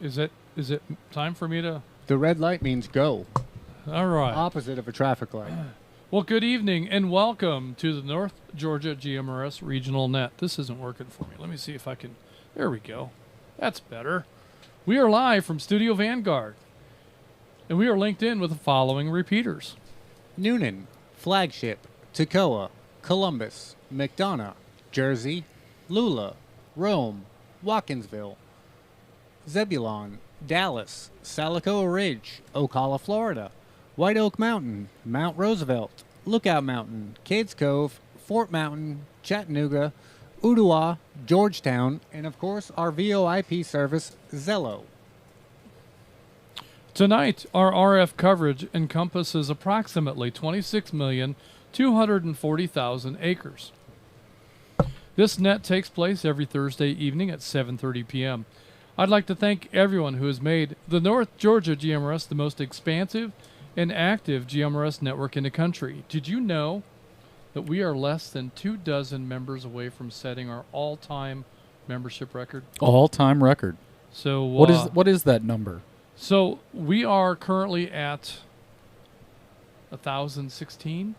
Is it time for me to... The red light means go. All right. Opposite of a traffic light. Well, good evening and welcome to the North Georgia GMRS Regional Net. This isn't working for me. Let me see if I can... There we go. That's better. We are live from Studio Vanguard. And we are linked in with the following repeaters. Noonan, Flagship, Toccoa, Columbus, McDonough, Jersey, Lula, Rome, Watkinsville, Zebulon, Dallas, Salicoa Ridge, Ocala, Florida, White Oak Mountain, Mount Roosevelt, Lookout Mountain, Cades Cove, Fort Mountain, Chattanooga, Ottawa, Georgetown, and of course our VoIP service, Zello. Tonight, our RF coverage encompasses approximately 26,240,000 acres. This net takes place every Thursday evening at 7:30 p.m. I'd like to thank everyone who has made the North Georgia GMRS the most expansive and active GMRS network in the country. Did you know that we are less than 24 members away from setting our all-time membership record? All-time record. So what is that number? So we are currently at 1,016.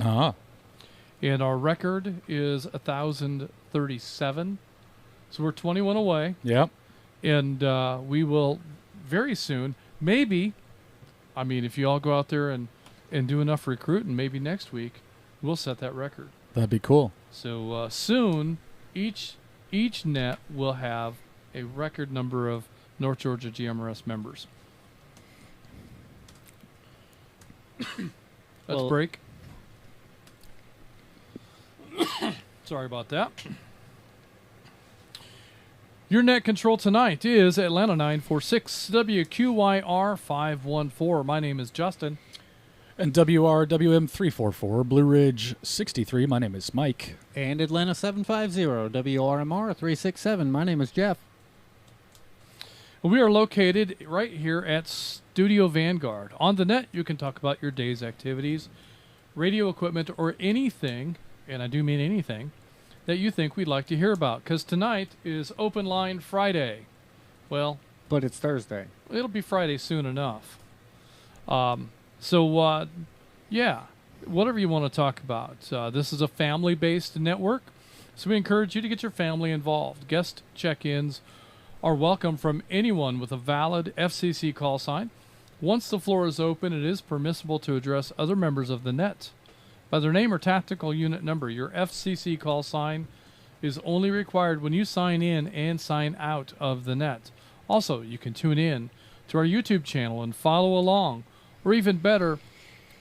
Ah. And our record is 1,037. So we're 21 away. Yep. And we will very soon, maybe, I mean, if you all go out there and do enough recruiting, maybe next week, we'll set that record. That'd be cool. So soon, each net will have a record number of North Georgia GMRS members. Let's break. Sorry about that. Your net control tonight is Atlanta 946, WQYR 514. My name is Justin. And WRWM 344, Blue Ridge 63. My name is Mike. And Atlanta 750, WRMR 367. My name is Jeff. We are located right here at Studio Vanguard. On the net, you can talk about your day's activities, radio equipment, or anything, and I do mean anything, that you think we'd like to hear about. Because tonight is Open Line Friday. Well... But it's Thursday. It'll be Friday soon enough. Yeah, whatever you want to talk about. This is a family-based network, so we encourage you to get your family involved. Guest check-ins are welcome from anyone with a valid FCC call sign. Once the floor is open, it is permissible to address other members of the net by their name or tactical unit number. Your FCC call sign is only required when you sign in and sign out of the net. Also, you can tune in to our YouTube channel and follow along, or even better,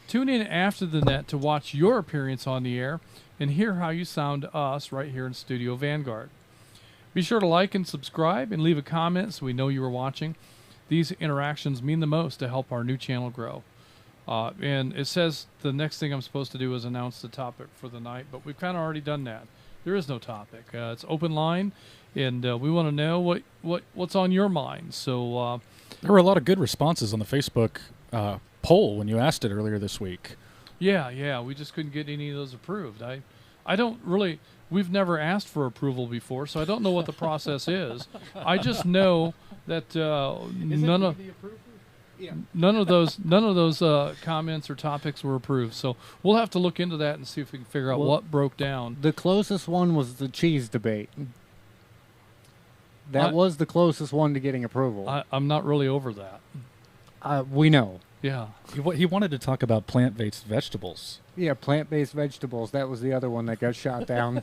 tune in after the net to watch your appearance on the air and hear how you sound to us right here in Studio Vanguard. Be sure to like and subscribe and leave a comment so we know you are watching. These interactions mean the most to help our new channel grow. And it says the next thing I'm supposed to do is announce the topic for the night, but we've kind of already done that. There is no topic. It's open line, and we want to know what's on your mind. So there were a lot of good responses on the Facebook poll when you asked it earlier this week. Yeah, we just couldn't get any of those approved. I don't really... We've never asked for approval before, so I don't know what the process is. I just know that none of those comments or topics were approved. So we'll have to look into that and see if we can figure out what broke down. The closest one was the cheese debate. That was the closest one to getting approval. I'm not really over that. We know. Yeah. He wanted to talk about plant-based vegetables. Yeah, plant-based vegetables. That was the other one that got shot down.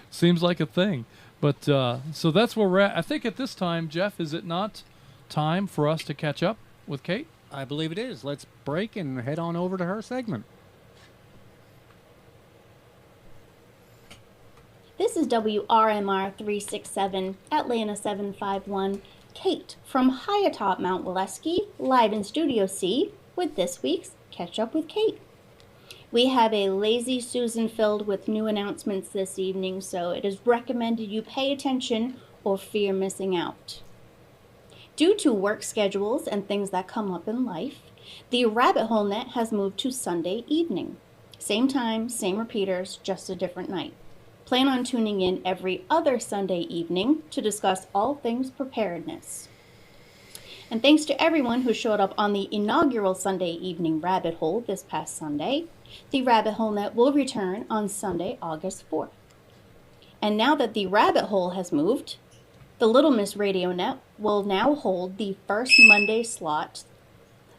Seems like a thing. But so that's where we're at. I think at this time, Jeff, is it not time for us to catch up with Kate? I believe it is. Let's break and head on over to her segment. This is WRMR 367, Atlanta 751. Kate from high atop Mount Waleski, live in Studio C with this week's Catch Up with Kate. We have a lazy Susan filled with new announcements this evening, so it is recommended you pay attention or fear missing out. Due to work schedules and things that come up in life, the Rabbit Hole Net has moved to Sunday evening. Same time, same repeaters, just a different night. Plan on tuning in every other Sunday evening to discuss all things preparedness. And thanks to everyone who showed up on the inaugural Sunday evening rabbit hole this past Sunday. The Rabbit Hole Net will return on Sunday, August 4th. And now that the rabbit hole has moved, the Little Miss Radio Net will now hold the first Monday slot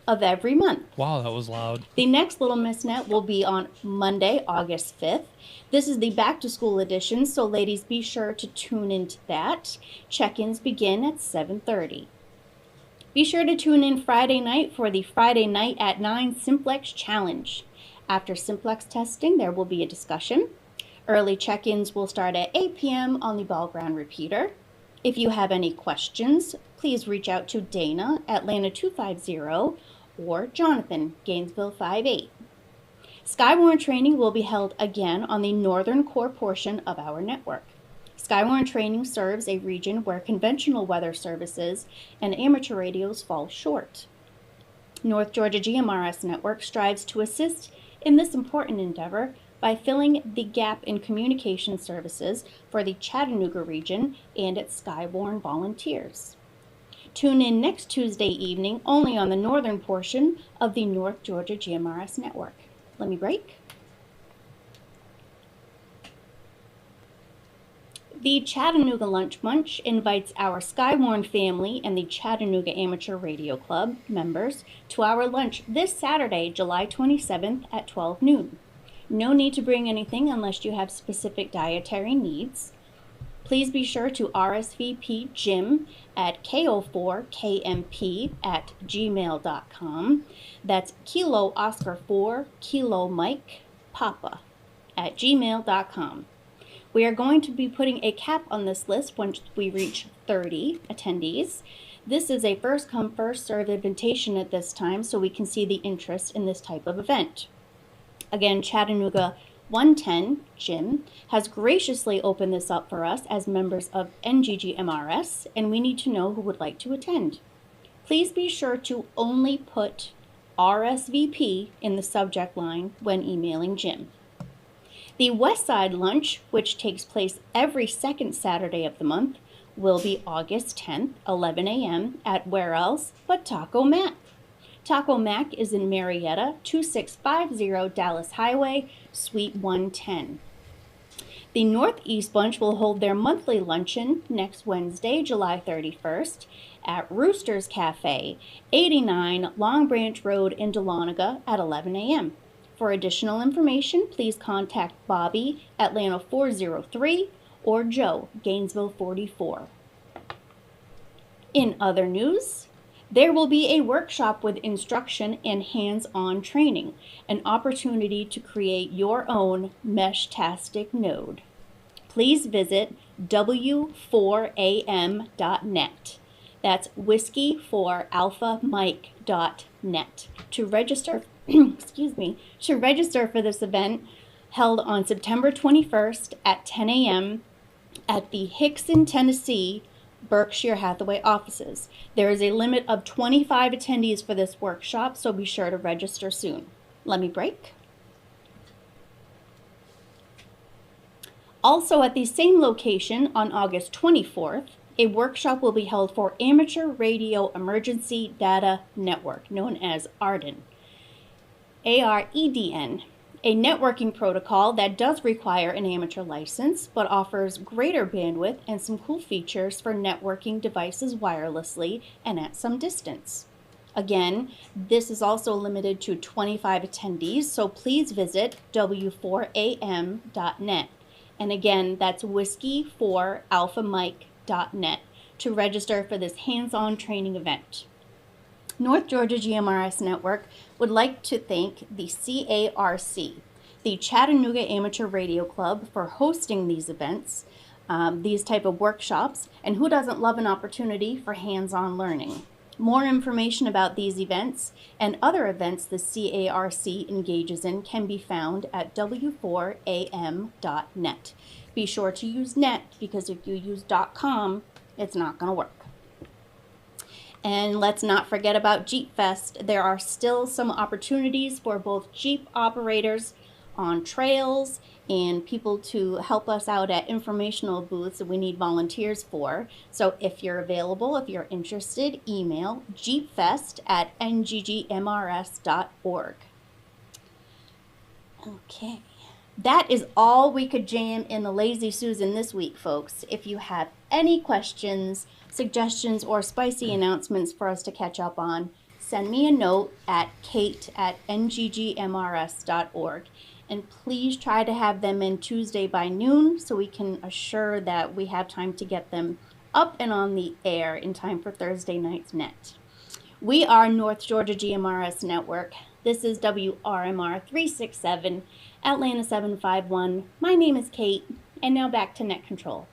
of every month. Wow, that was loud. The next Little Miss Net will be on Monday, August 5th. This is the back to school edition, so ladies, be sure to tune into that. Check-ins begin at 7:30. Be sure to tune in Friday night for the Friday Night at 9 Simplex Challenge. After Simplex testing, there will be a discussion. Early check-ins will start at 8 p.m. on the ball ground repeater. If you have any questions, please reach out to Dana, Atlanta 250, or Jonathan, Gainesville 58. Skywarn training will be held again on the northern core portion of our network. Skywarn training serves a region where conventional weather services and amateur radios fall short. North Georgia GMRS Network strives to assist in this important endeavor by filling the gap in communication services for the Chattanooga region and its Skywarn volunteers. Tune in next Tuesday evening only on the northern portion of the North Georgia GMRS Network. Let me break. The Chattanooga Lunch Munch invites our Skywarn family and the Chattanooga Amateur Radio Club members to our lunch this Saturday, July 27th at 12 noon. No need to bring anything unless you have specific dietary needs. Please be sure to RSVP Jim at ko4kmp@gmail.com. That's Kilo Oscar 4 Kilo Mike Papa @gmail.com. We are going to be putting a cap on this list once we reach 30 attendees. This is a first come first served invitation at this time, so we can see the interest in this type of event. Again, Chattanooga 110, Jim, has graciously opened this up for us as members of NGGMRS, and we need to know who would like to attend. Please be sure to only put RSVP in the subject line when emailing Jim. The Westside Lunch, which takes place every second Saturday of the month, will be August 10th, 11 a.m. at where else but Taco Mac. Taco Mac is in Marietta, 2650 Dallas Highway, Suite 110. The Northeast Bunch will hold their monthly luncheon next Wednesday, July 31st, at Rooster's Cafe, 89 Long Branch Road in Dahlonega at 11 a.m. For additional information, please contact Bobby, Atlanta 403, or Joe, Gainesville 44. In other news, there will be a workshop with instruction and hands-on training, an opportunity to create your own Meshtastic node. Please visit w4am.net. That's whiskey for alpha mike.net to register to register for this event held on September 21st at 10 a.m. at the Hickson, Tennessee, Berkshire Hathaway offices. There is a limit of 25 attendees for this workshop, so be sure to register soon. Let me break. Also at the same location on August 24th, a workshop will be held for Amateur Radio Emergency Data Network, known as ARDN. AREDN, a networking protocol that does require an amateur license, but offers greater bandwidth and some cool features for networking devices wirelessly and at some distance. Again, this is also limited to 25 attendees, so please visit w4am.net. And again, that's whiskey for alpha mike.net to register for this hands-on training event. North Georgia GMRS Network would like to thank the CARC, the Chattanooga Amateur Radio Club, for hosting these events, these type of workshops, and who doesn't love an opportunity for hands-on learning? More information about these events and other events the CARC engages in can be found at w4am.net. Be sure to use net, because if you use .com, it's not going to work. And let's not forget about Jeep Fest. There are still some opportunities for both Jeep operators on trails and people to help us out at informational booths that we need volunteers for. So if you're available, if you're interested, email jeepfest@nggmrs.org. Okay. That is all we could jam in the Lazy Susan this week, folks. If you have any questions, suggestions, or spicy announcements for us to catch up on, send me a note at kate@nggmrs.org. And please try to have them in Tuesday by noon so we can assure that we have time to get them up and on the air in time for Thursday night's net. We are North Georgia GMRS Network. This is WRMR 367, Atlanta 751. My name is Kate, and now back to Net Control.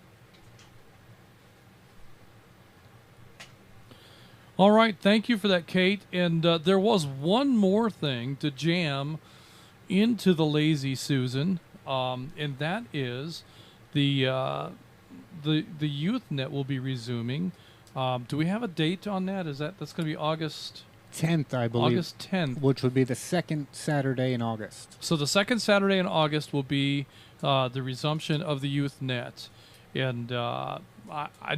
All right, thank you for that, Kate. And there was one more thing to jam into the Lazy Susan, and that is the Youth Net will be resuming. Do we have a date on that? That's going to be August 10th, I believe. August 10th, which would be the second Saturday in August. So the second Saturday in August will be the resumption of the Youth Net, and I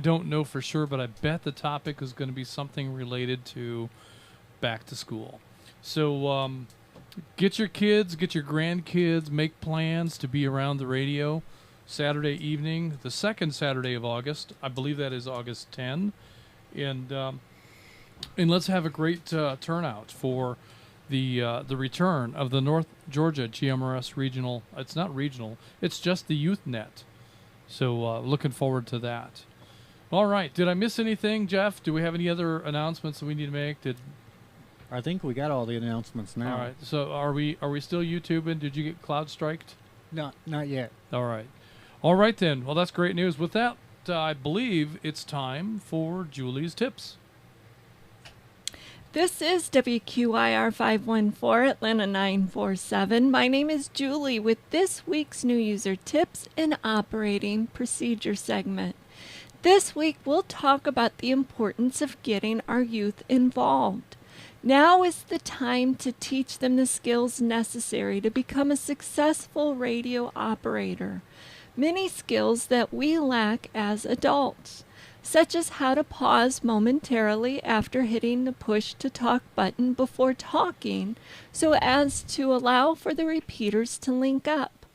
don't know for sure, but I bet the topic is going to be something related to back to school. So get your kids, get your grandkids, make plans to be around the radio Saturday evening, the second Saturday of August. I believe that is August 10, and let's have a great turnout for the return of the North Georgia GMRS regional. It's not regional; it's just the Youth Net. So looking forward to that. All right. Did I miss anything, Jeff? Do we have any other announcements that we need to make? I think we got all the announcements now. All right. So are we still YouTubing? Did you get cloud striked? Not yet. All right. All right then. Well, that's great news. With that, I believe it's time for Julie's tips. This is WQIR 514 Atlanta 947. My name is Julie with this week's new user tips and operating procedure segment. This week we'll talk about the importance of getting our youth involved. Now is the time to teach them the skills necessary to become a successful radio operator. Many skills that we lack as adults, such as how to pause momentarily after hitting the push to talk button before talking so as to allow for the repeaters to link up,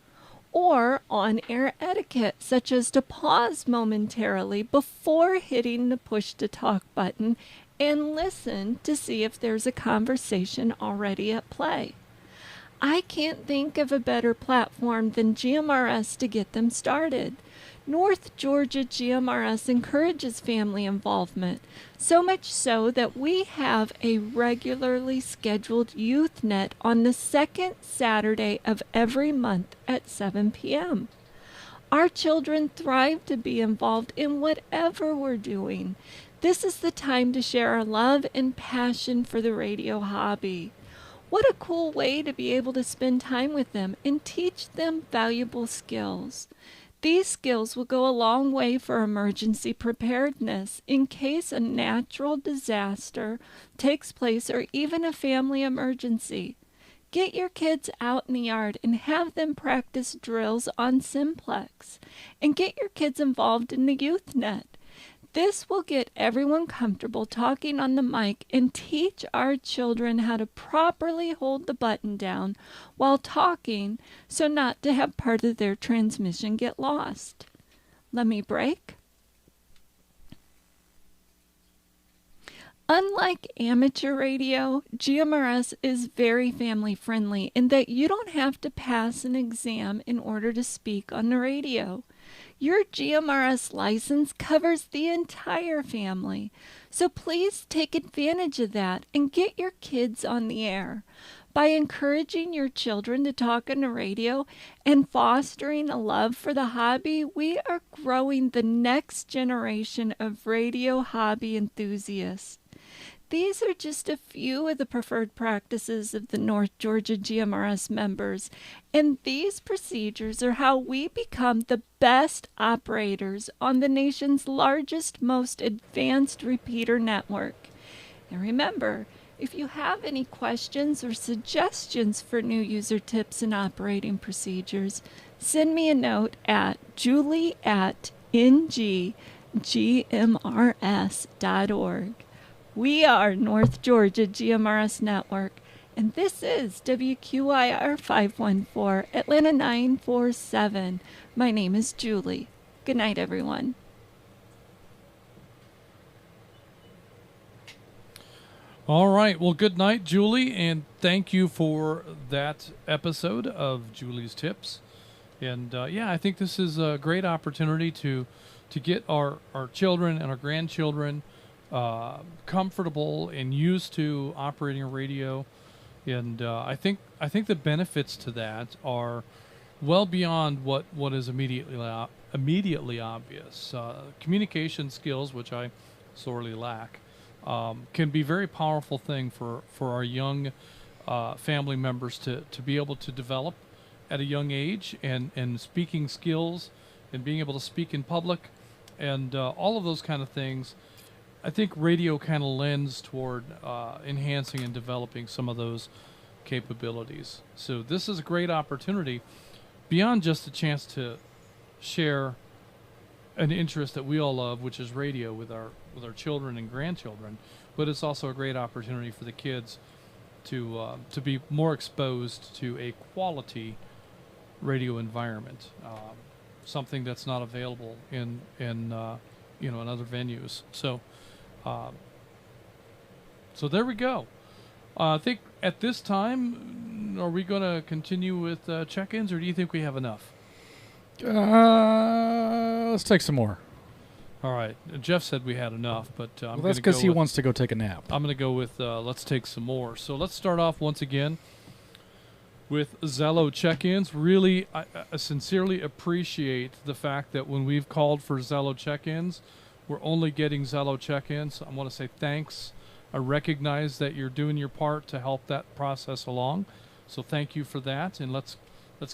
or on-air etiquette, such as to pause momentarily before hitting the push to talk button and listen to see if there's a conversation already at play. I can't think of a better platform than GMRS to get them started. North Georgia GMRS encourages family involvement, so much so that we have a regularly scheduled Youth Net on the second Saturday of every month at 7 p.m. Our children thrive to be involved in whatever we're doing. This is the time to share our love and passion for the radio hobby. What a cool way to be able to spend time with them and teach them valuable skills. These skills will go a long way for emergency preparedness in case a natural disaster takes place or even a family emergency. Get your kids out in the yard and have them practice drills on Simplex. And get your kids involved in the Youth Net. This will get everyone comfortable talking on the mic and teach our children how to properly hold the button down while talking so not to have part of their transmission get lost. Let me break. Unlike amateur radio, GMRS is very family friendly in that you don't have to pass an exam in order to speak on the radio. Your GMRS license covers the entire family, so please take advantage of that and get your kids on the air. By encouraging your children to talk on the radio and fostering a love for the hobby, we are growing the next generation of radio hobby enthusiasts. These are just a few of the preferred practices of the North Georgia GMRS members, and these procedures are how we become the best operators on the nation's largest, most advanced repeater network. And remember, If you have any questions or suggestions for new user tips and operating procedures, send me a note at julie@ngGMRS.org. We are North Georgia GMRS Network, and this is WQIR 514, Atlanta 947. My name is Julie. Good night, everyone. All right. Well, good night, Julie, and thank you for that episode of Julie's Tips. And I think this is a great opportunity to get our children and our grandchildren comfortable and used to operating a radio. And I think the benefits to that are well beyond what is immediately obvious. Communication skills, which I sorely lack, can be a very powerful thing for our young family members to be able to develop at a young age, and speaking skills and being able to speak in public and all of those kind of things. I think radio kind of lends toward enhancing and developing some of those capabilities. So this is a great opportunity beyond just a chance to share an interest that we all love, which is radio, with our children and grandchildren, but it's also a great opportunity for the kids to be more exposed to a quality radio environment, something that's not available in other venues. So there we go. I think at this time, are we going to continue with check-ins, or do you think we have enough? Let's take some more. All right. Jeff said we had enough, but I'm That's because he wants to go take a nap. I'm going to go with let's take some more. So let's start off once again with Zello check-ins. Really, I sincerely appreciate the fact that when we've called for Zello check-ins, we're only getting Zello check-ins. I want to say thanks. I recognize that you're doing your part to help that process along. So thank you for that, and let's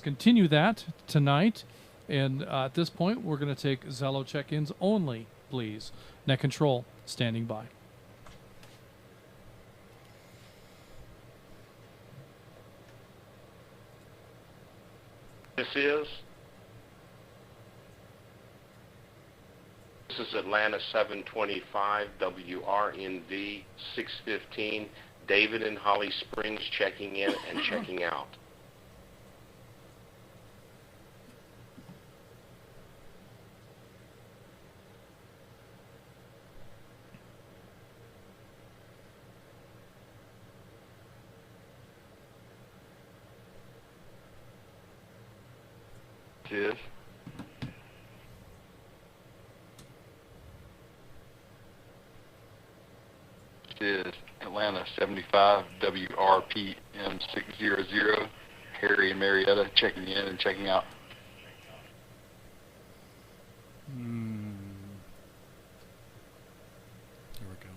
continue that tonight. And at this point, we're going to take Zello check-ins only, please. Net Control, standing by. This is Atlanta 725 WRNV 615. David in Holly Springs checking in and checking out. This is Atlanta 75 WRPM 600. Harry and Marietta checking in and checking out. Here we go.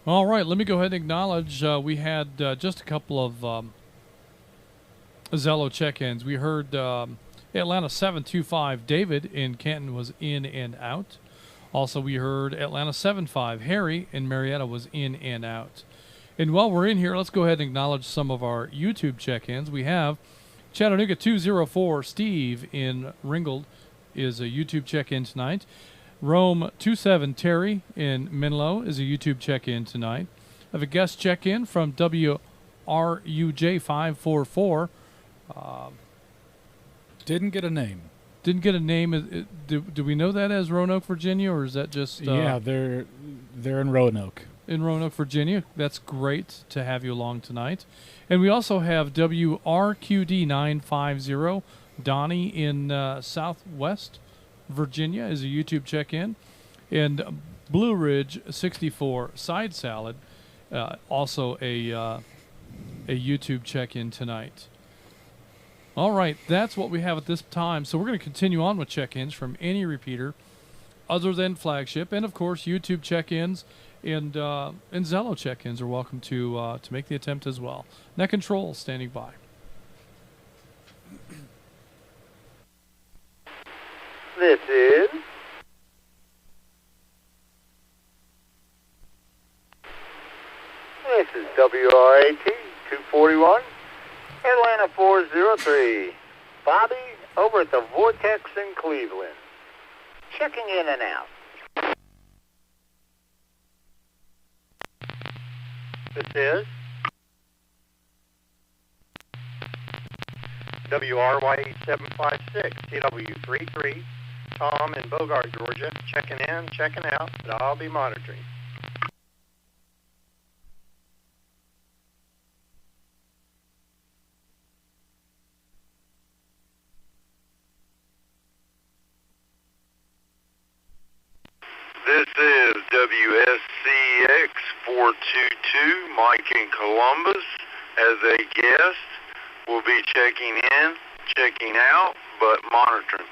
All right, let me go ahead and acknowledge we had just a couple of Zello check-ins. We heard Atlanta 725 David in Canton was in and out. Also, we heard Atlanta 75 Harry in Marietta was in and out. And while we're in here, let's go ahead and acknowledge some of our YouTube check-ins. We have Chattanooga 204 Steve in Ringgold is a YouTube check-in tonight. Rome 27 Terry in Menlo is a YouTube check-in tonight. I have a guest check-in from WRUJ 544. Didn't get a name. Didn't get a name. Do we know that as Roanoke, Virginia, or is that just... yeah, they're in Roanoke. In Roanoke, Virginia. That's great to have you along tonight. And we also have WRQD 950 Donnie in Southwest Virginia is a YouTube check-in. And Blue Ridge 64 side salad, also a YouTube check-in tonight. All right, that's what we have at this time. So we're going to continue on with check-ins from any repeater other than Flagship, and of course YouTube check-ins and Zello check-ins are welcome to make the attempt as well. Net Control standing by. This is WRAT 241, Atlanta 403. Bobby over at the Vortex in Cleveland. Checking in and out. This is WRY 756, CW33, Tom in Bogart, Georgia. Checking in, checking out, but I'll be monitoring. This is WSCX 422, Mike in Columbus. As a guest, we'll be checking in, checking out, but monitoring.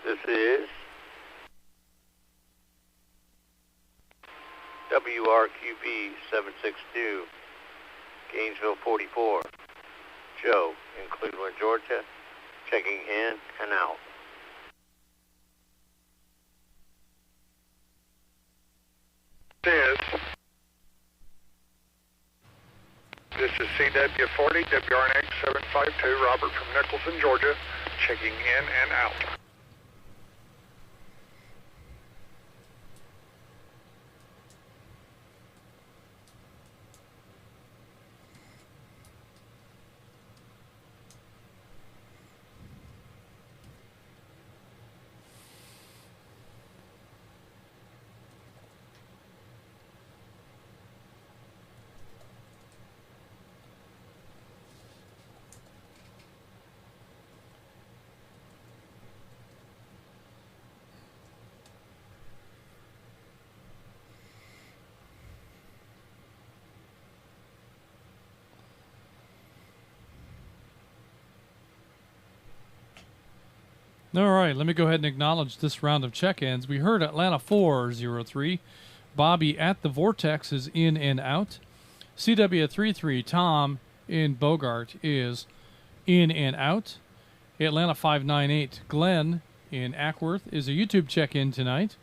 This is WRQB 762, Gainesville 44, Joe in Cleveland, Georgia, checking in and out. This is CW40, WRNX 752, Robert from Nicholson, Georgia, checking in and out. All right, let me go ahead and acknowledge this round of check-ins. We heard Atlanta 403. Bobby at the Vortex is in and out. CW33 Tom in Bogart is in and out. Atlanta 598 Glenn in Ackworth is a YouTube check-in tonight.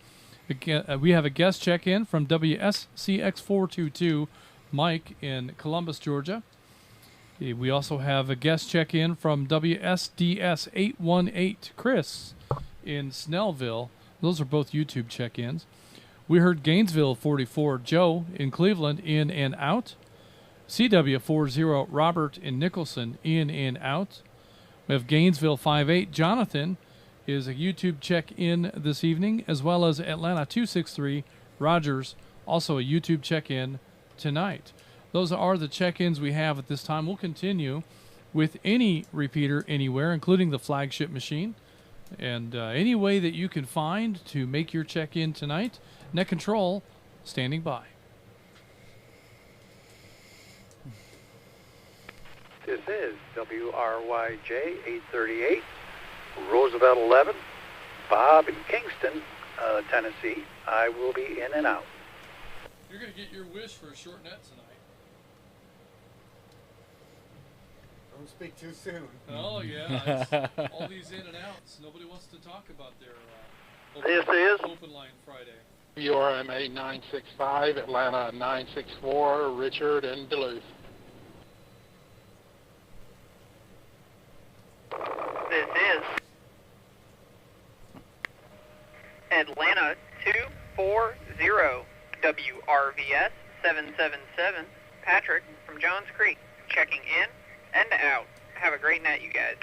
We have a guest check-in from WSCX422 Mike in Columbus, Georgia. We also have a guest check-in from WSDS818 Chris in Snellville. Those are both YouTube check-ins. We heard Gainesville 44 Joe in Cleveland in and out. CW40 Robert in Nicholson in and out. We have Gainesville 58 Jonathan is a YouTube check-in this evening, as well as Atlanta 263 Rogers, also a YouTube check-in tonight. Those are the check-ins we have at this time. We'll continue with any repeater anywhere, including the Flagship machine. And any way that you can find to make your check-in tonight, Net Control standing by. This is WRYJ 838, Roosevelt 11, Bob in Kingston, Tennessee. I will be in and out. You're going to get your wish for a short net tonight. Don't speak too soon. Oh, yeah. It's all these in and outs. Nobody wants to talk about their open line Friday. URMA 965, Atlanta 964, Richard in Duluth. This is Atlanta 240, WRVS 777, Patrick from Johns Creek, checking in and out. Have a great night, you guys.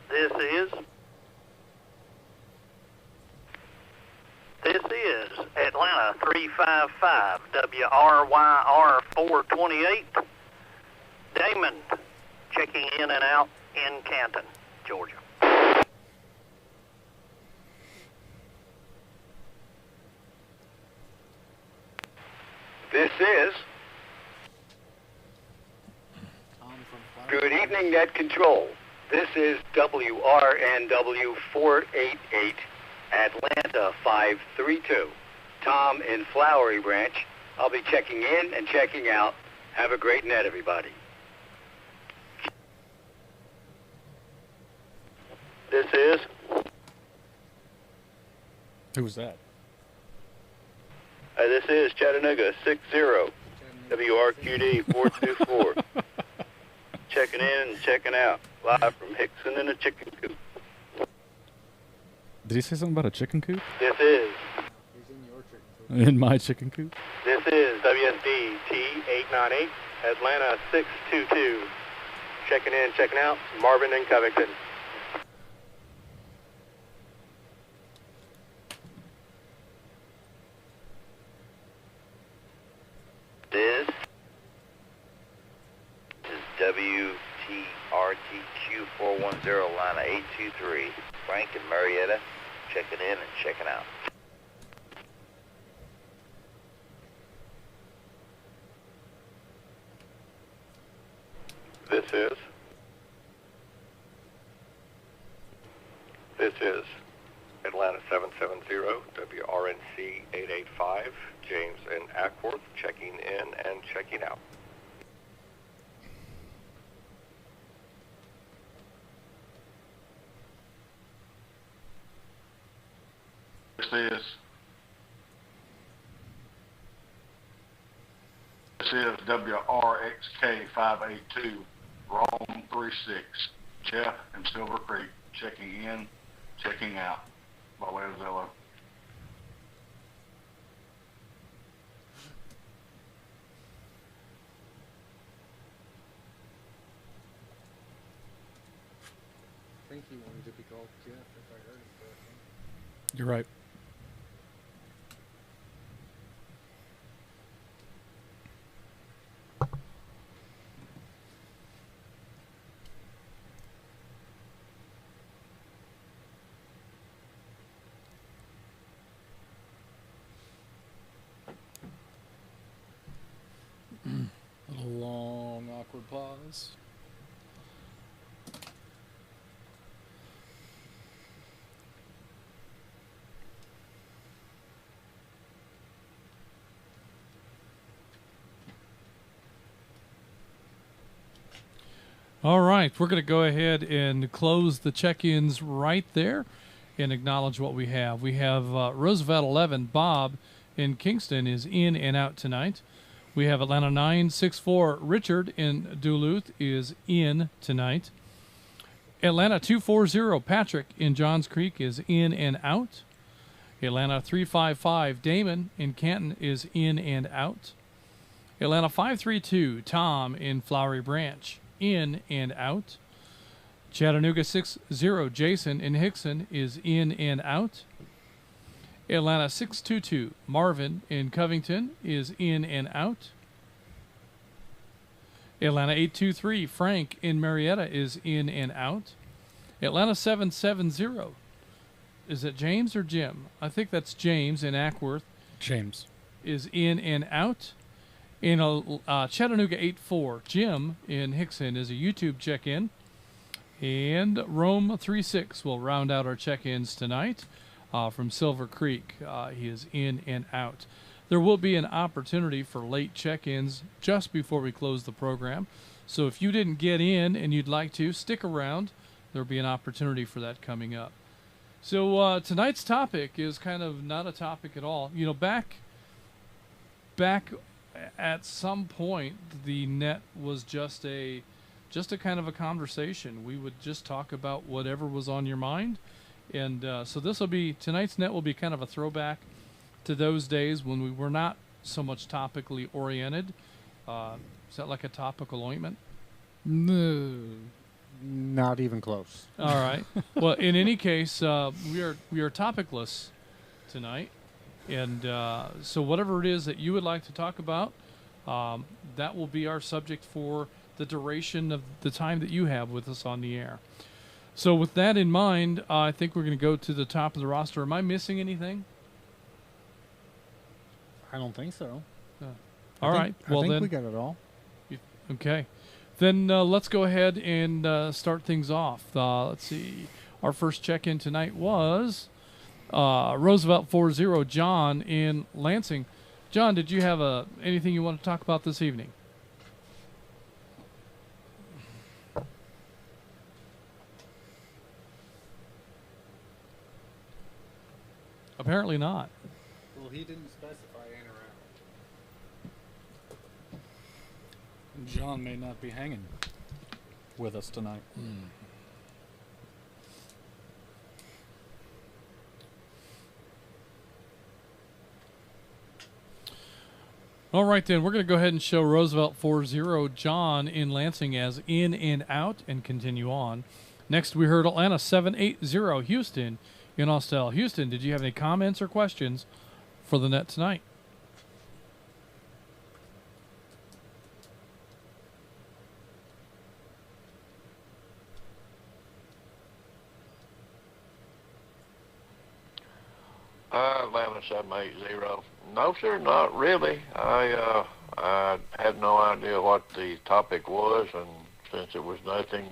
This is Atlanta 355 WRYR 428. Damon checking in and out in Canton, Georgia. This is Good Evening Net Control. This is WRNW 488 Atlanta 532. Tom in Flowery Branch. I'll be checking in and checking out. Have a great net, everybody. This is Who was that? This is Chattanooga 60 WRQD 424. Checking in and checking out. Live from Hickson in a chicken coop. Did he say something about a chicken coop? This is In my chicken coop? This is WSD T898 Atlanta 622. Checking in, checking out. Marvin in Covington. This is WTRTQ410, Atlanta 823. Frank and Marietta, checking in and checking out. This is Atlanta 770 WRNC 885. James in Ackworth, checking in and checking out. This is WRXK 582, Rome 36, Jeff in Silver Creek, checking in, checking out by way of Zello. I think he wanted to be called Jeff, if I heard him correctly. You're right. A long, awkward pause. All right, we're going to go ahead and close the check-ins right there and acknowledge what we have. We have Roosevelt 11, Bob in Kingston is in and out tonight. We have Atlanta 964, Richard in Duluth is in tonight. Atlanta 240, Patrick in Johns Creek is in and out. Atlanta 355, Damon in Canton is in and out. Atlanta 532, Tom in Flowery Branch, in and out. Chattanooga 60, Jason in Hickson is in and out. Atlanta 622, Marvin in Covington is in and out. Atlanta 823, Frank in Marietta is in and out. Atlanta 770, is it James or Jim? I think that's James in Ackworth. James. Is in and out. In Chattanooga 84, Jim in Hickson is a YouTube check-in. And Rome 36 will round out our check-ins tonight. From Silver Creek. He is in and out. There will be an opportunity for late check-ins just before we close the program. So if you didn't get in and you'd like to, stick around. There'll be an opportunity for that coming up. So tonight's topic is kind of not a topic at all. You know, back at some point, the net was just a kind of a conversation. We would just talk about whatever was on your mind. And so tonight's net will be kind of a throwback to those days when we were not so much topically oriented. Is that like a topical ointment? No, not even close. All right. Well, in any case, we are topicless tonight, and so whatever it is that you would like to talk about, that will be our subject for the duration of the time that you have with us on the air. So with that in mind, I think we're going to go to the top of the roster. Am I missing anything? I don't think so. All right. Well, I think then we got it all. Okay. Then let's go ahead and start things off. Let's see. Our first check-in tonight was Roosevelt 40 John in Lansing. John, did you have anything you want to talk about this evening? Apparently not. Well, he didn't specify in or out. John may not be hanging with us tonight. All right, then. We're going to go ahead and show Roosevelt 40 John in Lansing as in and out and continue on. Next, we heard Atlanta 780 Houston in Austell. Houston, did you have any comments or questions for the net tonight? Atlanta 780. No, sir, not really. I had no idea what the topic was, and since it was nothing,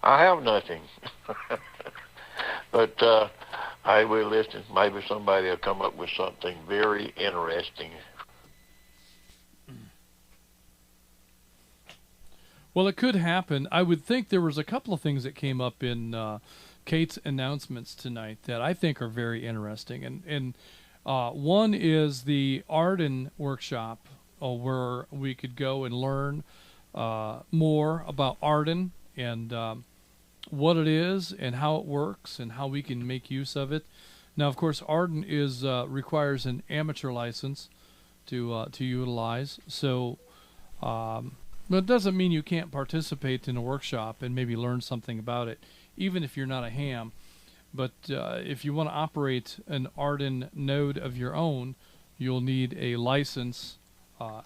I have nothing. But I will listen. Maybe somebody will come up with something very interesting. Well, it could happen. I would think there was a couple of things that came up in Kate's announcements tonight that I think are very interesting. And one is the Arden workshop where we could go and learn more about Arden and what it is and how it works and how we can make use of it. Now, of course, Arden requires an amateur license to utilize. So but it doesn't mean you can't participate in a workshop and maybe learn something about it, even if you're not a ham. But if you want to operate an Arden node of your own, you'll need a license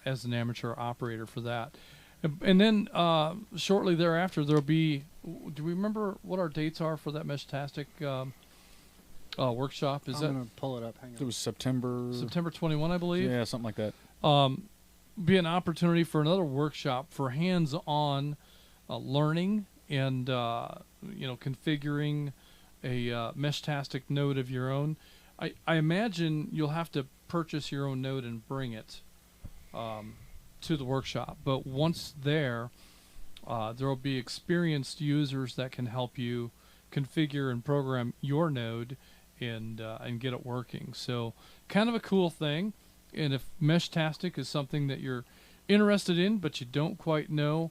as an amateur operator for that. And then shortly thereafter, there'll be, do we remember what our dates are for that Meshtastic workshop? I'm going to pull it up. Hang on. It was September 21, I believe. Yeah, something like that. Be an opportunity for another workshop for hands-on learning and configuring a Meshtastic node of your own. I imagine you'll have to purchase your own node and bring it to the workshop. But once there will be experienced users that can help you configure and program your node and get it working. So kind of a cool thing. And if Meshtastic is something that you're interested in but you don't quite know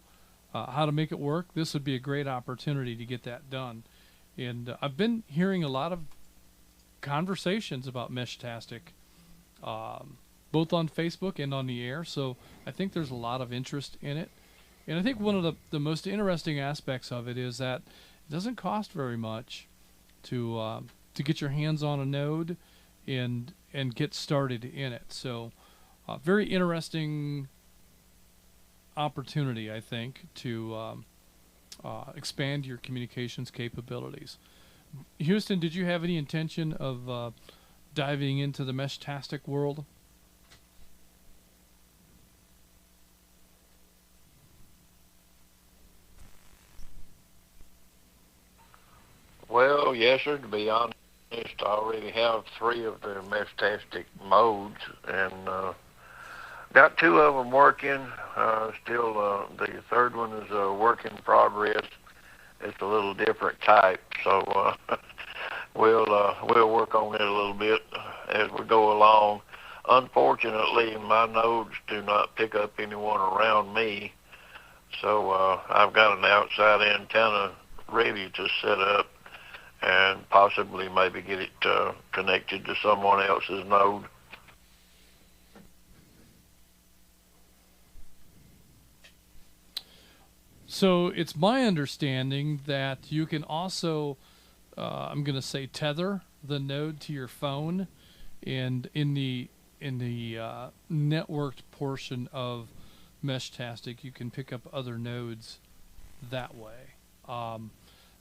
how to make it work, this would be a great opportunity to get that done. And I've been hearing a lot of conversations about Meshtastic, both on Facebook and on the air, so I think there's a lot of interest in it. And I think one of the most interesting aspects of it is that it doesn't cost very much to get your hands on a node and get started in it. So very interesting opportunity, I think, to expand your communications capabilities. Houston, did you have any intention of diving into the Meshtastic world? Well, yes, sir, to be honest, I already have 3 of the Meshtastic modes, and got 2 of them working. Still, the third one is a work in progress. It's a little different type, so we'll work on it a little bit as we go along. Unfortunately, my nodes do not pick up anyone around me, so I've got an outside antenna ready to set up, and possibly maybe get it connected to someone else's node. So it's my understanding that you can also, I'm going to say, tether the node to your phone, and in the networked portion of Meshtastic, you can pick up other nodes that way.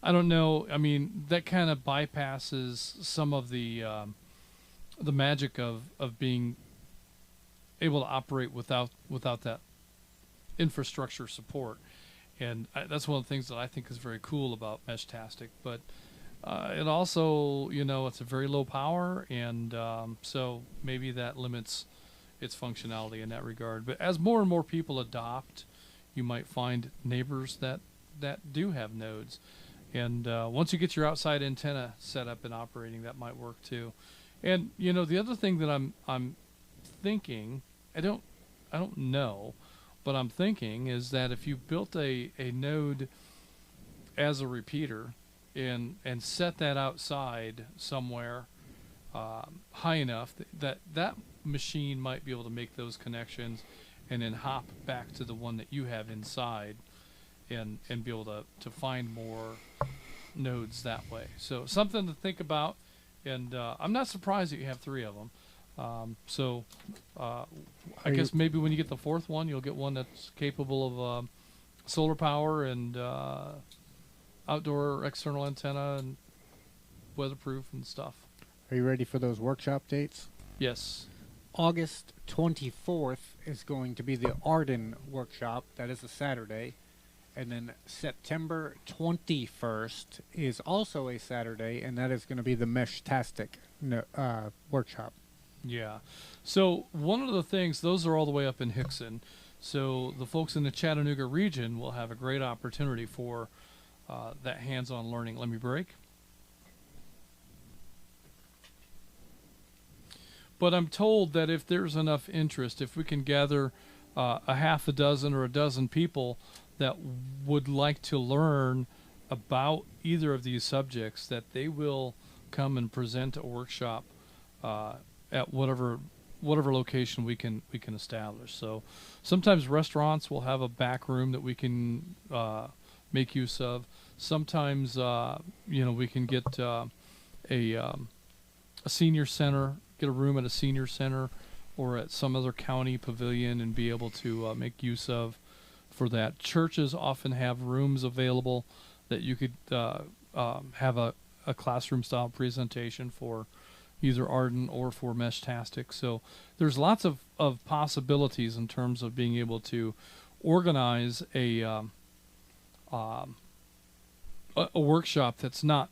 I don't know. I mean, that kind of bypasses some of the magic of being able to operate without that infrastructure support. And that's one of the things that I think is very cool about Meshtastic. But it also, it's a very low power, and so maybe that limits its functionality in that regard. But as more and more people adopt, you might find neighbors that do have nodes. And once you get your outside antenna set up and operating, that might work too. And the other thing that I'm thinking, I don't know, but I'm thinking is that if you built a node as a repeater and set that outside somewhere high enough that machine might be able to make those connections and then hop back to the one that you have inside and be able to find more nodes that way. So something to think about, and I'm not surprised that you have 3 of them. I guess maybe when you get the 4th one, you'll get one that's capable of solar power and outdoor external antenna and weatherproof and stuff. Are you ready for those workshop dates? Yes. August 24th is going to be the Arden workshop. That is a Saturday. And then September 21st is also a Saturday, and that is going to be the Meshtastic workshop. Yeah. So one of the things, those are all the way up in Hickson. So the folks in the Chattanooga region will have a great opportunity for that hands-on learning. Let me break. But I'm told that if there's enough interest, if we can gather a half a dozen or a dozen people that would like to learn about either of these subjects, that they will come and present a workshop at whatever location we can establish. So sometimes restaurants will have a back room that we can make use of. Sometimes we can get a senior center, get a room at a senior center or at some other county pavilion and be able to make use of for that. Churches often have rooms available that you could have a classroom style presentation for either Arden or for Meshtastic. So there's lots of possibilities in terms of being able to organize a workshop that's not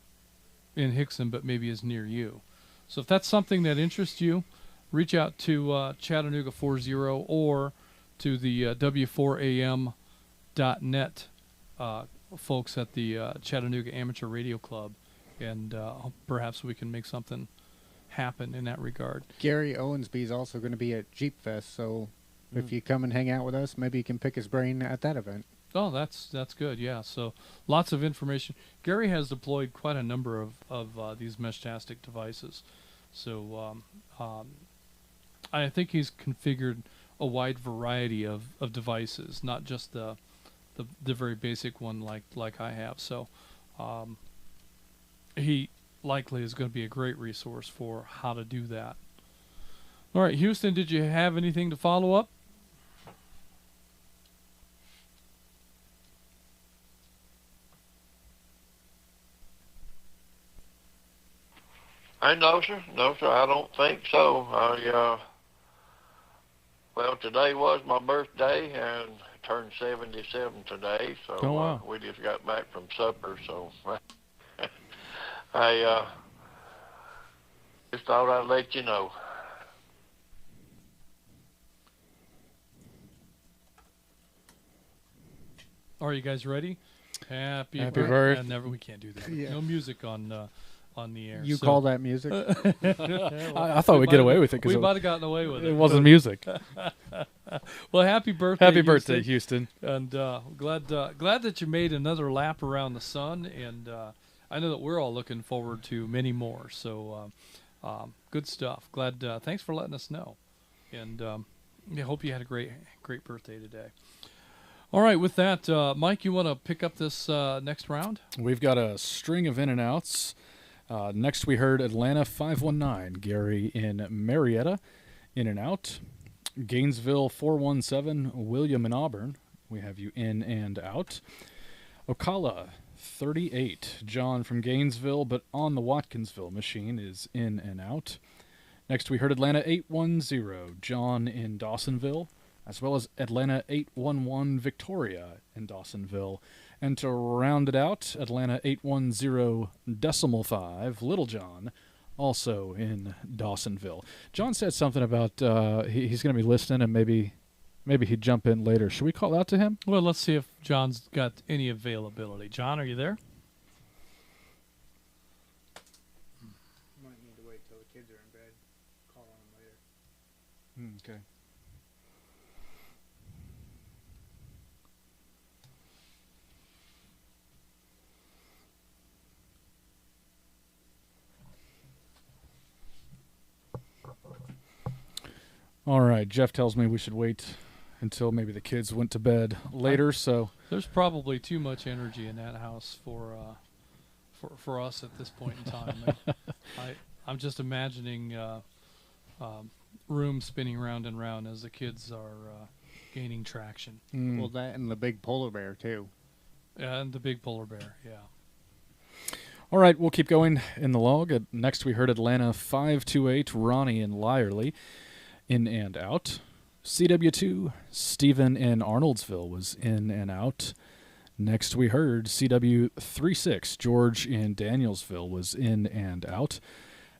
in Hickson but maybe is near you. So if that's something that interests you, reach out to Chattanooga 40 or to the W4AM.net folks at the Chattanooga Amateur Radio Club, and perhaps we can make something happen in that regard. Gary Owensby is also going to be at Jeep Fest, so if you come and hang out with us, maybe you can pick his brain at that event. Oh, that's good, yeah. So lots of information. Gary has deployed quite a number of these Meshtastic devices. So I think he's configured a wide variety of devices, not just the very basic one like I have. So he likely is going to be a great resource for how to do that. All right, Houston, did you have anything to follow up? No, sir. No, sir. I don't think so. Well, today was my birthday, and I turned 77 today. So oh, wow. We just got back from supper. So I just thought I'd let you know. Are you guys ready? Happy birthday. Never. We can't do that. Yeah. No music on the air. You call that music? I thought we'd get away with it because we might have gotten away with it. It wasn't music. Well, happy birthday! Happy birthday, Houston! And glad that you made another lap around the sun. And I know that we're all looking forward to many more. So good stuff. Glad. Thanks for letting us know, and I hope you had a great birthday today. All right, with that, Mike, you want to pick up this next round? We've got a string of in and outs. Next, we heard Atlanta 519, Gary in Marietta, in and out. Gainesville 417, William in Auburn, we have you in and out. Ocala 38, John from Gainesville, but on the Watkinsville machine is in and out. Next, we heard Atlanta 810, John in Dawsonville, as well as Atlanta 811, Victoria in Dawsonville. And to round it out, Atlanta 810.5, Little John, also in Dawsonville. John said something about he's going to be listening, and maybe he'd jump in later. Should we call out to him? Well, let's see if John's got any availability. John, are you there? Might need to wait till the kids are in bed. Call on them later. Okay. All right, Jeff tells me we should wait until maybe the kids went to bed later. So there's probably too much energy in that house for us at this point in time. I'm just imagining room spinning round and round as the kids are gaining traction. Well, that and the big polar bear too. And the big polar bear, yeah. All right, we'll keep going in the log. Next, we heard Atlanta 528, Ronnie in Lyerly. In and out. CW2, Stephen in Arnoldsville was in and out. Next we heard CW36, George in Danielsville was in and out.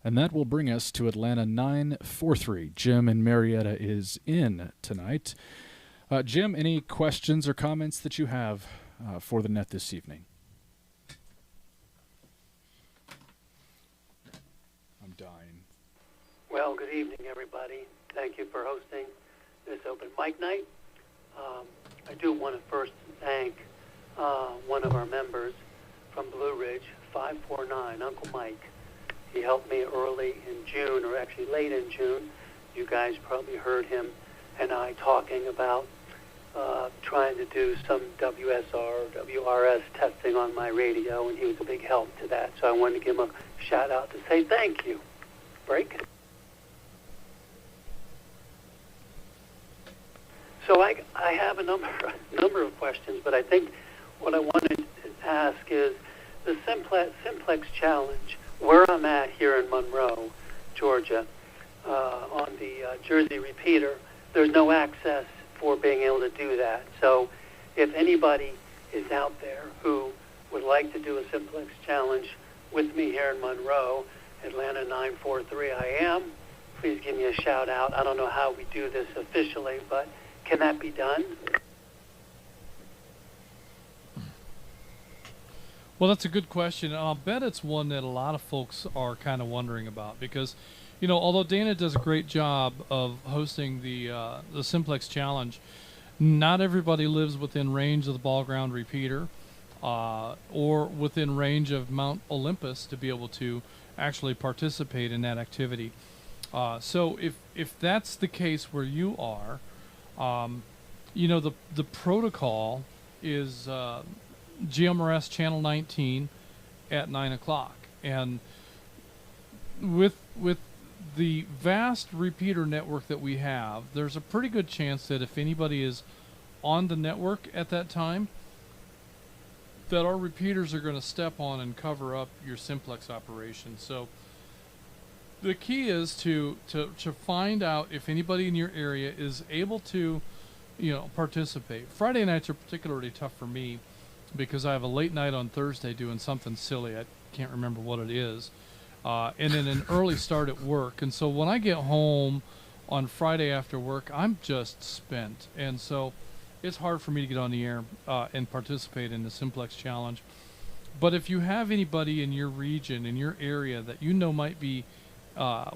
And that will bring us to Atlanta 943. Jim in Marietta is in tonight. Jim, any questions or comments that you have for the net this evening? I'm dying. Well, good evening, everybody. Thank you for hosting this open mic night. I do want to first thank one of our members from Blue Ridge, 549, Uncle Mike. He helped me early in June, or actually late in June. You guys probably heard him and I talking about trying to do some WSR, WRS testing on my radio, and he was a big help to that. So I wanted to give him a shout out to say thank you. Break. So I have a number of questions, but I think what I wanted to ask is the Simplex Challenge, where I'm at here in Monroe, Georgia, on the Jersey repeater, there's no access for being able to do that. So if anybody is out there who would like to do a Simplex Challenge with me here in Monroe, Atlanta 943 I am, please give me a shout out. I don't know how we do this officially, but can that be done? Well, that's a good question. And I'll bet it's one that a lot of folks are kind of wondering about because, you know, although Dana does a great job of hosting the Simplex Challenge, not everybody lives within range of the ball ground repeater or within range of Mount Olympus to be able to actually participate in that activity. So if that's the case where you are, you know, the protocol is GMRS channel 19 at 9 o'clock, and with the vast repeater network that we have, there's a pretty good chance that if anybody is on the network at that time, that our repeaters are going to step on and cover up your simplex operation. So the key is to find out if anybody in your area is able to, you know, participate. Friday nights are particularly tough for me because I have a late night on Thursday doing something silly. I can't remember what it is. And then an early start at work. And so when I get home on Friday after work, I'm just spent. And so it's hard for me to get on the air and participate in the Simplex Challenge. But if you have anybody in your region, in your area that you know might be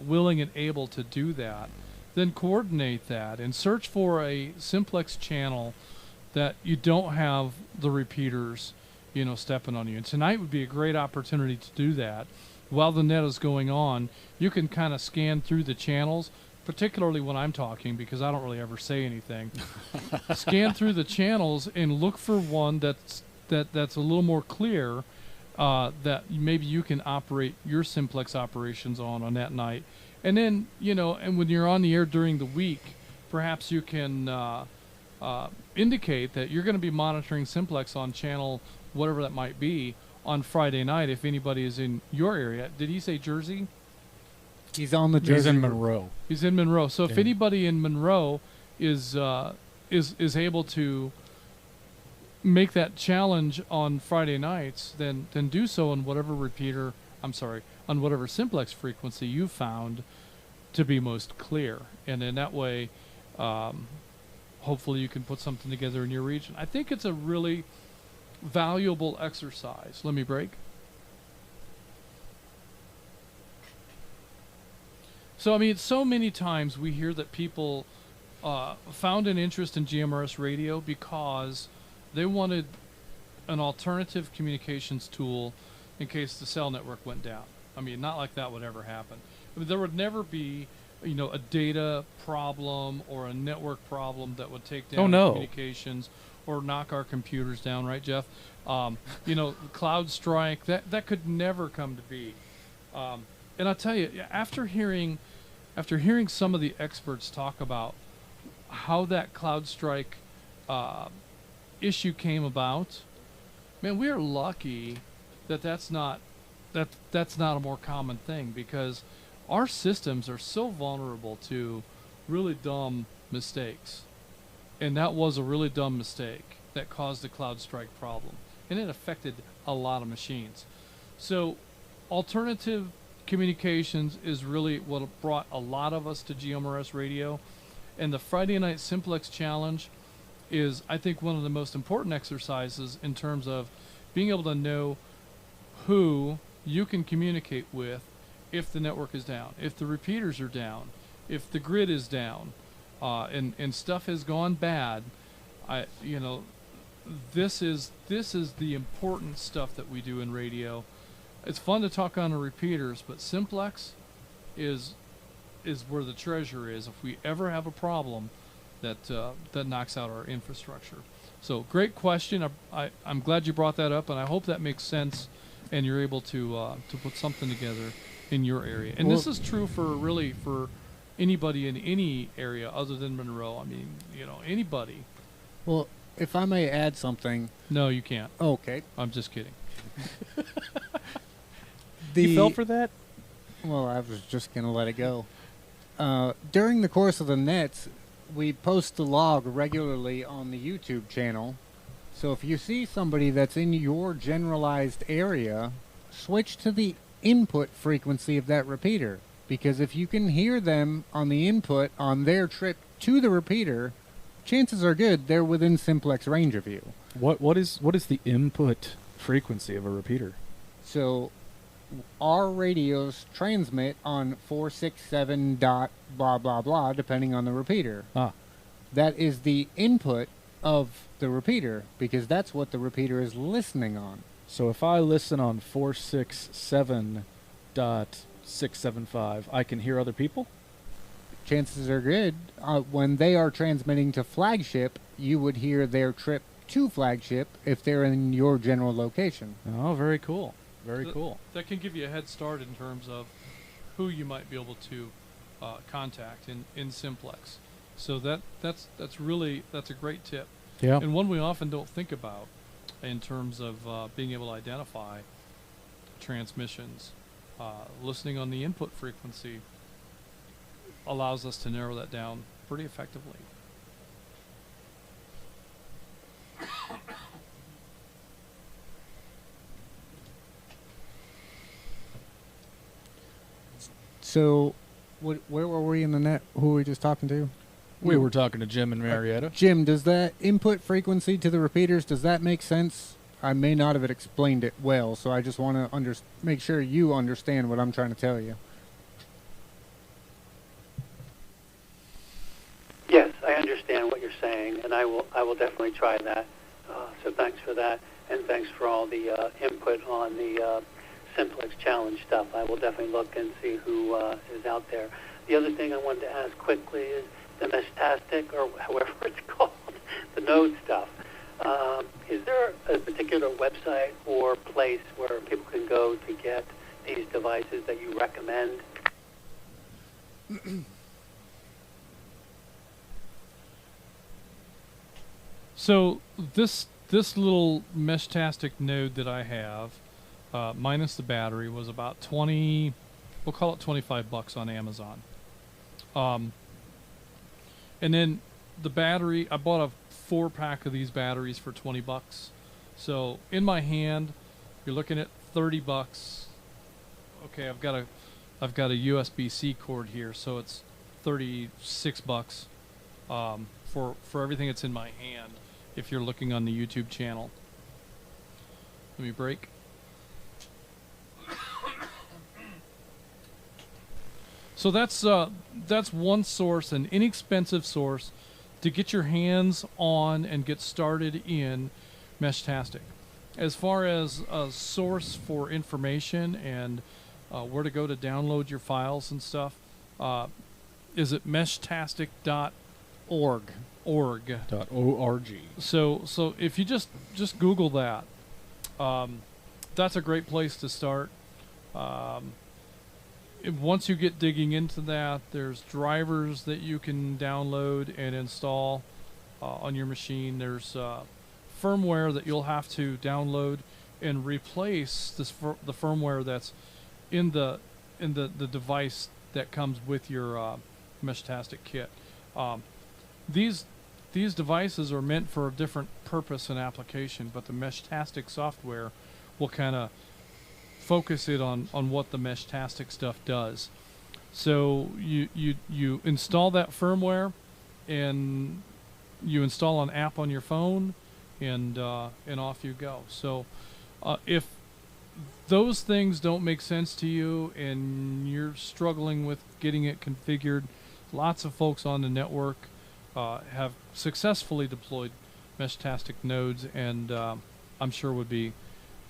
willing and able to do that, then coordinate that and search for a Simplex channel that you don't have the repeaters stepping on you. And tonight would be a great opportunity to do that. While the net is going on, you can kind of scan through the channels, particularly when I'm talking, because I don't really ever say anything. Scan through the channels and look for one that's a little more clear, that maybe you can operate your simplex operations on that night. And then, and when you're on the air during the week, perhaps you can indicate that you're going to be monitoring simplex on channel whatever that might be on Friday night if anybody is in your area. Did he say Jersey? He's on the Jersey. He's in Monroe. He's in Monroe. So if anybody in Monroe is able to make that challenge on Friday nights, then do so on whatever on whatever simplex frequency you found to be most clear. And in that way, hopefully you can put something together in your region. I think it's a really valuable exercise. Let me break. So, so many times we hear that people found an interest in GMRS radio because they wanted an alternative communications tool in case the cell network went down. Not like that would ever happen. There would never be, a data problem or a network problem that would take down communications or knock our computers down, right, Jeff? Cloud strike, that could never come to be. And I'll tell you, after hearing some of the experts talk about how that cloud strike issue came about, man, we are lucky that's not a more common thing, because our systems are so vulnerable to really dumb mistakes. And that was a really dumb mistake that caused the cloud strike problem. And it affected a lot of machines. So alternative communications is really what brought a lot of us to GMRS radio. And the Friday Night Simplex Challenge is, I think, one of the most important exercises in terms of being able to know who you can communicate with if the network is down, if the repeaters are down, if the grid is down, and stuff has gone bad. This is the important stuff that we do in radio. It's fun to talk on the repeaters, but simplex is where the treasure is. If we ever have a problem that knocks out our infrastructure. So great question. I'm glad you brought that up, and I hope that makes sense, and you're able to put something together in your area. And this is true for anybody in any area other than Monroe. Anybody. Well, if I may add something. No, you can't. Okay. I'm just kidding. You fell for that? Well, I was just going to let it go. During the course of the nets, we post the log regularly on the YouTube channel. So if you see somebody that's in your generalized area, switch to the input frequency of that repeater. Because if you can hear them on the input on their trip to the repeater, chances are good they're within simplex range of you. What is the input frequency of a repeater? So our radios transmit on 467 dot blah blah blah depending on the repeater. That is the input of the repeater, because that's what the repeater is listening on. So if I listen on 467.675, I can hear other people? Chances are good. When they are transmitting to flagship, you would hear their trip to flagship if they're in your general location. Oh, very cool. Very cool. That can give you a head start in terms of who you might be able to contact in simplex. So that's a great tip. Yeah. And one we often don't think about in terms of being able to identify transmissions. Listening on the input frequency allows us to narrow that down pretty effectively. So, where were we in the net? Who were we just talking to? We were talking to Jim and Marietta. Jim, does that input frequency to the repeaters, does that make sense? I may not have explained it well, so I just want to make sure you understand what I'm trying to tell you. Yes, I understand what you're saying, and I will definitely try that So thanks for that, and thanks for all the input on the Simplex Challenge stuff. I will definitely look and see who is out there. The other thing I wanted to ask quickly is the Meshtastic, or however it's called, the node stuff. Is there a particular website or place where people can go to get these devices that you recommend? So this little Meshtastic node that I have, minus the battery, was about 20. We'll call it $25 on Amazon. And then the battery, I bought a 4-pack of these batteries for $20. So in my hand, you're looking at $30. Okay, I've got a USB-C cord here, so it's $36 for everything that's in my hand. If you're looking on the YouTube channel, let me break. So that's one source, an inexpensive source to get your hands on and get started in Meshtastic. As far as a source for information and where to go to download your files and stuff, is it meshtastic.org? .org. So if you just Google that, that's a great place to start. Once you get digging into that, there's drivers that you can download and install on your machine. There's firmware that you'll have to download and replace the firmware that's in the device that comes with your Meshtastic kit. These devices are meant for a different purpose and application, but the Meshtastic software will kind of focus it on what the Meshtastic stuff does. So you install that firmware, and you install an app on your phone, and off you go. So if those things don't make sense to you and you're struggling with getting it configured, lots of folks on the network have successfully deployed Meshtastic nodes, and I'm sure would be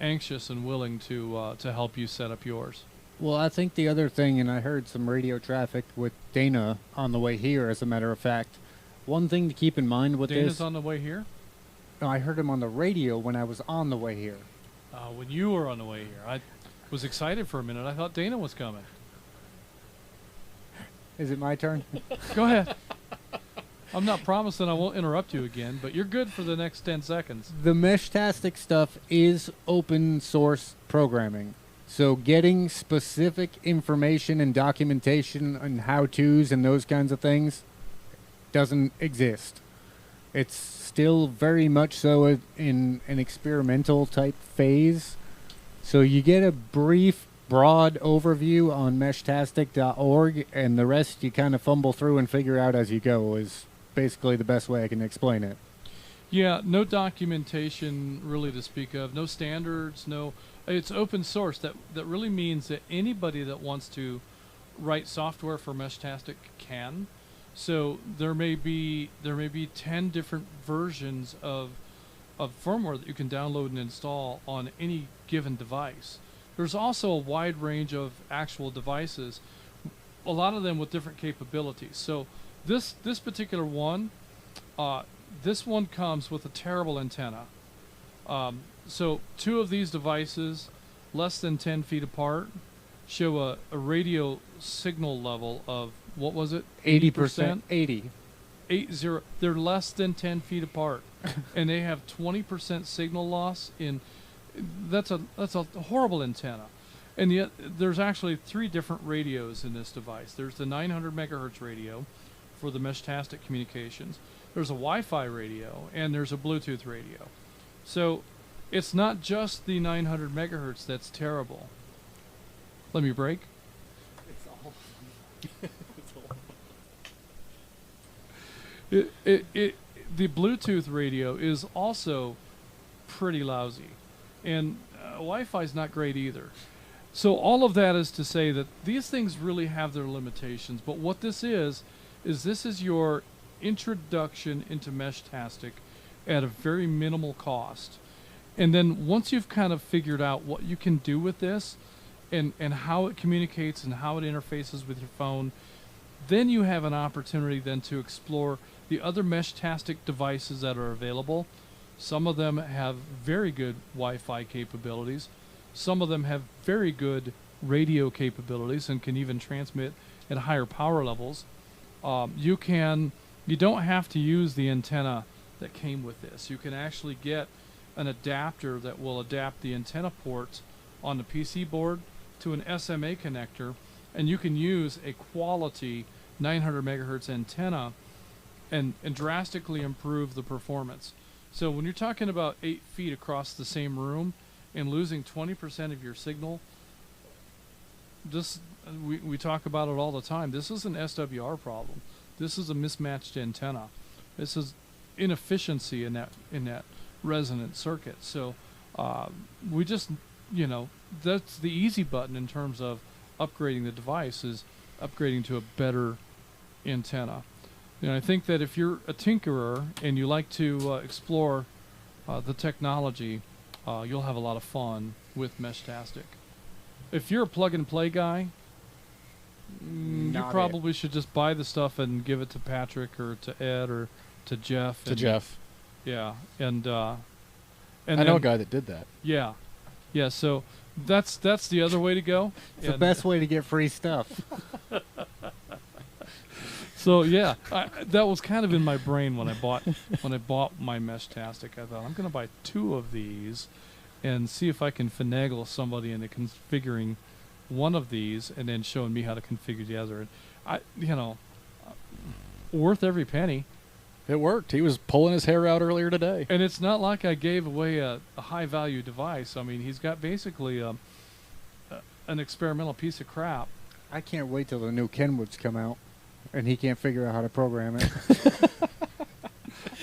anxious and willing to help you set up yours. Well, I think the other thing, and I heard some radio traffic with Dana on the way here, as a matter of fact. One thing to keep in mind with Dana's on the way here? No, I heard him on the radio when I was on the way here. When you were on the way here. I was excited for a minute. I thought Dana was coming. Is it my turn? Go ahead. I'm not promising I won't interrupt you again, but you're good for the next 10 seconds. The Meshtastic stuff is open source programming. So getting specific information and documentation and how-tos and those kinds of things doesn't exist. It's still very much so in an experimental type phase. So you get a brief, broad overview on meshtastic.org, and the rest you kind of fumble through and figure out as you go is basically the best way I can explain it. Yeah, no documentation really to speak of, no standards, it's open source. That really means that anybody that wants to write software for Meshtastic can. So there may be 10 different versions of firmware that you can download and install on any given device. There's also a wide range of actual devices, a lot of them with different capabilities. So this particular one, this one comes with a terrible antenna. So 2 of these devices, less than 10 feet apart, show a radio signal level of, what was it? 80%? 80. 80. They're less than 10 feet apart, and they have 20% signal loss. That's a horrible antenna. And yet there's actually 3 different radios in this device. There's the 900 megahertz radio for the Meshtastic communications. There's a Wi-Fi radio, and there's a Bluetooth radio. So it's not just the 900 megahertz that's terrible. Let me break. It's all. The Bluetooth radio is also pretty lousy, and Wi-Fi is not great either. So all of that is to say that these things really have their limitations, but what this is this is your introduction into Meshtastic at a very minimal cost. And then once you've kind of figured out what you can do with this and how it communicates and how it interfaces with your phone, then you have an opportunity then to explore the other Meshtastic devices that are available. Some of them have very good Wi-Fi capabilities. Some of them have very good radio capabilities and can even transmit at higher power levels. You don't have to use the antenna that came with this. You can actually get an adapter that will adapt the antenna ports on the PC board to an SMA connector, and you can use a quality 900 megahertz antenna and drastically improve the performance. So when you're talking about 8 feet across the same room and losing 20% of your signal, we talk about it all the time. This is an SWR problem. This is a mismatched antenna. This is inefficiency in that resonant circuit. So we just, that's the easy button in terms of upgrading the device, is upgrading to a better antenna. I think that if you're a tinkerer and you like to explore the technology, you'll have a lot of fun with Meshtastic. If you're a plug-and-play guy, you probably should just buy the stuff and give it to Patrick or to Ed or to Jeff. Yeah, and I know a guy that did that. Yeah. So that's the other way to go. It's the best way to get free stuff. So yeah, that was kind of in my brain when I bought my Meshtastic. I thought I'm going to buy 2 of these and see if I can finagle somebody into configuring one of these and then showing me how to configure the other. And worth every penny. It worked. He was pulling his hair out earlier today. And it's not like I gave away a high-value device. I mean, he's got basically an experimental piece of crap. I can't wait till the new Kenwoods come out, and he can't figure out how to program it.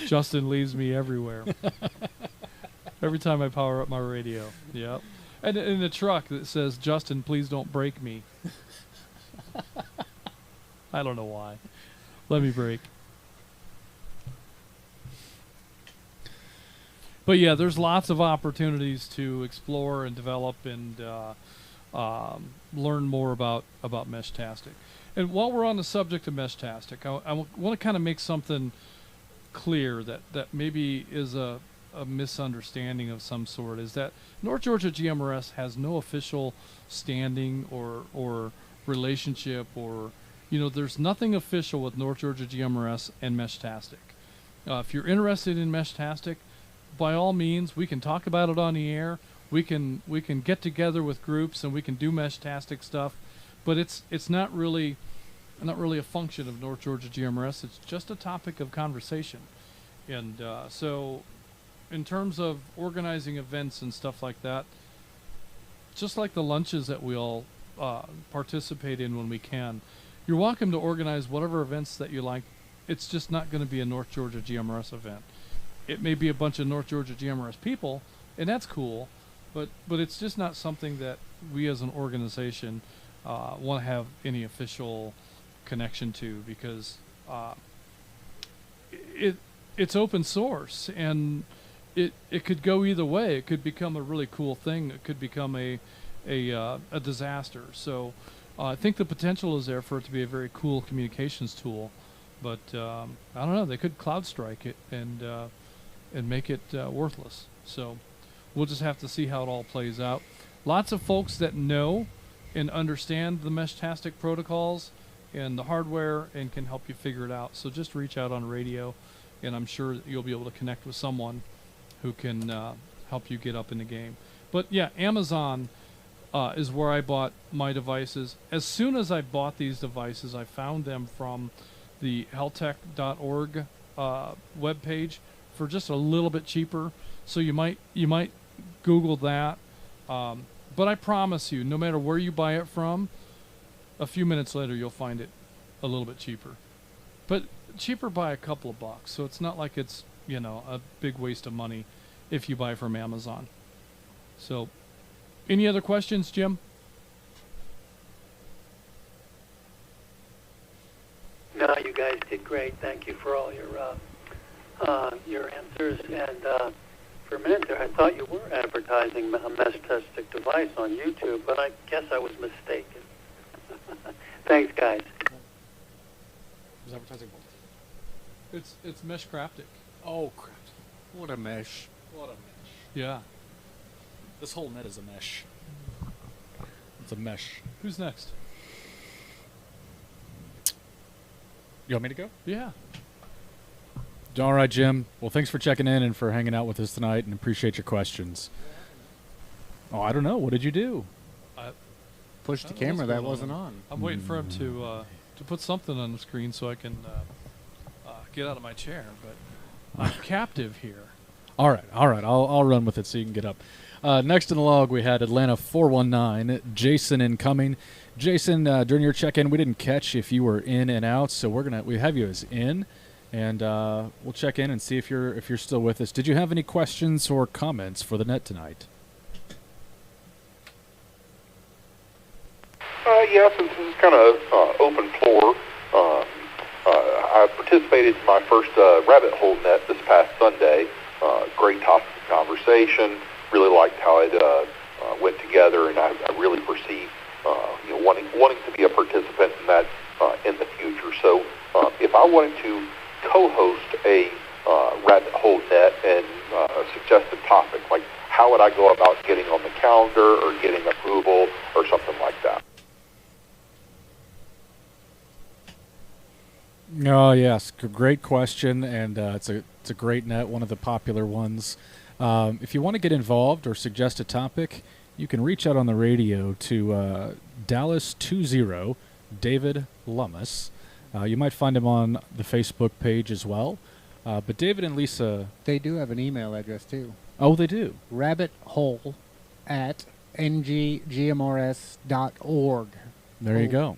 Justin leaves me everywhere. Every time I power up my radio. Yep. And in the truck that says, "Justin, please don't break me." I don't know why. Let me break. But yeah, there's lots of opportunities to explore and develop and learn more about Meshtastic. And while we're on the subject of Meshtastic, I want to kind of make something clear that maybe is a misunderstanding of some sort, is that North Georgia GMRS has no official standing or relationship, or there's nothing official with North Georgia GMRS and Meshtastic. If you're interested in Meshtastic, by all means, we can talk about it on the air. We can get together with groups and we can do Meshtastic stuff, but it's not really a function of North Georgia GMRS. It's just a topic of conversation, and so in terms of organizing events and stuff like that, just like the lunches that we all participate in when we can, you're welcome to organize whatever events that you like. It's just not going to be a North Georgia GMRS event. It may be a bunch of North Georgia GMRS people, and that's cool, but it's just not something that we as an organization want to have any official connection to, because it's open source, and it could go either way. It could become a really cool thing. It could become a disaster. So I think the potential is there for it to be a very cool communications tool, but I don't know. They could CloudStrike it and make it worthless. So we'll just have to see how it all plays out. Lots of folks that know and understand the Meshtastic protocols and the hardware and can help you figure it out. So just reach out on radio, and I'm sure that you'll be able to connect with someone who can help you get up in the game. But yeah, Amazon is where I bought my devices. As soon as I bought these devices, I found them from the heltech.org webpage for just a little bit cheaper. So you might Google that. But I promise you, no matter where you buy it from, a few minutes later you'll find it a little bit cheaper. But cheaper by a couple of bucks. So it's not like it's, a big waste of money if you buy from Amazon. So, any other questions, Jim? No, you guys did great. Thank you for all your your answers, and for a minute there I thought you were advertising a mesh-tested device on YouTube, but I guess I was mistaken. Thanks, guys. Was advertising what? It's mesh craftic. Oh, crap. What a mesh. What a mesh. Yeah. This whole net is a mesh. It's a mesh. Who's next? You want me to go? Yeah. All right, Jim. Well, thanks for checking in and for hanging out with us tonight, and appreciate your questions. Oh, I don't know. What did you do? Push the camera that wasn't on. I'm waiting for him to put something on the screen so I can get out of my chair, but I'm captive here. All right. I'll run with it so you can get up. Next in the log, we had Atlanta 419, Jason incoming. Jason, during your check-in, we didn't catch if you were in and out, so we have you as in, and we'll check in and see if you're still with us. Did you have any questions or comments for the net tonight? Yeah, since this is kind of open floor, I participated in my first rabbit hole net this past Sunday. Great topic of conversation. Really liked how it went together, and I really perceive wanting to be a participant in that in the future. So if I wanted to co-host a rabbit hole net and a suggested topic, like how would I go about getting on the calendar or getting approval or something like that? Oh, yes. Great question, and it's a great net, one of the popular ones. If you want to get involved or suggest a topic, you can reach out on the radio to Dallas 20 David Lummis. You might find him on the Facebook page as well. But David and Lisa... They do have an email address, too. Oh, they do? rabbithole@NGGMRS.org. There you go.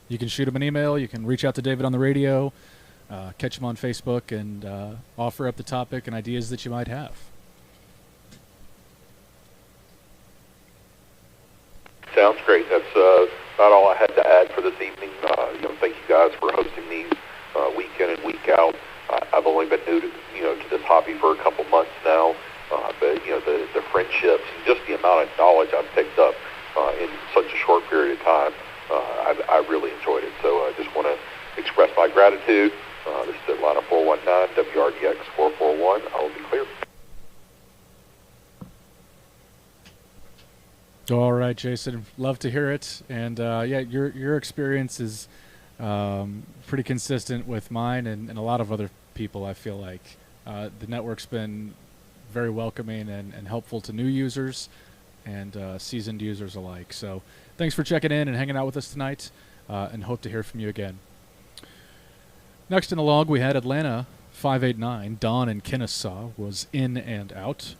You can shoot him an email. You can reach out to David on the radio, catch him on Facebook, and offer up the topic and ideas that you might have. Sounds great. That's about all I had to add for this evening. Thank you guys for hosting these week in and week out. I've only been new to this hobby for a couple months now, but the friendships and just the amount of knowledge I've picked up in such a short period of time, I really enjoyed it. So I just want to express my gratitude. This is Atlanta 419, WRDX 441. I will be clear. All right, Jason. Love to hear it. And your experience is pretty consistent with mine and a lot of other people. I feel like the network's been very welcoming and helpful to new users and seasoned users alike. So thanks for checking in and hanging out with us tonight, and hope to hear from you again. Next in the log, we had Atlanta 589. Don in Kennesaw was in and out.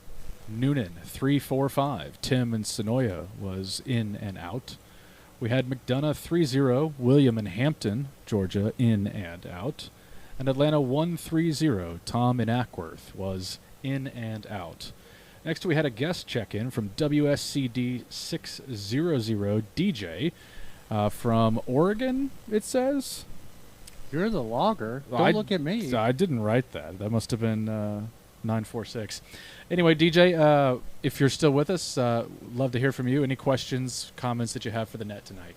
Noonan 345. Tim in Sonoya was in and out. We had McDonough 30. William in Hampton, Georgia, in and out. And Atlanta 130. Tom in Ackworth was in and out. Next, we had a guest check-in from WSCD 600 DJ from Oregon, it says. You're the logger. Don't look at me. I didn't write that. That must have been 946. Anyway, DJ, if you're still with us, love to hear from you. Any questions, comments that you have for the net tonight?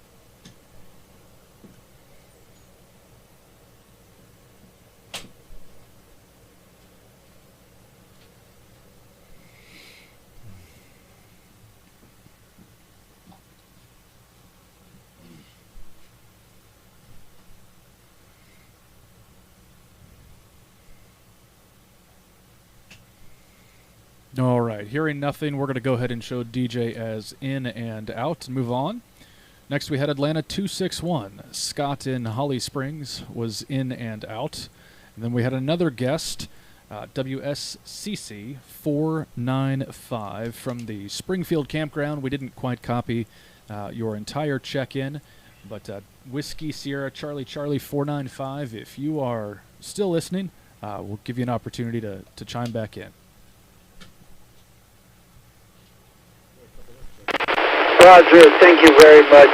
All right, hearing nothing, we're going to go ahead and show DJ as in and out and move on. Next, we had Atlanta 261. Scott in Holly Springs was in and out. And then we had another guest, WSCC 495 from the Springfield Campground. We didn't quite copy your entire check-in, but Whiskey Sierra Charlie 495, if you are still listening, we'll give you an opportunity to chime back in. Roger, thank you very much.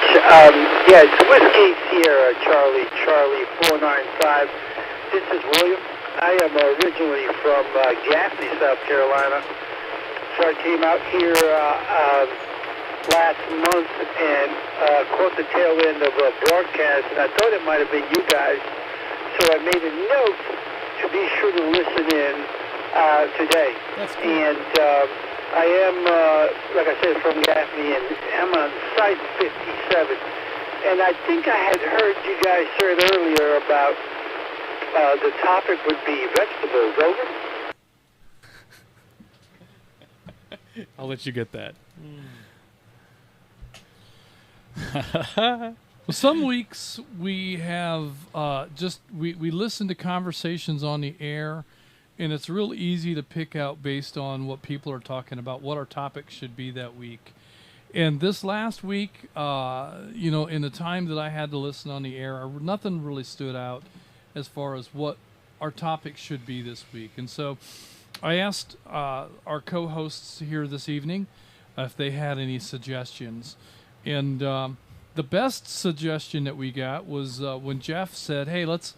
Yeah, it's Whiskey Sierra Charlie 495. This is William. I am originally from Gaffney, South Carolina. So I came out here last month and caught the tail end of a broadcast, and I thought it might have been you guys. So I made a note to be sure to listen in today. That's cool. And I am, like I said, from Gaffney, and I'm on Site 57. And I think I had heard you guys said earlier about the topic would be vegetables. Over? I'll let you get that. Well, some weeks we have we listen to conversations on the air, and it's real easy to pick out based on what people are talking about, what our topic should be that week. And this last week, in the time that I had to listen on the air, nothing really stood out as far as what our topic should be this week. And so I asked our co-hosts here this evening if they had any suggestions. And the best suggestion that we got was when Jeff said, hey, let's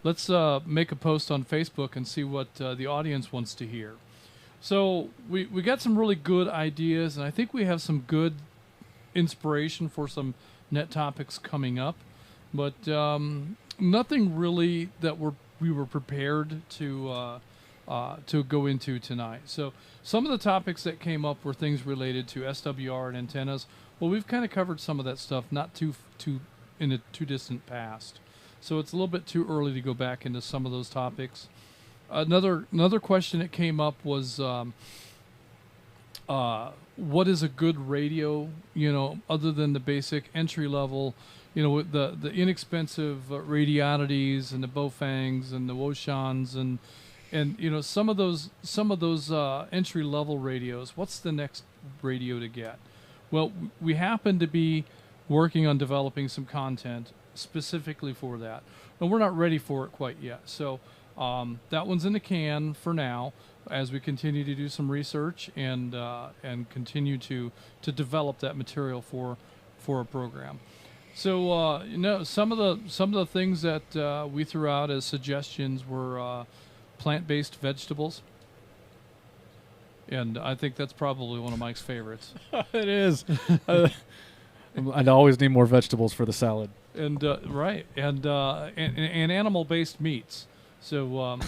make a post on Facebook and see what the audience wants to hear. So we got some really good ideas, and I think we have some good inspiration for some net topics coming up, but nothing really that we were prepared to go into tonight. So some of the topics that came up were things related to SWR and antennas. Well, we've kind of covered some of that stuff, not too in a too distant past. So it's a little bit too early to go back into some of those topics. Another question that came up was what is a good radio, other than the basic entry level, the inexpensive radiodities and the Baofangs and the Woshans and some of those entry level radios. What's the next radio to get? Well, we happen to be working on developing some content specifically for that, and we're not ready for it quite yet. So that one's in the can for now, as we continue to do some research and continue to develop that material for a program. So some of the things that we threw out as suggestions were plant-based vegetables, and I think that's probably one of Mike's favorites. It is. I'd always need more vegetables for the salad. And right, and animal-based meats. So,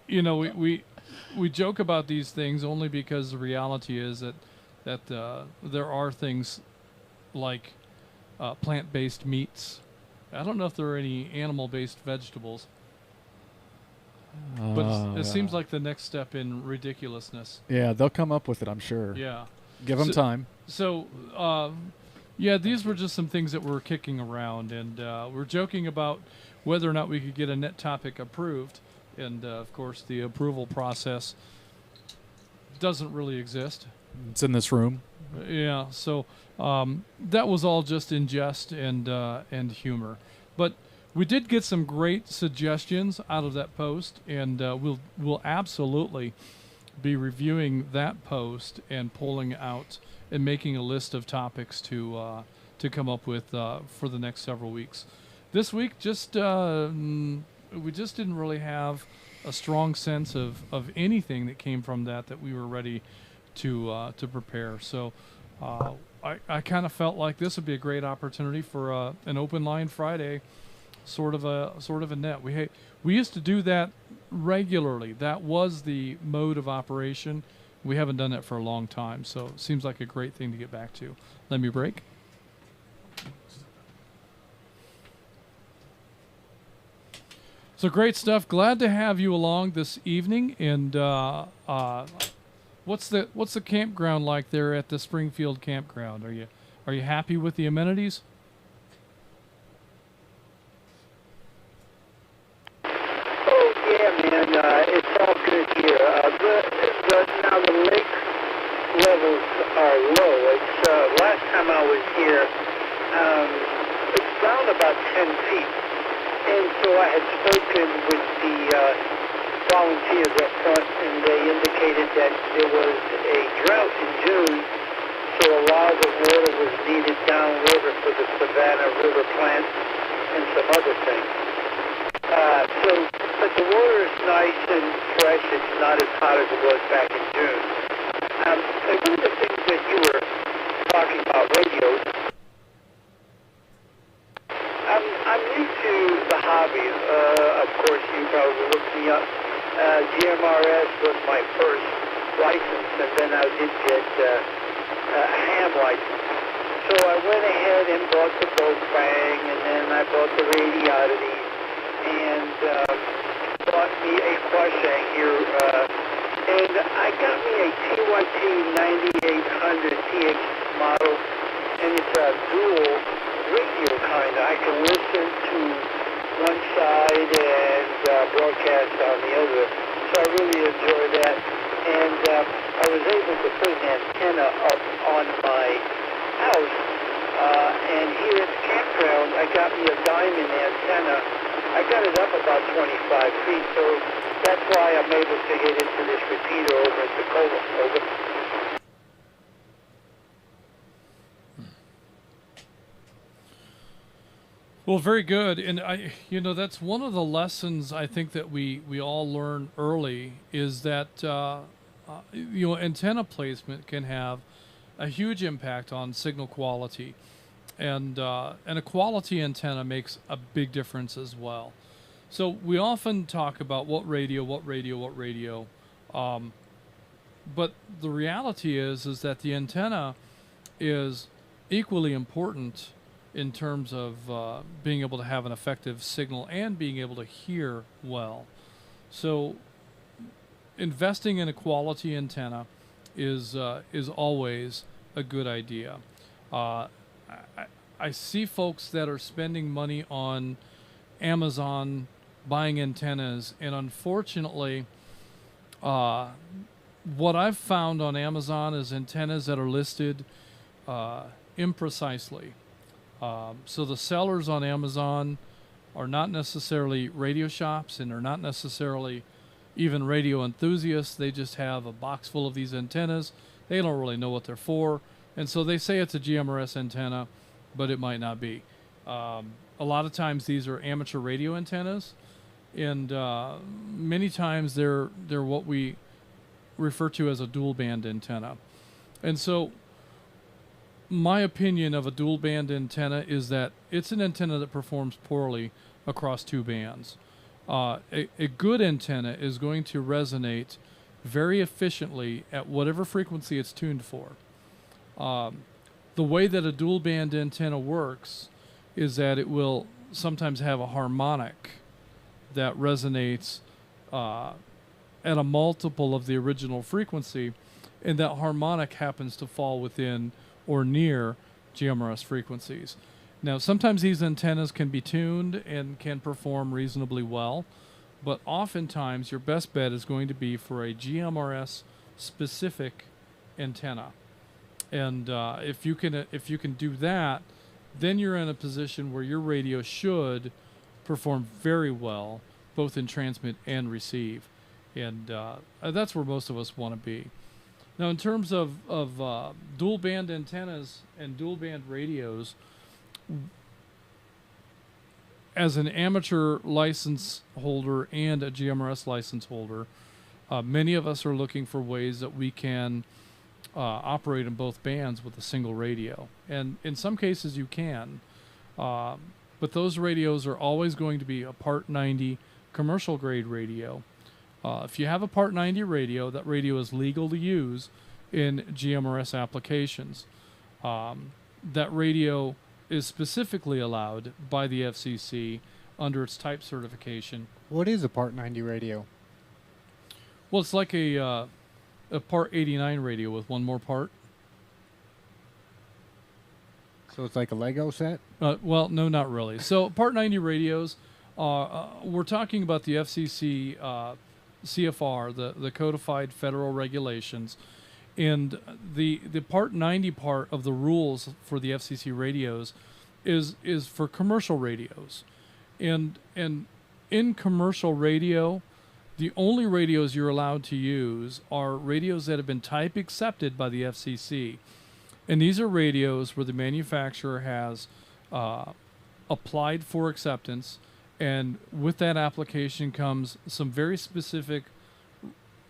we joke about these things only because the reality is that there are things like plant-based meats. I don't know if there are any animal-based vegetables, but it seems like the next step in ridiculousness. Yeah, they'll come up with it, I'm sure. Yeah, give them time. So, these were just some things that were kicking around, and we're joking about whether or not we could get a net topic approved. And, of course, the approval process doesn't really exist. It's in this room. Yeah, so that was all just in jest and humor. But we did get some great suggestions out of that post, and we'll absolutely be reviewing that post and pulling out and making a list of topics to come up with for the next several weeks. This week, we just didn't really have a strong sense of anything that came from that we were ready to prepare. So I kind of felt like this would be a great opportunity for an open line Friday, sort of a net. We used to do that regularly. That was the mode of operation. We haven't done that for a long time, so it seems like a great thing to get back to. Let me break. So great stuff. Glad to have you along this evening. And what's the campground like there at the Springfield campground? Are you happy with the amenities? Oh yeah, man. It's all good here. Now the lake levels are low. It's last time I was here, it's down about 10 feet. And so I had spoken with the volunteers up front, and they indicated that there was a drought in June, so a lot of the water was needed downriver for the Savannah River plant and some other things. So but the water is nice and fresh. It's not as hot as it was back in June. And one of the things that you were talking about radios, I'm new to the hobby. Of course, you probably looked me up. GMRS was my first license, and then I did get a ham license. So I went ahead and bought the Bang, and then I bought the Radiodity, and bought me a Quashang here, and I got me a TYT 9800 TX model, and it's a dual radio kind. I can listen to one side and broadcast on the other, so I really enjoy that. And I was able to put an antenna up on my house, and here at the campground, I got me a diamond antenna. I got it up about 25 feet, so that's why I'm able to hit into this repeater over at Tacoma. Over. Well, very good. And that's one of the lessons I think that we all learn early is that, antenna placement can have a huge impact on signal quality. And a quality antenna makes a big difference as well. So we often talk about what radio. But the reality is that the antenna is equally important in terms of being able to have an effective signal and being able to hear well. So investing in a quality antenna is always a good idea. I see folks that are spending money on Amazon buying antennas, and unfortunately, what I've found on Amazon is antennas that are listed imprecisely. So the sellers on Amazon are not necessarily radio shops, and they're not necessarily even radio enthusiasts. They just have a box full of these antennas. They don't really know what they're for, and so they say it's a GMRS antenna, but it might not be. A lot of times these are amateur radio antennas, and many times they're what we refer to as a dual band antenna. And so my opinion of a dual band antenna is that it's an antenna that performs poorly across two bands. A good antenna is going to resonate very efficiently at whatever frequency it's tuned for. The way that a dual band antenna works is that it will sometimes have a harmonic that resonates at a multiple of the original frequency, and that harmonic happens to fall within or near GMRS frequencies. Now, sometimes these antennas can be tuned and can perform reasonably well, but oftentimes your best bet is going to be for a GMRS specific antenna. And if you can do that, then you're in a position where your radio should perform very well, both in transmit and receive. And that's where most of us want to be. Now, in terms of dual band antennas and dual band radios, as an amateur license holder and a GMRS license holder, many of us are looking for ways that we can operate in both bands with a single radio. And in some cases you can, but those radios are always going to be a Part 90 commercial grade radio. If you have a Part 90 radio, that radio is legal to use in GMRS applications. That radio is specifically allowed by the FCC under its type certification. What is a Part 90 radio? Well, it's like a Part 89 radio with one more part. So it's like a Lego set? Well, no, not really. So Part 90 radios, we're talking about the FCC CFR, the codified federal regulations, and the Part 90 part of the rules for the FCC radios is for commercial radios, and in commercial radio, the only radios you're allowed to use are radios that have been type accepted by the FCC, and these are radios where the manufacturer has applied for acceptance And with that application comes some very specific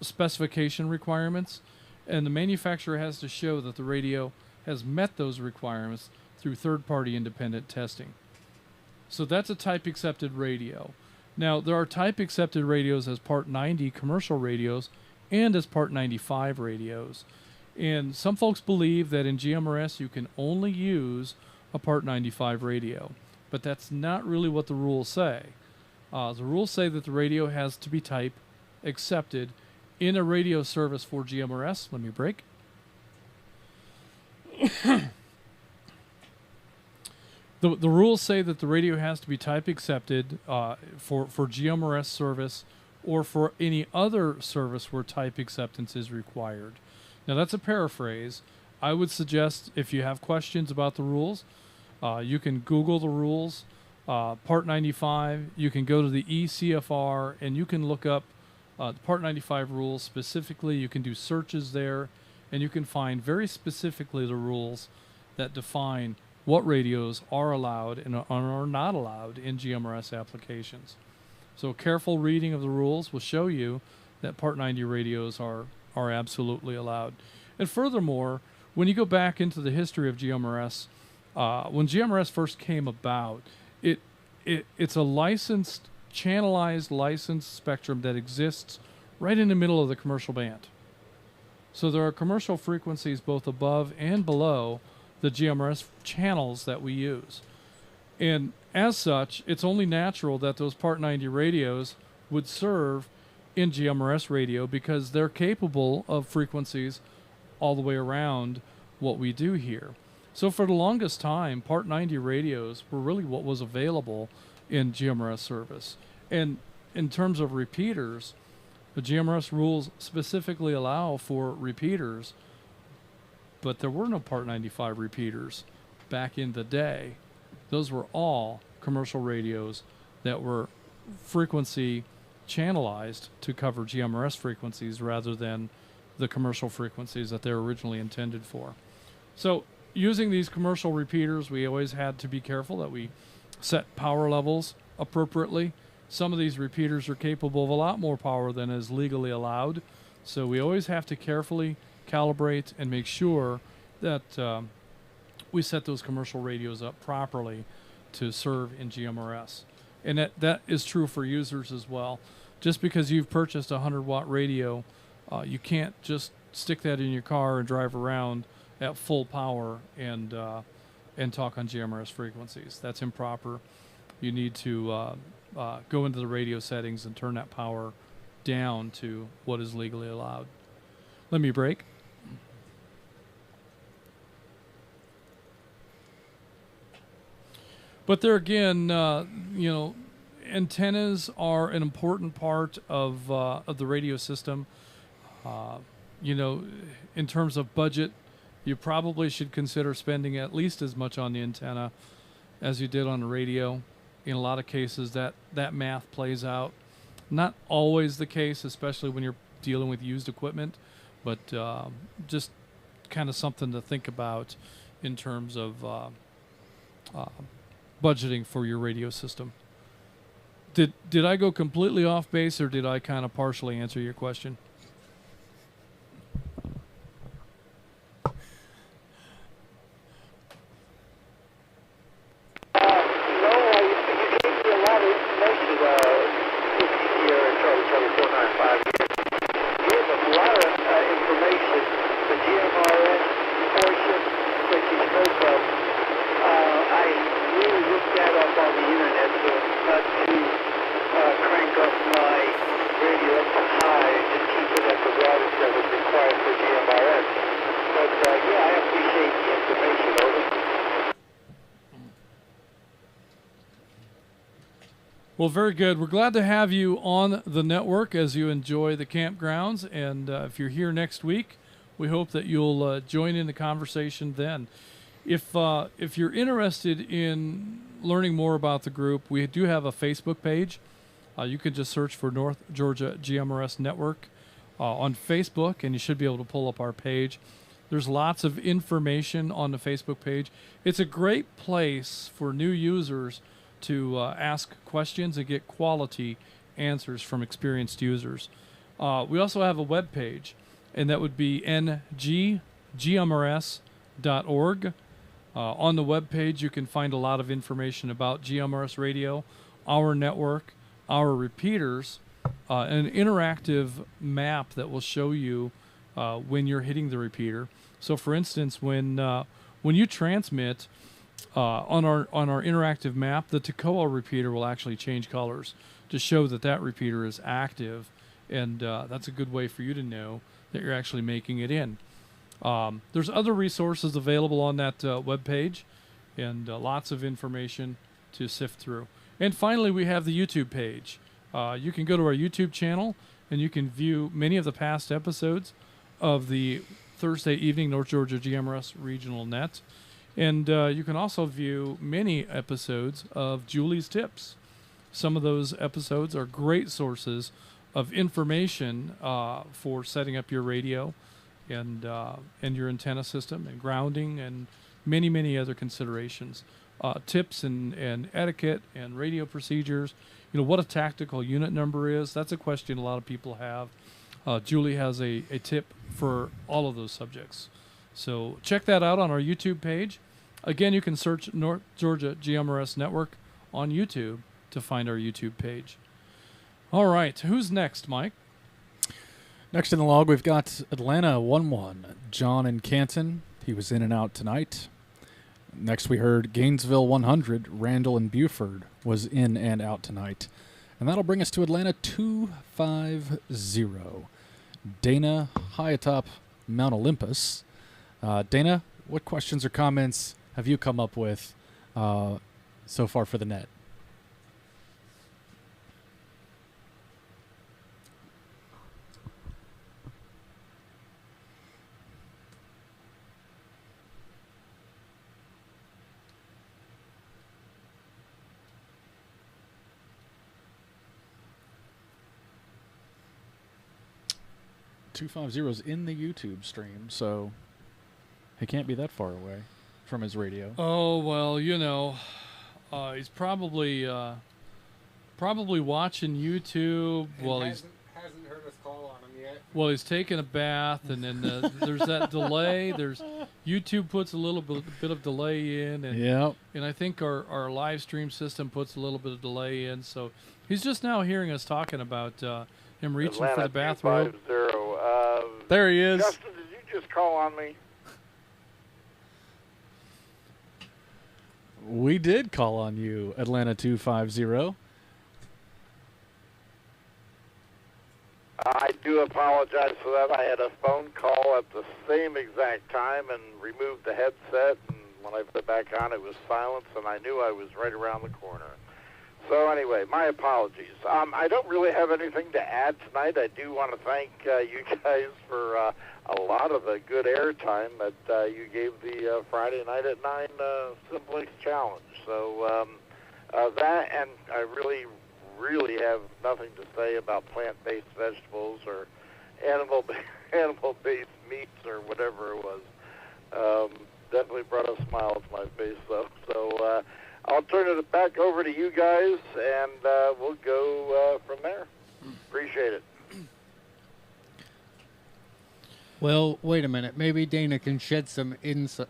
specification requirements, and the manufacturer has to show that the radio has met those requirements through third-party independent testing. So that's a type-accepted radio. Now, there are type-accepted radios as Part 90 commercial radios and as Part 95 radios. And some folks believe that in GMRS you can only use a Part 95 radio. But that's not really what the rules say. The rules say that the radio has to be type accepted in a radio service for GMRS. Let me break. The rules say that the radio has to be type accepted for GMRS service or for any other service where type acceptance is required. Now that's a paraphrase. I would suggest if you have questions about the rules, you can Google the rules, Part 95. You can go to the ECFR and you can look up the Part 95 rules specifically. You can do searches there, and you can find very specifically the rules that define what radios are allowed and are not allowed in GMRS applications. So careful reading of the rules will show you that Part 90 radios are absolutely allowed. And furthermore, when you go back into the history of GMRS, when GMRS first came about, it's a licensed, channelized licensed spectrum that exists right in the middle of the commercial band. So there are commercial frequencies both above and below the GMRS channels that we use. And as such, it's only natural that those Part 90 radios would serve in GMRS radio because they're capable of frequencies all the way around what we do here. So for the longest time, Part 90 radios were really what was available in GMRS service. And in terms of repeaters, the GMRS rules specifically allow for repeaters, but there were no Part 95 repeaters back in the day. Those were all commercial radios that were frequency channelized to cover GMRS frequencies rather than the commercial frequencies that they're originally intended for. So using these commercial repeaters, we always had to be careful that we set power levels appropriately. Some of these repeaters are capable of a lot more power than is legally allowed, so we always have to carefully calibrate and make sure that we set those commercial radios up properly to serve in GMRS. And that is true for users as well. Just because you've purchased a 100-watt radio, you can't just stick that in your car and drive around at full power and talk on GMRS frequencies. That's improper. You need to go into the radio settings and turn that power down to what is legally allowed. Let me break. But there again, antennas are an important part of the radio system. In terms of budget, you probably should consider spending at least as much on the antenna as you did on the radio. In a lot of cases, that math plays out. Not always the case, especially when you're dealing with used equipment, but just kind of something to think about in terms of budgeting for your radio system. Did I go completely off base, or did I kind of partially answer your question? Well, very good. We're glad to have you on the network as you enjoy the campgrounds. And if you're here next week, we hope that you'll join in the conversation then. If you're interested in learning more about the group, we do have a Facebook page. You can just search for North Georgia GMRS Network on Facebook, and you should be able to pull up our page. There's lots of information on the Facebook page. It's a great place for new users to ask questions and get quality answers from experienced users. We also have a web page, and that would be NGGMRS.org. On the web page, you can find a lot of information about GMRS radio, our network, our repeaters, an interactive map that will show you when you're hitting the repeater. So, for instance, when you transmit on our interactive map, the Toccoa repeater will actually change colors to show that repeater is active, and that's a good way for you to know that you're actually making it in. There's other resources available on that web page, and lots of information to sift through. And finally, we have the YouTube page. You can go to our YouTube channel, and you can view many of the past episodes of the Thursday evening North Georgia GMRS Regional Net. And you can also view many episodes of Julie's Tips. Some of those episodes are great sources of information for setting up your radio and your antenna system and grounding and many, many other considerations. Tips and etiquette and radio procedures. You know, what a tactical unit number is. That's a question a lot of people have. Julie has a tip for all of those subjects. So check that out on our YouTube page. Again, you can search North Georgia GMRS Network on YouTube to find our YouTube page. All right, who's next, Mike? Next in the log, we've got Atlanta 1-1, John in Canton. He was in and out tonight. Next, we heard Gainesville 100, Randall and Buford was in and out tonight. And that'll bring us to Atlanta 250, Dana high atop Mount Olympus. Dana, what questions or comments have you come up with so far for the net? .250's in the YouTube stream, so he can't be that far away from his radio. Oh, well, you know, he's probably watching YouTube. Well, hasn't heard us call on him yet. Well, he's taking a bath, and then there's that delay. There's YouTube puts a little bit of delay in, and and I think our live stream system puts a little bit of delay in. So he's just now hearing us talking about him reaching Atlanta for the bathrobe. 250. There he is. Justin, did you just call on me? We did call on you, Atlanta 250. I do apologize for that. I had a phone call at the same exact time and removed the headset, and when I put it back on, it was silence, and I knew I was right around the corner. So anyway, my apologies. I don't really have anything to add tonight. I do want to thank you guys for a lot of the good airtime that you gave the Friday night at 9 Simplex Challenge. So that, and I really have nothing to say about plant-based vegetables or animal-based meats or whatever it was. Definitely brought a smile to my face, though. So I'll turn it back over to you guys, and we'll go from there. Appreciate it. Well, wait a minute. Maybe Dana can shed some insight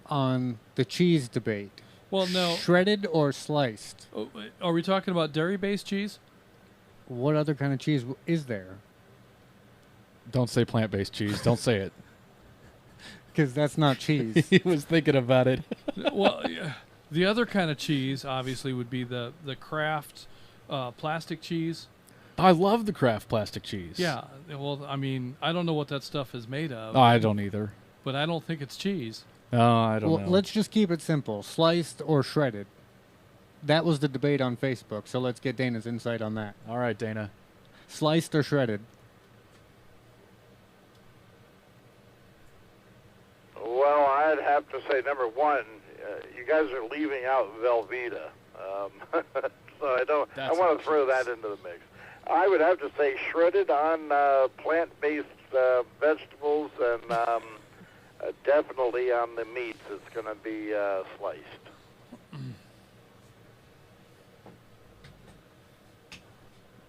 on the cheese debate. Well, no. Shredded or sliced? Oh, are we talking about dairy-based cheese? What other kind of cheese is there? Don't say plant-based cheese. Don't say it. Because that's not cheese. He was thinking about it. Well, the other kind of cheese, obviously, would be the Kraft plastic cheese. I love the Kraft plastic cheese. Yeah. Well, I mean, I don't know what that stuff is made of. I don't either. But I don't think it's cheese. No, I don't know. Let's just keep it simple. Sliced or shredded? That was the debate on Facebook, so let's get Dana's insight on that. All right, Dana. Sliced or shredded? Well, I'd have to say, number one, you guys are leaving out Velveeta. So I want to throw that into the mix. I would have to say shredded on plant-based vegetables, and definitely on the meats, it's going to be sliced.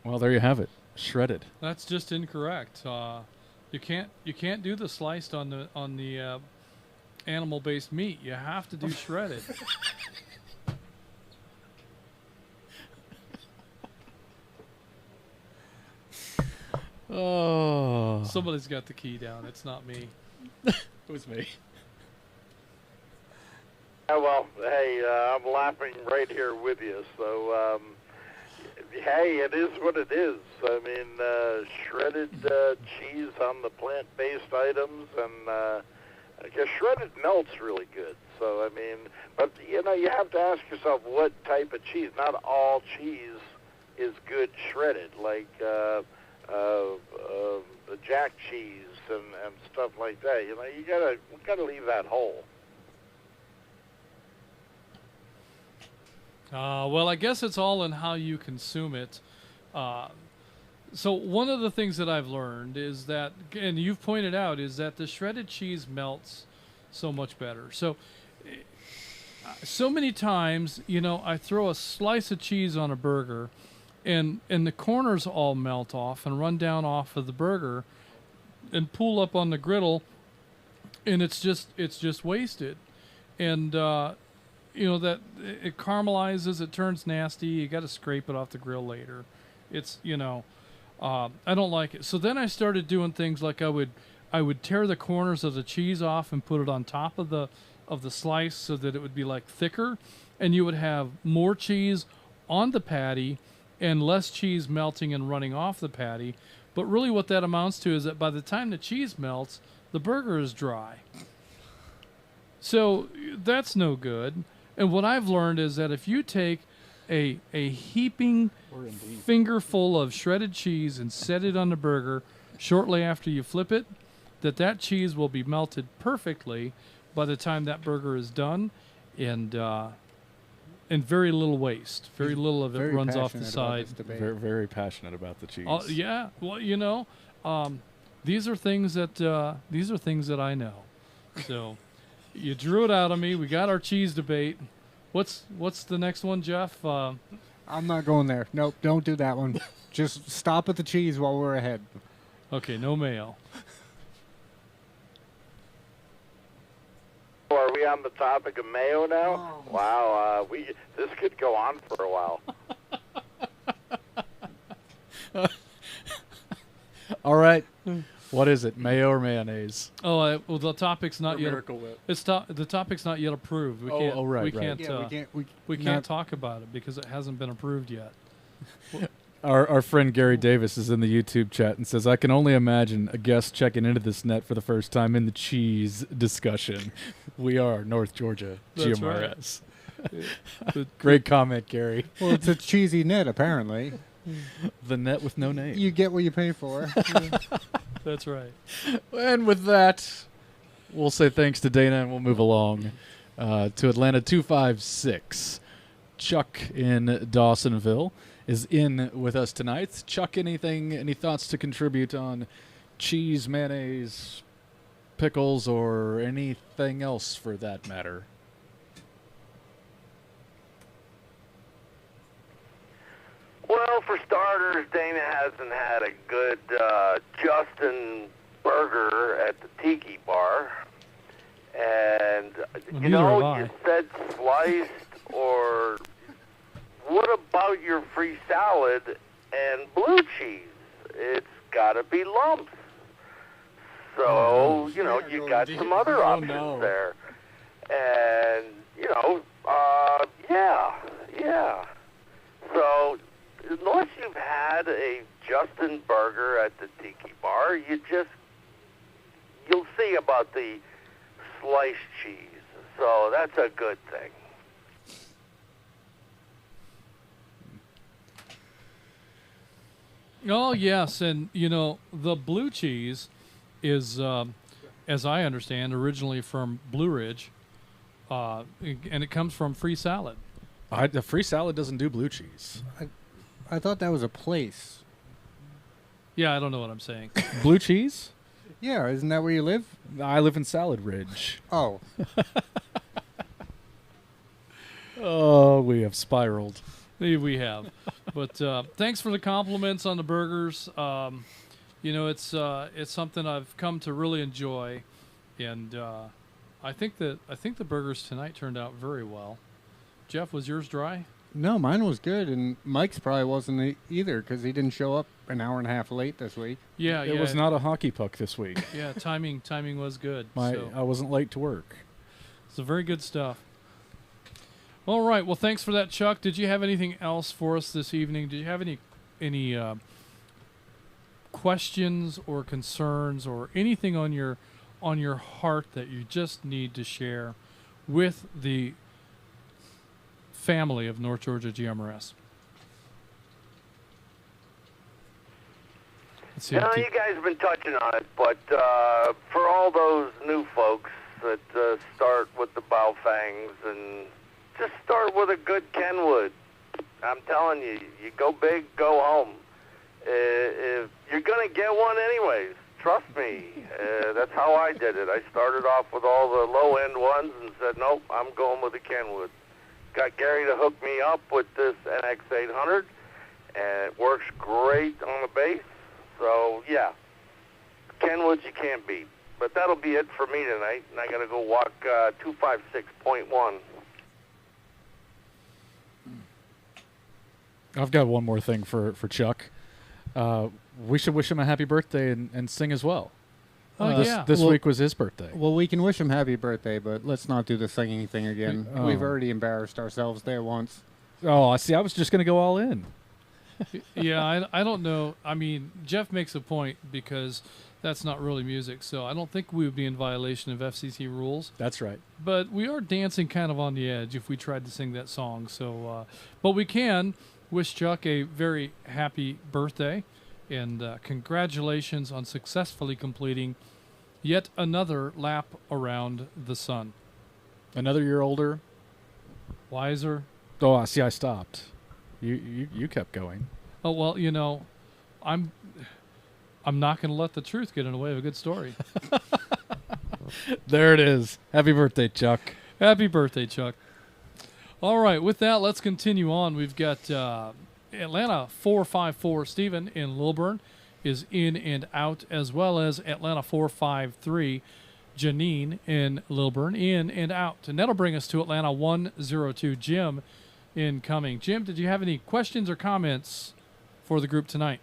Well, there you have it. Shredded. That's just incorrect. You can't do the sliced on the animal-based meat. You have to do shredded. Oh. Somebody's got the key down. It's not me. It was me. Well, hey, I'm laughing right here with you. So, hey, it is what it is. I mean, shredded cheese on the plant-based items, and I guess shredded melt's really good. So, I mean, but, you know, you have to ask yourself what type of cheese. Not all cheese is good shredded, like the jack cheese and stuff like that. You know, you gotta leave that whole. Well, I guess it's all in how you consume it. So one of the things that I've learned is that, and you've pointed out, is that the shredded cheese melts so much better. So many times, you know, I throw a slice of cheese on a burger, and the corners all melt off and run down off of the burger, and pull up on the griddle, and it's just wasted, and you know, that it caramelizes, it turns nasty. You got to scrape it off the grill later. It's, you know, I don't like it. So then I started doing things like I would tear the corners of the cheese off and put it on top of the slice so that it would be like thicker, and you would have more cheese on the patty and less cheese melting and running off the patty. But really what that amounts to is that by the time the cheese melts, the burger is dry. So that's no good. And what I've learned is that if you take a heaping fingerful of shredded cheese and set it on the burger shortly after you flip it, that cheese will be melted perfectly by the time that burger is done, and very little waste. Very little of it runs off the side. Very, very passionate about the cheese. Yeah. Well, you know, these are things that I know. So you drew it out of me. We got our cheese debate. What's the next one, Jeff? I'm not going there. Nope, don't do that one. Just stop at the cheese while we're ahead. Okay, no mayo. Are we on the topic of mayo now? Oh. Wow, this could go on for a while. All right. What is it, mayo or mayonnaise? Oh, well, the topic's not yet. Miracle Whip. The topic's not yet approved. We can't. Right. We can't talk about it because it hasn't been approved yet. Our friend Gary Davis is in the YouTube chat and says, I can only imagine a guest checking into this net for the first time in the cheese discussion. We are North Georgia GMRS. Right. Great comment, Gary. Well, it's a cheesy net, apparently. The net with no name. You get what you pay for. That's right. And with that, we'll say thanks to Dana and we'll move along to Atlanta 256. Chuck in Dawsonville is in with us tonight. Chuck, any thoughts to contribute on cheese, mayonnaise, pickles, or anything else for that matter? Well, for starters, Dana hasn't had a good Justin burger at the Tiki Bar. And, you know, you said sliced, or what about your free salad and blue cheese? It's got to be lumps. So, you know, you got some other options there. And, you know, yeah. So, unless you've had a Justin burger at the Tiki Bar, you'll see about the sliced cheese. So that's a good thing. Oh, yes, and, you know, the blue cheese is, as I understand, originally from Blue Ridge, and it comes from Free Salad. The Free Salad doesn't do blue cheese. I thought that was a place. Yeah, I don't know what I'm saying. Blue cheese? Yeah, isn't that where you live? I live in Salad Ridge. Oh. Oh, we have spiraled. We have. But thanks for the compliments on the burgers. It's something I've come to really enjoy, and I think the burgers tonight turned out very well. Jeff, was yours dry? No, mine was good, and Mike's probably wasn't either because he didn't show up an hour and a half late this week. Yeah, it was not a hockey puck this week. Yeah, timing was good. I wasn't late to work. So very good stuff. All right, well, thanks for that, Chuck. Did you have anything else for us this evening? Did you have any questions or concerns or anything on your heart that you just need to share with the family of North Georgia GMRS? You guys have been touching on it, but for all those new folks that start with the Baofangs and just start with a good Kenwood, I'm telling you, you go big, go home. If you're going to get one anyways, trust me. That's how I did it. I started off with all the low-end ones and said, nope, I'm going with the Kenwood. Got Gary to hook me up with this NX800, and it works great on the bass. So, yeah, Kenwoods you can't beat. But that'll be it for me tonight, and I got to go walk 256.1. I've got one more thing for Chuck. We should wish him a happy birthday and sing as well. This week was his birthday. Well, we can wish him happy birthday, but let's not do the singing thing again. Oh. We've already embarrassed ourselves there once. Oh, I see. I was just going to go all in. Yeah, I don't know. I mean, Jeff makes a point because that's not really music, so I don't think we would be in violation of FCC rules. That's right. But we are dancing kind of on the edge if we tried to sing that song. So, but we can wish Chuck a very happy birthday, and congratulations on successfully completing yet another lap around the sun. Another year older, wiser. Oh, I see. I stopped. You kept going. Oh well, I'm not going to let the truth get in the way of a good story. There it is. Happy birthday, Chuck. Happy birthday, Chuck. All right, with that, let's continue on. We've got Atlanta 454 Stephen in Lilburn is in and out, as well as Atlanta 453 Janine in Lilburn in and out. And that'll bring us to Atlanta 102 Jim incoming. Jim, did you have any questions or comments for the group tonight?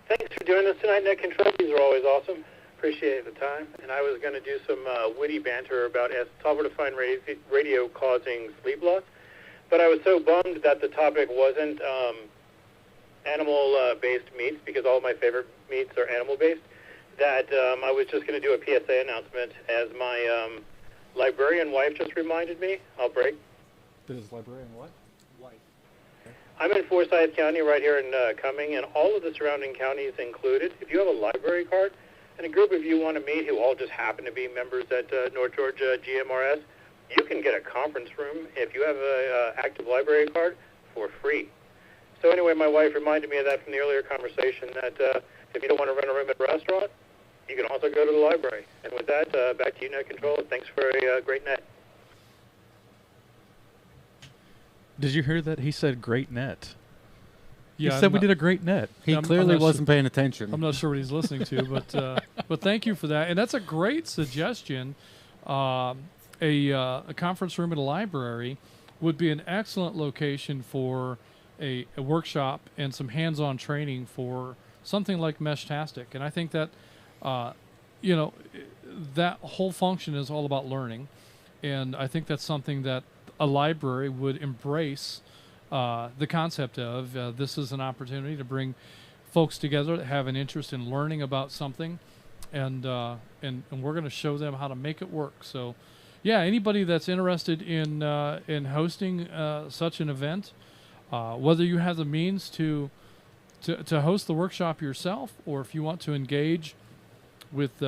Thanks for doing this tonight, Net Control. These are always awesome. Appreciate the time. And I was going to do some witty banter about software-defined radio causing sleep loss. But I was so bummed that the topic wasn't animal-based meats, because all of my favorite meats are animal-based, that I was just going to do a PSA announcement, as my librarian wife just reminded me. I'll break. This librarian what? Wife. I'm in Forsyth County right here in Cumming, and all of the surrounding counties included. If you have a library card and a group of you want to meet who all just happen to be members at North Georgia GMRS, you can get a conference room if you have an active library card for free. So anyway, my wife reminded me of that from the earlier conversation, that if you don't want to rent a room at a restaurant, you can also go to the library. And with that, back to you, Net Control. Thanks for a great net. Did you hear that? He said great net. Yeah, he said we did a great net. He clearly wasn't paying attention. I'm not sure what he's listening to, but thank you for that. And that's a great suggestion. A conference room at a library would be an excellent location for a workshop and some hands-on training for something like Meshtastic. And I think that, that whole function is all about learning. And I think that's something that a library would embrace the concept of. This is an opportunity to bring folks together that have an interest in learning about something, and we're going to show them how to make it work. So, yeah, anybody that's interested in hosting such an event, whether you have the means to host the workshop yourself, or if you want to engage with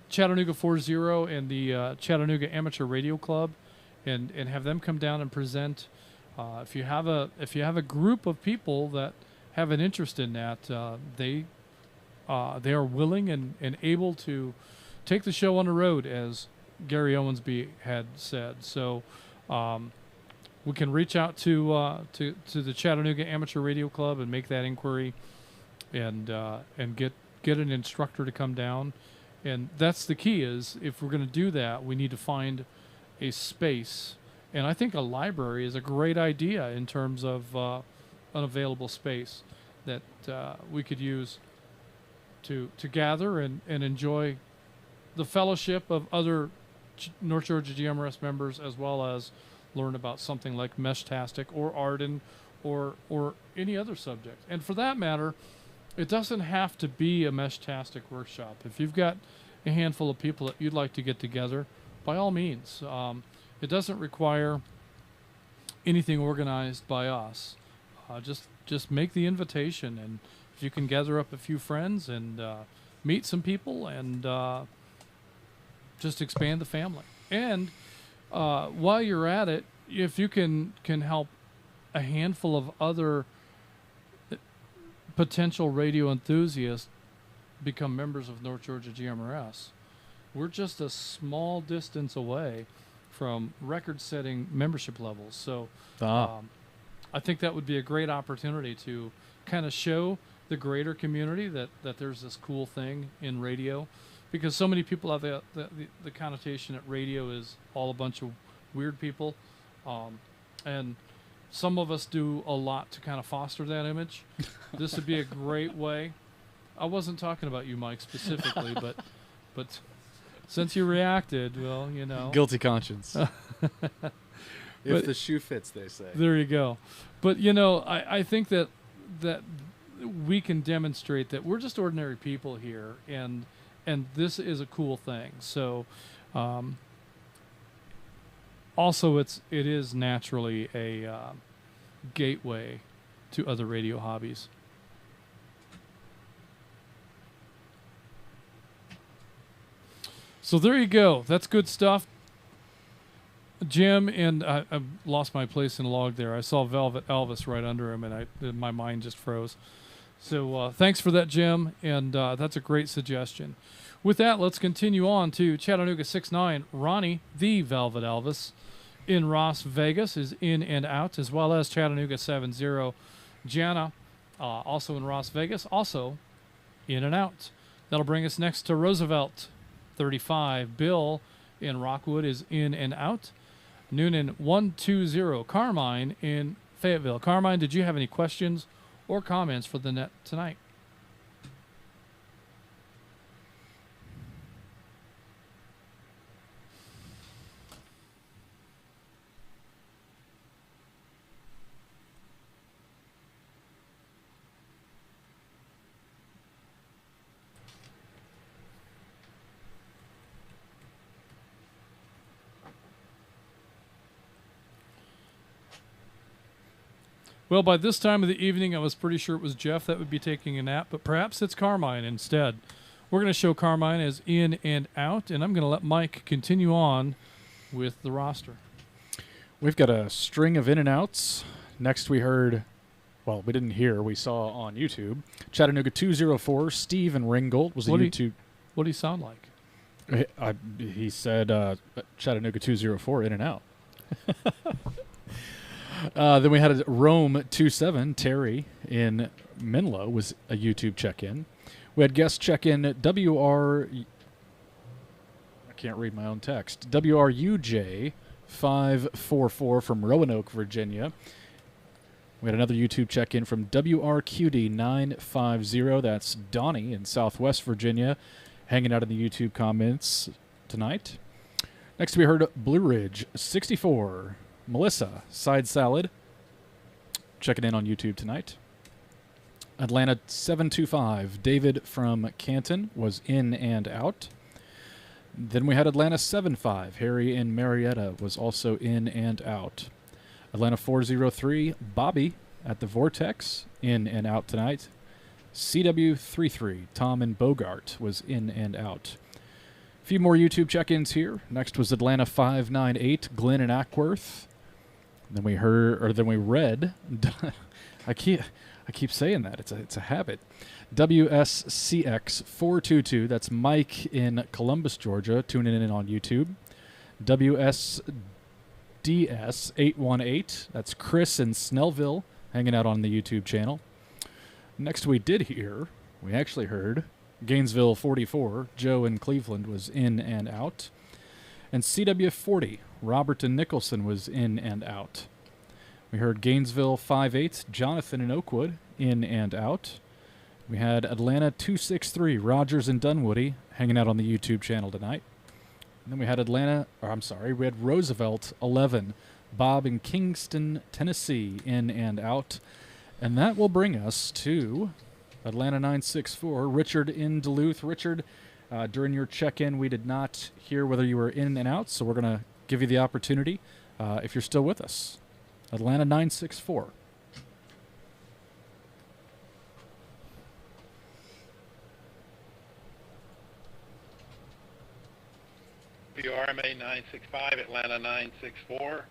Chattanooga 40 and the Chattanooga Amateur Radio Club, and have them come down and present. If you have a group of people that have an interest in that, they are willing and able to take the show on the road, as Gary Owensby had said. So we can reach out to the Chattanooga Amateur Radio Club and make that inquiry, and get an instructor to come down. And that's the key, is if we're going to do that, we need to find a space. And I think a library is a great idea in terms of an available space that we could use to gather and enjoy the fellowship of other North Georgia GMRS members, as well as learn about something like Meshtastic or Arden or any other subject. And for that matter, it doesn't have to be a Meshtastic workshop. If you've got a handful of people that you'd like to get together, by all means. It doesn't require anything organized by us. Just make the invitation, and if you can gather up a few friends and meet some people and just expand the family. And while you're at it, if you can help a handful of other potential radio enthusiasts become members of North Georgia GMRS, we're just a small distance away from record-setting membership levels. So I think that would be a great opportunity to kind of show the greater community that there's this cool thing in radio, because so many people have the connotation that radio is all a bunch of weird people, and some of us do a lot to kind of foster that image. This would be a great way. I wasn't talking about you, Mike, specifically, but since you reacted, well, you know. Guilty conscience. If the shoe fits, they say. There you go. But, you know, I think that we can demonstrate that we're just ordinary people here, and this is a cool thing. So, also, it is naturally a gateway to other radio hobbies. So there you go. That's good stuff. Jim, and I lost my place in log there. I saw Velvet Elvis right under him, and my mind just froze. So thanks for that, Jim, and that's a great suggestion. With that, let's continue on to Chattanooga 6-9. Ronnie, the Velvet Elvis, in Las Vegas, is in and out, as well as Chattanooga 7-0. Jana, also in Las Vegas, also in and out. That'll bring us next to Roosevelt 35. Bill in Rockwood is in and out. Noonan 120. Carmine in Fayetteville. Carmine, did you have any questions or comments for the net tonight? Well, by this time of the evening, I was pretty sure it was Jeff that would be taking a nap, but perhaps it's Carmine instead. We're going to show Carmine as in and out, and I'm going to let Mike continue on with the roster. We've got a string of in and outs. Next we heard, well, we didn't hear, we saw on YouTube, Chattanooga 204, Steve and Ringgold was a YouTube. What do he sound like? He said Chattanooga 204, in and out. Then we had a Rome 27, Terry in Menlo was a YouTube check-in. We had guest check-in I can't read my own text. WRUJ 544 from Roanoke, Virginia. We had another YouTube check-in from WRQD 950. That's Donnie in Southwest Virginia, hanging out in the YouTube comments tonight. Next we heard Blue Ridge 64. Melissa, Side Salad, checking in on YouTube tonight. Atlanta 725, David from Canton was in and out. Then we had Atlanta 75, Harry in Marietta was also in and out. Atlanta 403, Bobby at the Vortex, in and out tonight. CW33, Tom in Bogart was in and out. A few more YouTube check-ins here. Next was Atlanta 598, Glenn in Ackworth. Then we read. I keep saying that. It's a habit. WSCX 422. That's Mike in Columbus, Georgia, tuning in on YouTube. WSDS818. That's Chris in Snellville hanging out on the YouTube channel. Next we actually heard Gainesville 44. Joe in Cleveland was in and out. And CW40, Robert in Nicholson was in and out. We heard Gainesville 58, Jonathan in Oakwood, in and out. We had Atlanta 263, Rogers in Dunwoody, hanging out on the YouTube channel tonight. And then we had we had Roosevelt 11, Bob in Kingston, Tennessee, in and out. And that will bring us to Atlanta 964, Richard in Duluth. Richard, during your check-in, we did not hear whether you were in and out, so we're going to give you the opportunity if you're still with us. Atlanta 964. WRMA 965, Atlanta 964.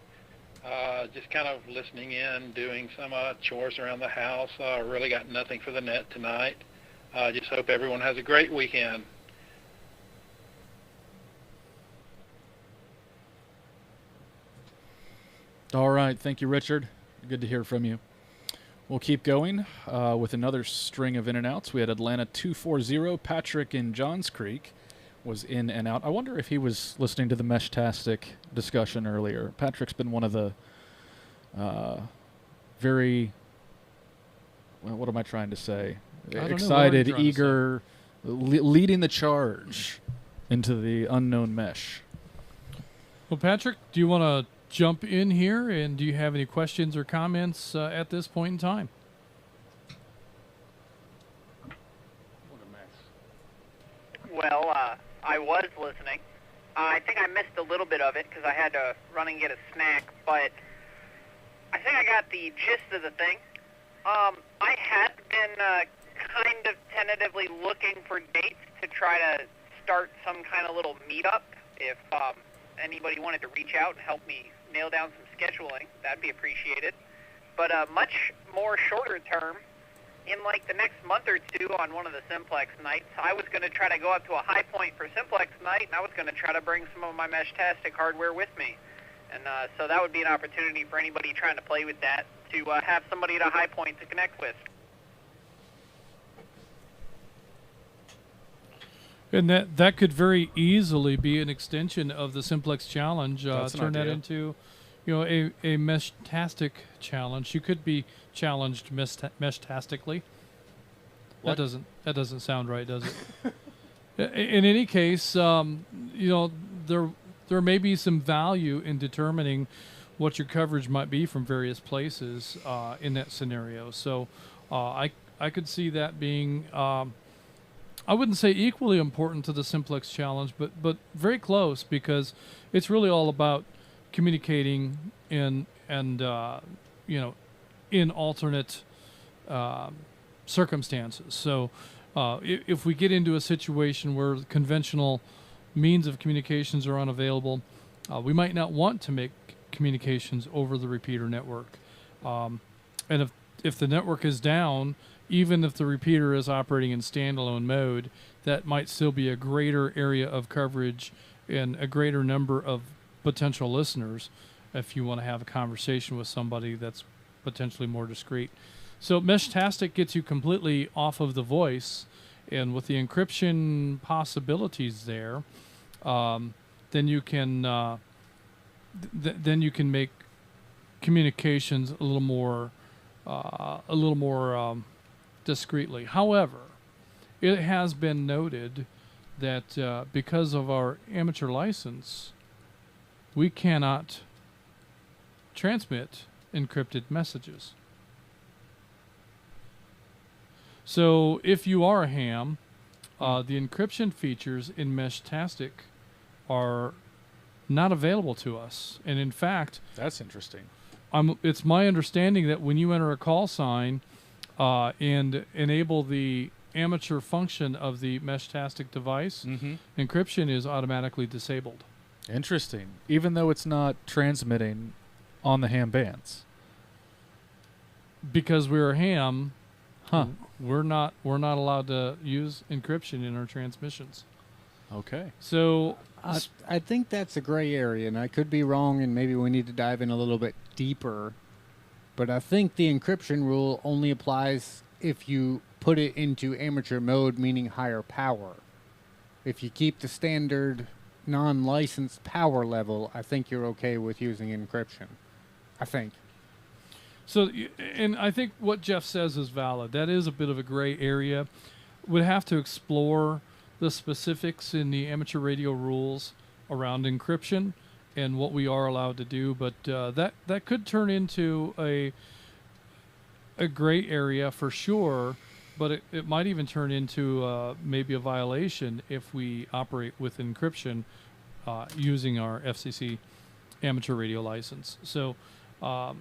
Just kind of listening in, doing some chores around the house. Really got nothing for the net tonight. Just hope everyone has a great weekend. All right. Thank you, Richard. Good to hear from you. We'll keep going with another string of in and outs. We had Atlanta 240. Patrick in Johns Creek was in and out. I wonder if he was listening to the Meshtastic discussion earlier. Patrick's been one of the very, well, what am I trying to say? Excited, eager, leading the charge into the unknown mesh. Well, Patrick, do you want to jump in here, and do you have any questions or comments at this point in time? Well, I was listening. I think I missed a little bit of it because I had to run and get a snack, but I think I got the gist of the thing. I had been kind of tentatively looking for dates to try to start some kind of little meetup. If anybody wanted to reach out and help me nail down some scheduling, that'd be appreciated. But much more shorter term, in like the next month or two on one of the Simplex nights, I was going to try to go up to a High Point for Simplex night, and I was going to try to bring some of my Meshtastic hardware with me. And so that would be an opportunity for anybody trying to play with that to have somebody at a High Point to connect with. And that could very easily be an extension of the Simplex challenge. Turn that into, a Meshtastic challenge. You could be challenged Meshtastically. That doesn't sound right, does it? In any case, there may be some value in determining what your coverage might be from various places in that scenario. So I could see that being. I wouldn't say equally important to the Simplex challenge, but very close, because it's really all about communicating in alternate circumstances. So if we get into a situation where if means of communications are unavailable, we might not want to make communications over the repeater network. And if the network is down, even if the repeater is operating in standalone mode, that might still be a greater area of coverage and a greater number of potential listeners if you want to have a conversation with somebody that's potentially more discreet. So Meshtastic gets you completely off of the voice, and with the encryption possibilities there, then you can make communications a little more discreetly. However, it has been noted that because of our amateur license, we cannot transmit encrypted messages. So if you are a ham, the encryption features in Meshtastic are not available to us. And in fact, that's interesting. It's my understanding that when you enter a call sign and enable the amateur function of the Meshtastic device, encryption is automatically disabled. Interesting. Even though it's not transmitting on the ham bands. Because we're a ham, we're not allowed to use encryption in our transmissions. Okay. So I think that's a gray area, and I could be wrong, and maybe we need to dive in a little bit deeper. But I think the encryption rule only applies if you put it into amateur mode, meaning higher power. If you keep the standard non-licensed power level, I think you're okay with using encryption. I think. So, and I think what Jeff says is valid. That is a bit of a gray area. We'd have to explore the specifics in the amateur radio rules around encryption and what we are allowed to do, but that could turn into a gray area for sure, but it might even turn into maybe a violation if we operate with encryption using our FCC amateur radio license. So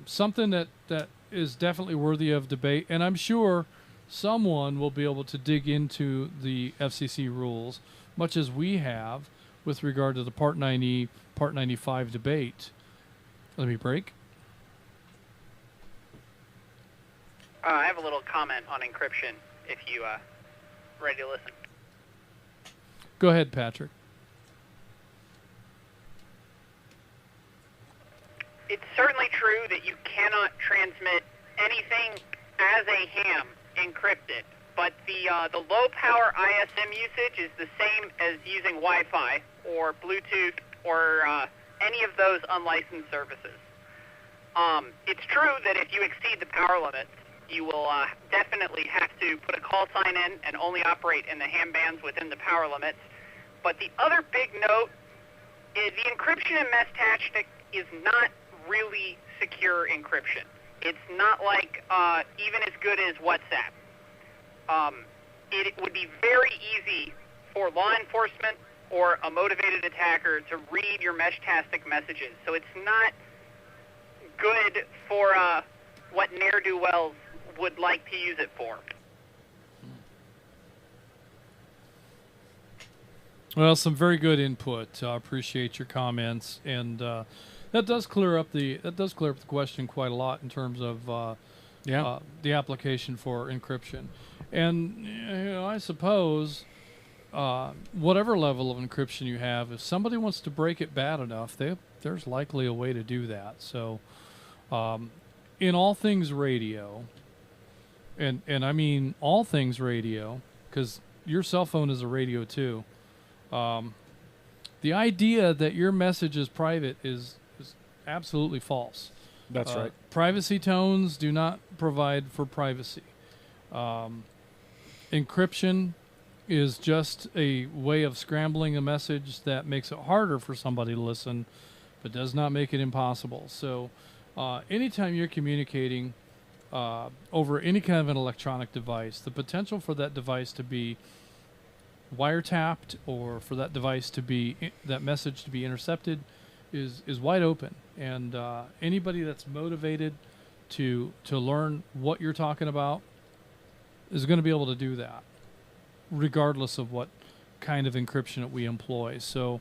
something that is definitely worthy of debate, and I'm sure someone will be able to dig into the FCC rules, much as we have with regard to the Part 90, Part 95 debate. Let me break. I have a little comment on encryption if you ready to listen. Go ahead, Patrick. It's certainly true that you cannot transmit anything as a ham encrypted, but the low power ISM usage is the same as using Wi-Fi or Bluetooth or any of those unlicensed services. It's true that if you exceed the power limits, you will definitely have to put a call sign in and only operate in the ham bands within the power limits. But the other big note is the encryption in Meshtastic is not really secure encryption. It's not like even as good as WhatsApp. It would be very easy for law enforcement or a motivated attacker to read your Meshtastic messages. So it's not good for what ne'er-do-wells would like to use it for. Well, some very good input. I appreciate your comments, and that does clear up the question quite a lot in terms of the application for encryption. And I suppose whatever level of encryption you have, if somebody wants to break it bad enough, there's likely a way to do that. So, in all things radio, and I mean all things radio, because your cell phone is a radio too. The idea that your message is private is absolutely false. That's right. Privacy tones do not provide for privacy. Encryption is just a way of scrambling a message that makes it harder for somebody to listen, but does not make it impossible. So anytime you're communicating over any kind of an electronic device, the potential for that device to be wiretapped or for that device to be that message to be intercepted is wide open, and anybody that's motivated to learn what you're talking about is going to be able to do that regardless of what kind of encryption that we employ. So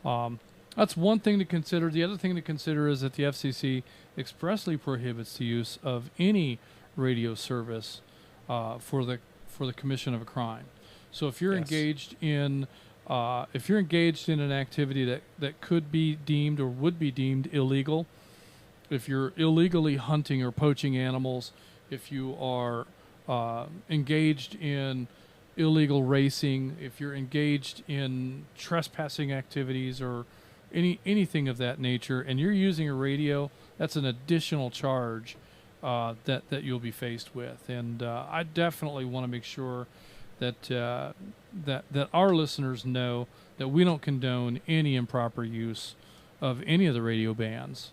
that's one thing to consider. The other thing to consider is that the FCC expressly prohibits the use of any radio service for the commission of a crime. So if you're engaged in an activity that could be deemed or would be deemed illegal, if you're illegally hunting or poaching animals, if you are engaged in illegal racing, if you're engaged in trespassing activities or anything of that nature, and you're using a radio, that's an additional charge that you'll be faced with. And I definitely want to make sure that our listeners know that we don't condone any improper use of any of the radio bands.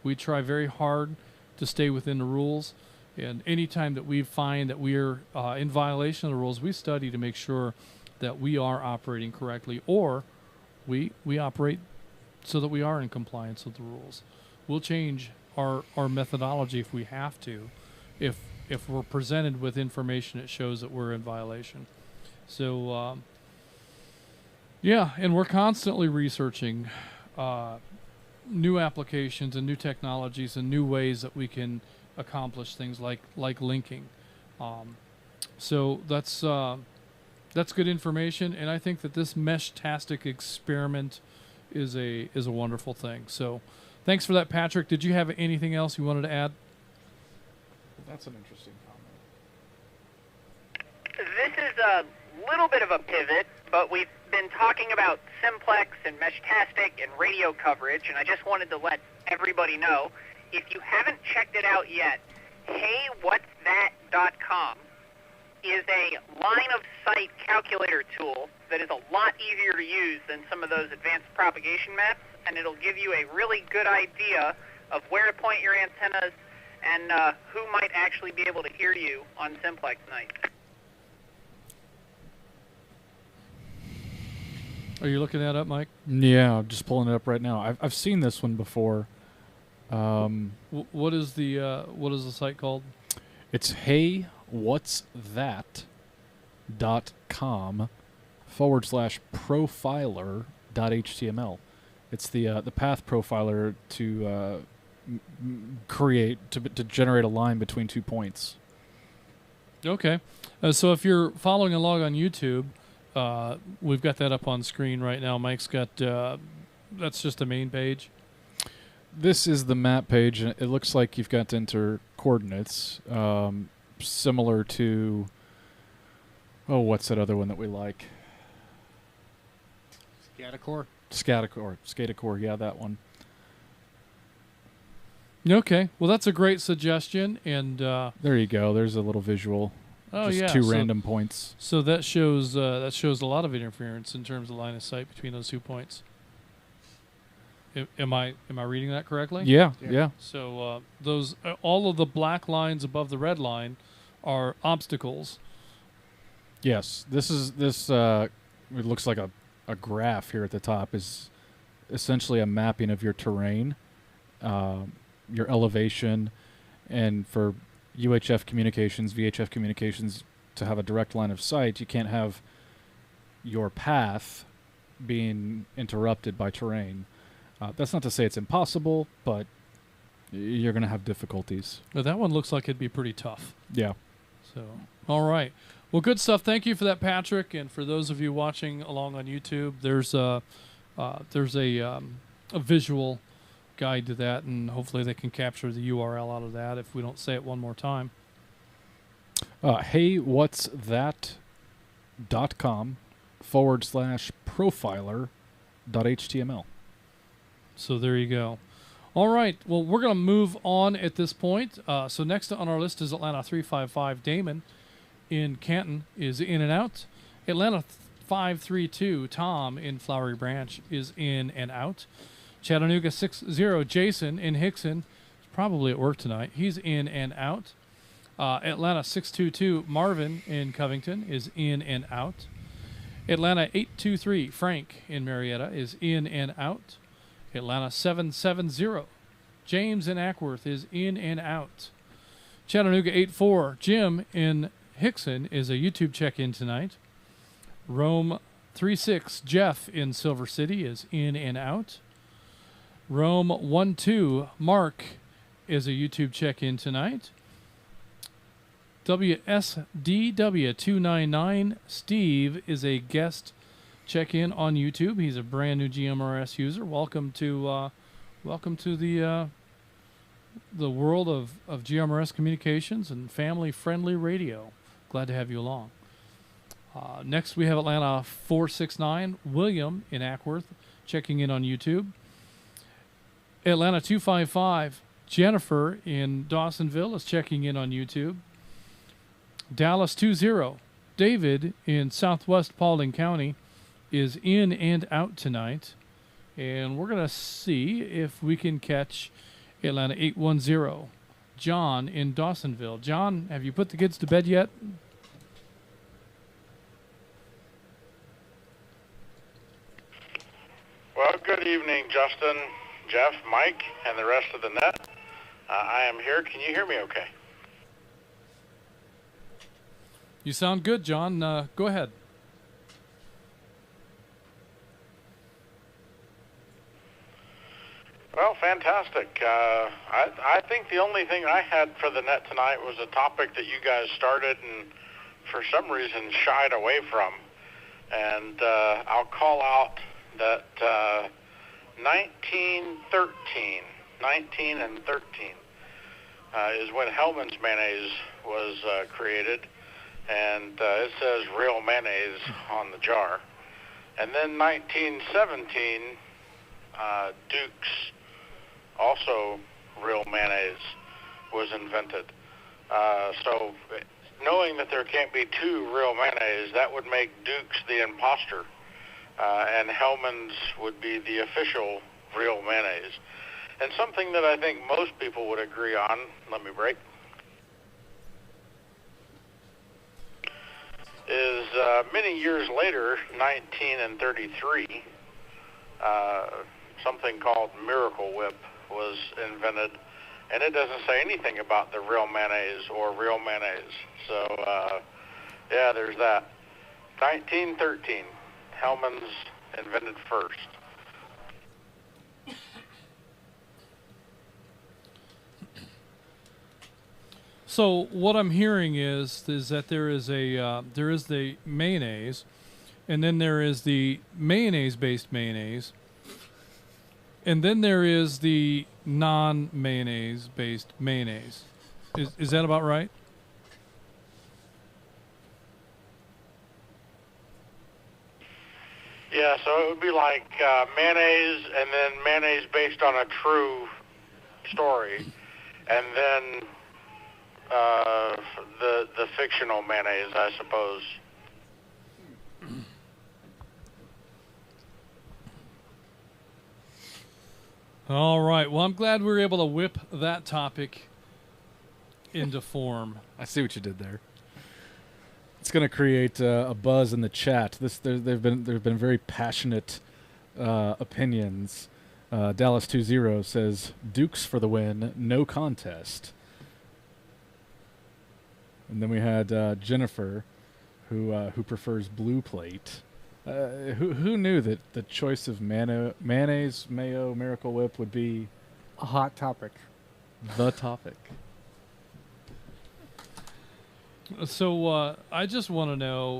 We try very hard to stay within the rules, and anytime that we find that we're in violation of the rules, we study to make sure that we are operating correctly, or we operate so that we are in compliance with the rules. We'll change our methodology if we have to, if we're presented with information that shows that we're in violation. So, and we're constantly researching new applications and new technologies and new ways that we can accomplish things like linking. So that's That's good information, and I think that this Mesh-tastic experiment is a wonderful thing. So, thanks for that, Patrick. Did you have anything else you wanted to add? That's an interesting comment. This is a little bit of a pivot, but we've been talking about Simplex and Mesh-tastic and radio coverage, and I just wanted to let everybody know, if you haven't checked it out yet, heywhatsthat.com is a line-of-sight calculator tool that is a lot easier to use than some of those advanced propagation maps, and it'll give you a really good idea of where to point your antennas and who might actually be able to hear you on Simplex nights. Are you looking that up, Mike? Yeah, I'm just pulling it up right now. I've seen this one before. What is the site called? It's heywhatsthat.com/profiler.html. It's the path profiler to create to generate a line between 2 points. Okay, so if you're following along on YouTube, we've got that up on screen right now. Mike's got that's just the main page. This is the map page, and it looks like you've got to enter coordinates, similar to, what's that other one that we like? Scatacore, yeah, that one. Okay, well, that's a great suggestion, and there you go. There's a little visual. Oh, just yeah. two random points. So that shows a lot of interference in terms of line of sight between those 2 points. Am I reading that correctly? Yeah. So those all of the black lines above the red line are obstacles. Yes, this it looks like a graph here at the top is essentially a mapping of your terrain, your elevation, and for UHF communications, VHF communications, to have a direct line of sight, you can't have your path being interrupted by terrain. That's not to say it's impossible, but you're going to have difficulties. But that one looks like it'd be pretty tough. Yeah. So, all right. Well, good stuff. Thank you for that, Patrick. And for those of you watching along on YouTube, there's a visual guide to that, and hopefully they can capture the URL out of that if we don't say it one more time. heywhatsthat.com/profiler.html. So there you go. All right. Well, we're going to move on at this point. So next on our list is Atlanta 355. Damon in Canton is in and out. Atlanta 532. Tom in Flowery Branch is in and out. Chattanooga 60. Jason in Hickson is probably at work tonight. He's in and out. Atlanta 622. Marvin in Covington is in and out. Atlanta 823. Frank in Marietta is in and out. Atlanta 770. James in Ackworth is in and out. Chattanooga 84. Jim in Hickson is a YouTube check-in tonight. Rome 36. Jeff in Silver City is in and out. Rome 12. Mark is a YouTube check-in tonight. WSDW299. Steve is a guest check-in on YouTube. He's a brand new GMRS user. Welcome to the world of GMRS communications and family-friendly radio. Glad to have you along. Next, we have Atlanta 469. William in Ackworth checking in on YouTube. Atlanta 255. Jennifer in Dawsonville is checking in on YouTube. Dallas 20. David in Southwest Paulding County is in and out tonight, and we're going to see if we can catch Atlanta 810. John in Dawsonville. John, have you put the kids to bed yet? Well, good evening, Justin, Jeff, Mike, and the rest of the net. I am here. Can you hear me okay? You sound good, John. Go ahead. Well, fantastic. I think the only thing I had for the net tonight was a topic that you guys started and for some reason shied away from. And I'll call out that 19 and 13 is when Hellman's mayonnaise was created, and it says real mayonnaise on the jar. And then 1917, Duke's, also real mayonnaise, was invented. So knowing that there can't be two real mayonnaise, that would make Duke's the imposter, and Hellman's would be the official real mayonnaise. And something that I think most people would agree on, let me break, is many years later, 1933, something called Miracle Whip was invented, and it doesn't say anything about the real mayonnaise or real mayonnaise. So, yeah, there's that. 1913, Hellman's invented first. So what I'm hearing is that there is the mayonnaise, and then there is the mayonnaise-based mayonnaise, and then there is the non-mayonnaise-based mayonnaise. Is that about right? Yeah, so it would be like mayonnaise, and then mayonnaise based on a true story, and then the fictional mayonnaise, I suppose. All right. Well, I'm glad we were able to whip that topic into form. I see what you did there. It's going to create a buzz in the chat. There've been very passionate opinions. Dallas 20 says Dukes for the win, no contest. And then we had Jennifer, who prefers blue plate. Who knew that the choice of mayonnaise, mayo, Miracle Whip would be a hot topic? The topic. So I just want to know,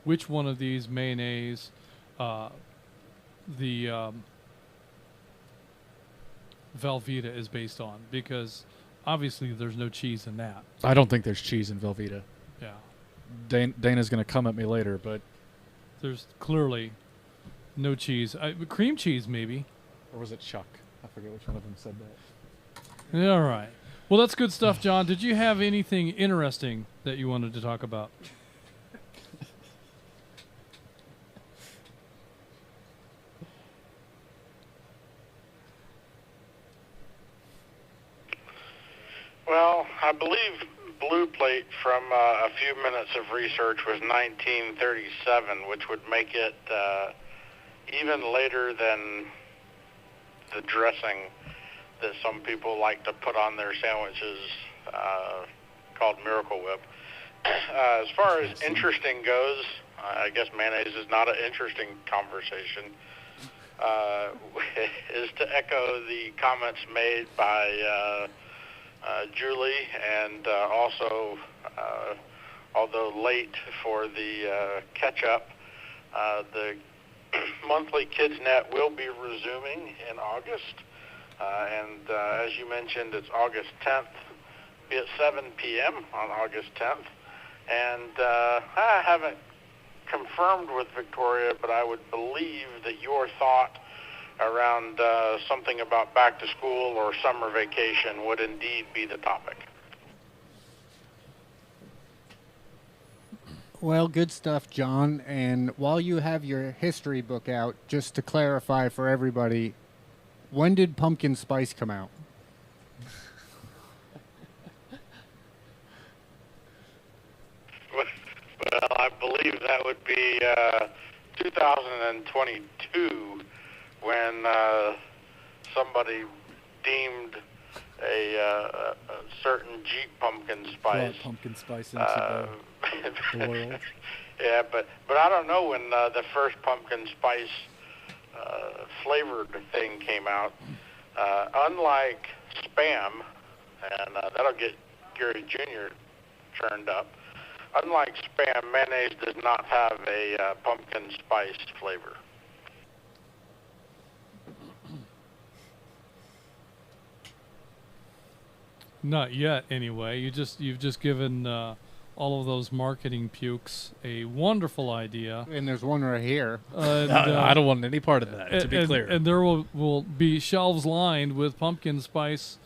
which one of these mayonnaise, the Velveeta is based on, because obviously there's no cheese in that. I don't think there's cheese in Velveeta. Yeah. Dana's going to come at me later, but there's clearly no cheese. Cream cheese, maybe. Or was it Chuck? I forget which one of them said that. Yeah, all right. Well, that's good stuff, John. Did you have anything interesting that you wanted to talk about? Well, I believe blue plate from a few minutes of research was 1937, which would make it even later than the dressing that some people like to put on their sandwiches, called Miracle Whip. As far as interesting goes, I guess mayonnaise is not an interesting conversation, is to echo the comments made by Julie, and also, although late for the catch-up, the monthly KidsNet will be resuming in August. And as you mentioned, it's August 10th, be at 7 p.m. on August 10th. And I haven't confirmed with Victoria, but I would believe that your thought around something about back to school or summer vacation would indeed be the topic. Well, good stuff, John. And while you have your history book out, just to clarify for everybody, when did pumpkin spice come out? Well, I believe that would be 2022 when somebody deemed a certain Jeep pumpkin spice. Pumpkin spice into the world. Yeah, but I don't know when the first pumpkin spice flavored thing came out. Unlike Spam, and that'll get Gary Jr. turned up, unlike Spam, mayonnaise does not have a pumpkin spice flavor. Not yet, anyway. You've just given all of those marketing pukes a wonderful idea. And there's one right here. I don't want any part of that, to be clear. And there will be shelves lined with pumpkin spice.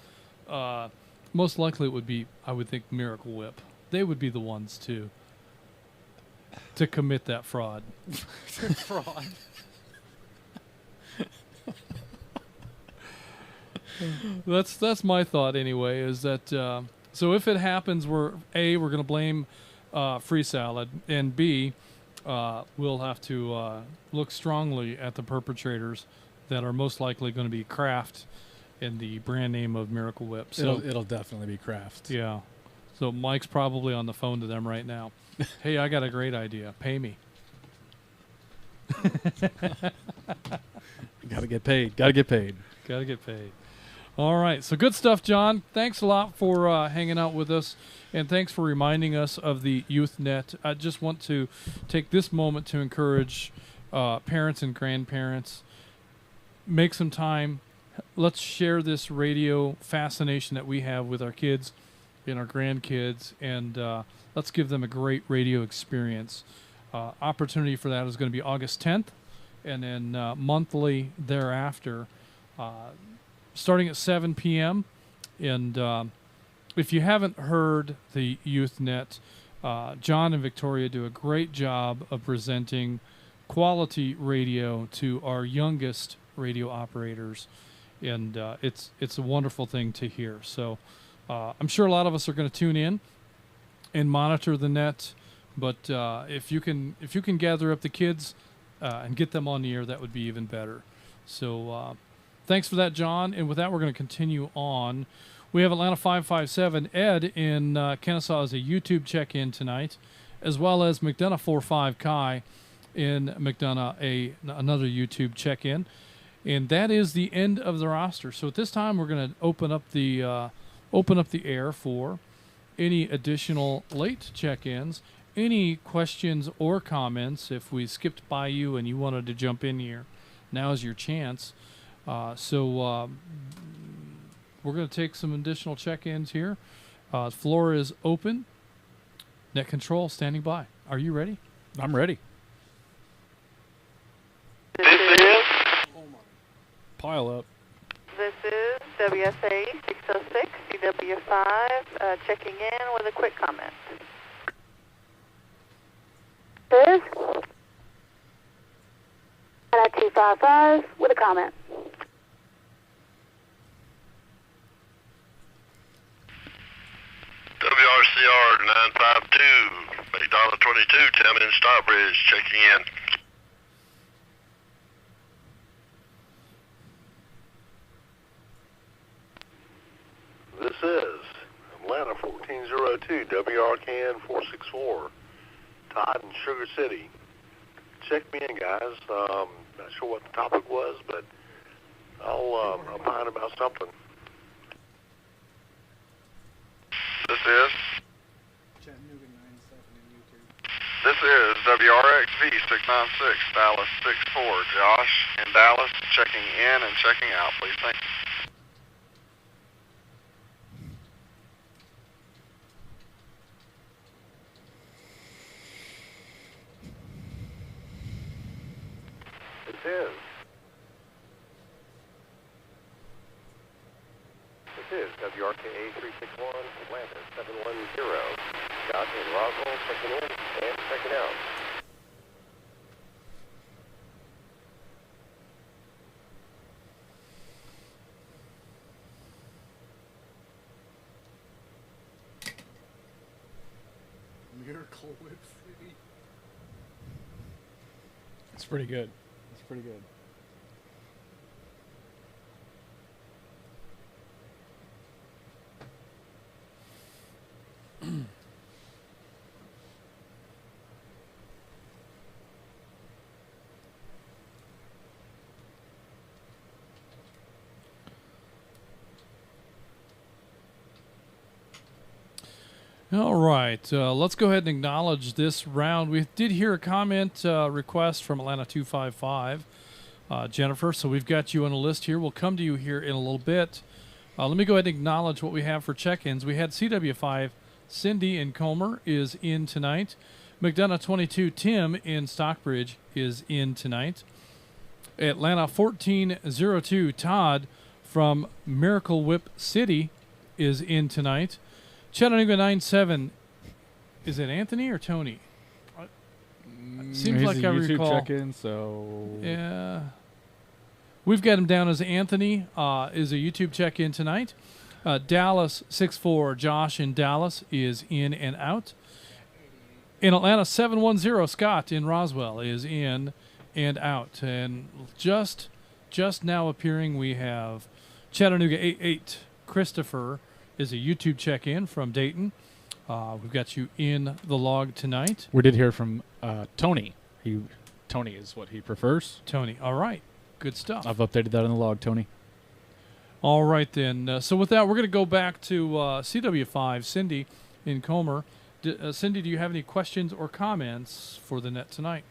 Most likely it would be, I would think, Miracle Whip. They would be the ones to commit that fraud. Fraud. That's my thought anyway. Is that so? If it happens, we're going to blame free salad, and B, we'll have to look strongly at the perpetrators that are most likely going to be Kraft in the brand name of Miracle Whip. So It'll definitely be Kraft. Yeah. So Mike's probably on the phone to them right now. Hey, I got a great idea. Pay me. Gotta get paid. Gotta get paid. Gotta get paid. All right. So good stuff, John. Thanks a lot for hanging out with us, and thanks for reminding us of the YouthNet. I just want to take this moment to encourage parents and grandparents. Make some time. Let's share this radio fascination that we have with our kids and our grandkids, and let's give them a great radio experience. Opportunity for that is going to be August 10th, and then monthly thereafter, starting at 7 p.m. And if you haven't heard the YouthNet, John and Victoria do a great job of presenting quality radio to our youngest radio operators, and it's a wonderful thing to hear. So I'm sure a lot of us are going to tune in and monitor the net, but if you can gather up the kids and get them on the air, that would be even better. So thanks for that, John. And with that, we're going to continue on. We have Atlanta 557 Ed in Kennesaw as a YouTube check-in tonight, as well as McDonough 45 Kai in McDonough, another YouTube check-in. And that is the end of the roster. So at this time, we're going to open up the air for any additional late check-ins, any questions or comments. If we skipped by you and you wanted to jump in here, now is your chance. So we're going to take some additional check-ins here. The floor is open. Net control standing by. Are you ready? I'm ready. This is Pile up. This is WSA 606 CW5 checking in with a quick comment. This is 255 with a comment. WRCR 952, McDonald 22, Tim in Starbridge, checking in. This is Atlanta 1402, WRKN 464, Todd in Sugar City. Check me in, guys. Not sure what the topic was, but I'll opine about something. This is WRXV 696, Dallas 64, Josh in Dallas, checking in and checking out, please. Thank you. This is WRKA 361, Atlanta 710. Scott in Roswell, checking in and checking out. Miracle Whip City. It's pretty good. It's pretty good. All right, let's go ahead and acknowledge this round. We did hear a comment request from Atlanta 255, Jennifer, so we've got you on the list here. We'll come to you here in a little bit. Let me go ahead and acknowledge what we have for check-ins. We had CW5 Cindy in Comer is in tonight. McDonough 22 Tim in Stockbridge is in tonight. Atlanta 1402 Todd from Miracle Whip City is in tonight. Chattanooga 97, is it Anthony or Tony? Seems like I YouTube recall. check-in, so Yeah. We've got him down as Anthony, is a YouTube check-in tonight. Dallas 64, Josh in Dallas is in and out. In Atlanta 710, Scott in Roswell is in and out. And just now appearing, we have Chattanooga 88, Christopher is a YouTube check-in from Dayton. We've got you in the log tonight. we did hear from Tony. Tony is what he prefers. Tony, all right. Good stuff. I've updated that in the log, Tony. All right, then. So with that, we're going to go back to CW5, Cindy in Comer. Cindy, do you have any questions or comments for the net tonight?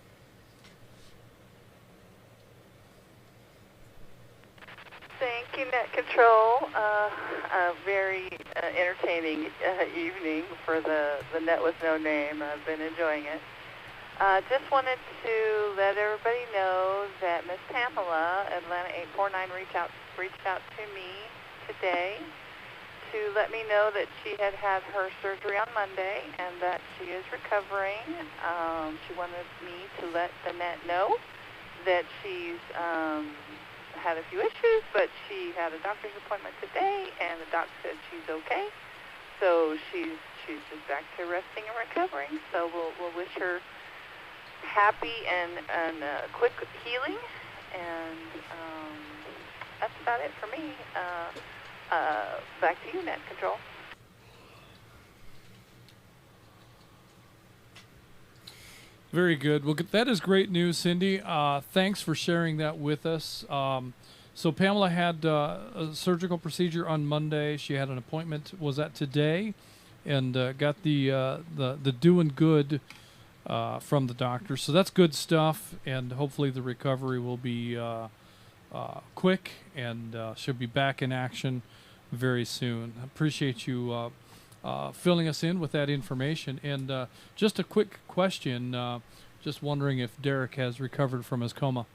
Thank you, Net Control. A very entertaining evening for the Net with No Name. I've been enjoying it. Just wanted to let everybody know that Miss Pamela, Atlanta 849, reached out to me today to let me know that she had her surgery on Monday and that she is recovering. She wanted me to let the net know that she's had a few issues, but she had a doctor's appointment today, and the doc said she's okay. So she's just back to resting and recovering. So we'll wish her happy and quick healing, and that's about it for me. Back to you, Net Control. Very good. Well, that is great news, Cindy. Thanks for sharing that with us. So Pamela had a surgical procedure on Monday. She had an appointment. Was that today? And got the doing good from the doctor. So that's good stuff. And hopefully the recovery will be quick, and she'll be back in action very soon. I appreciate you filling us in with that information. And just a quick question, just wondering if Derek has recovered from his coma.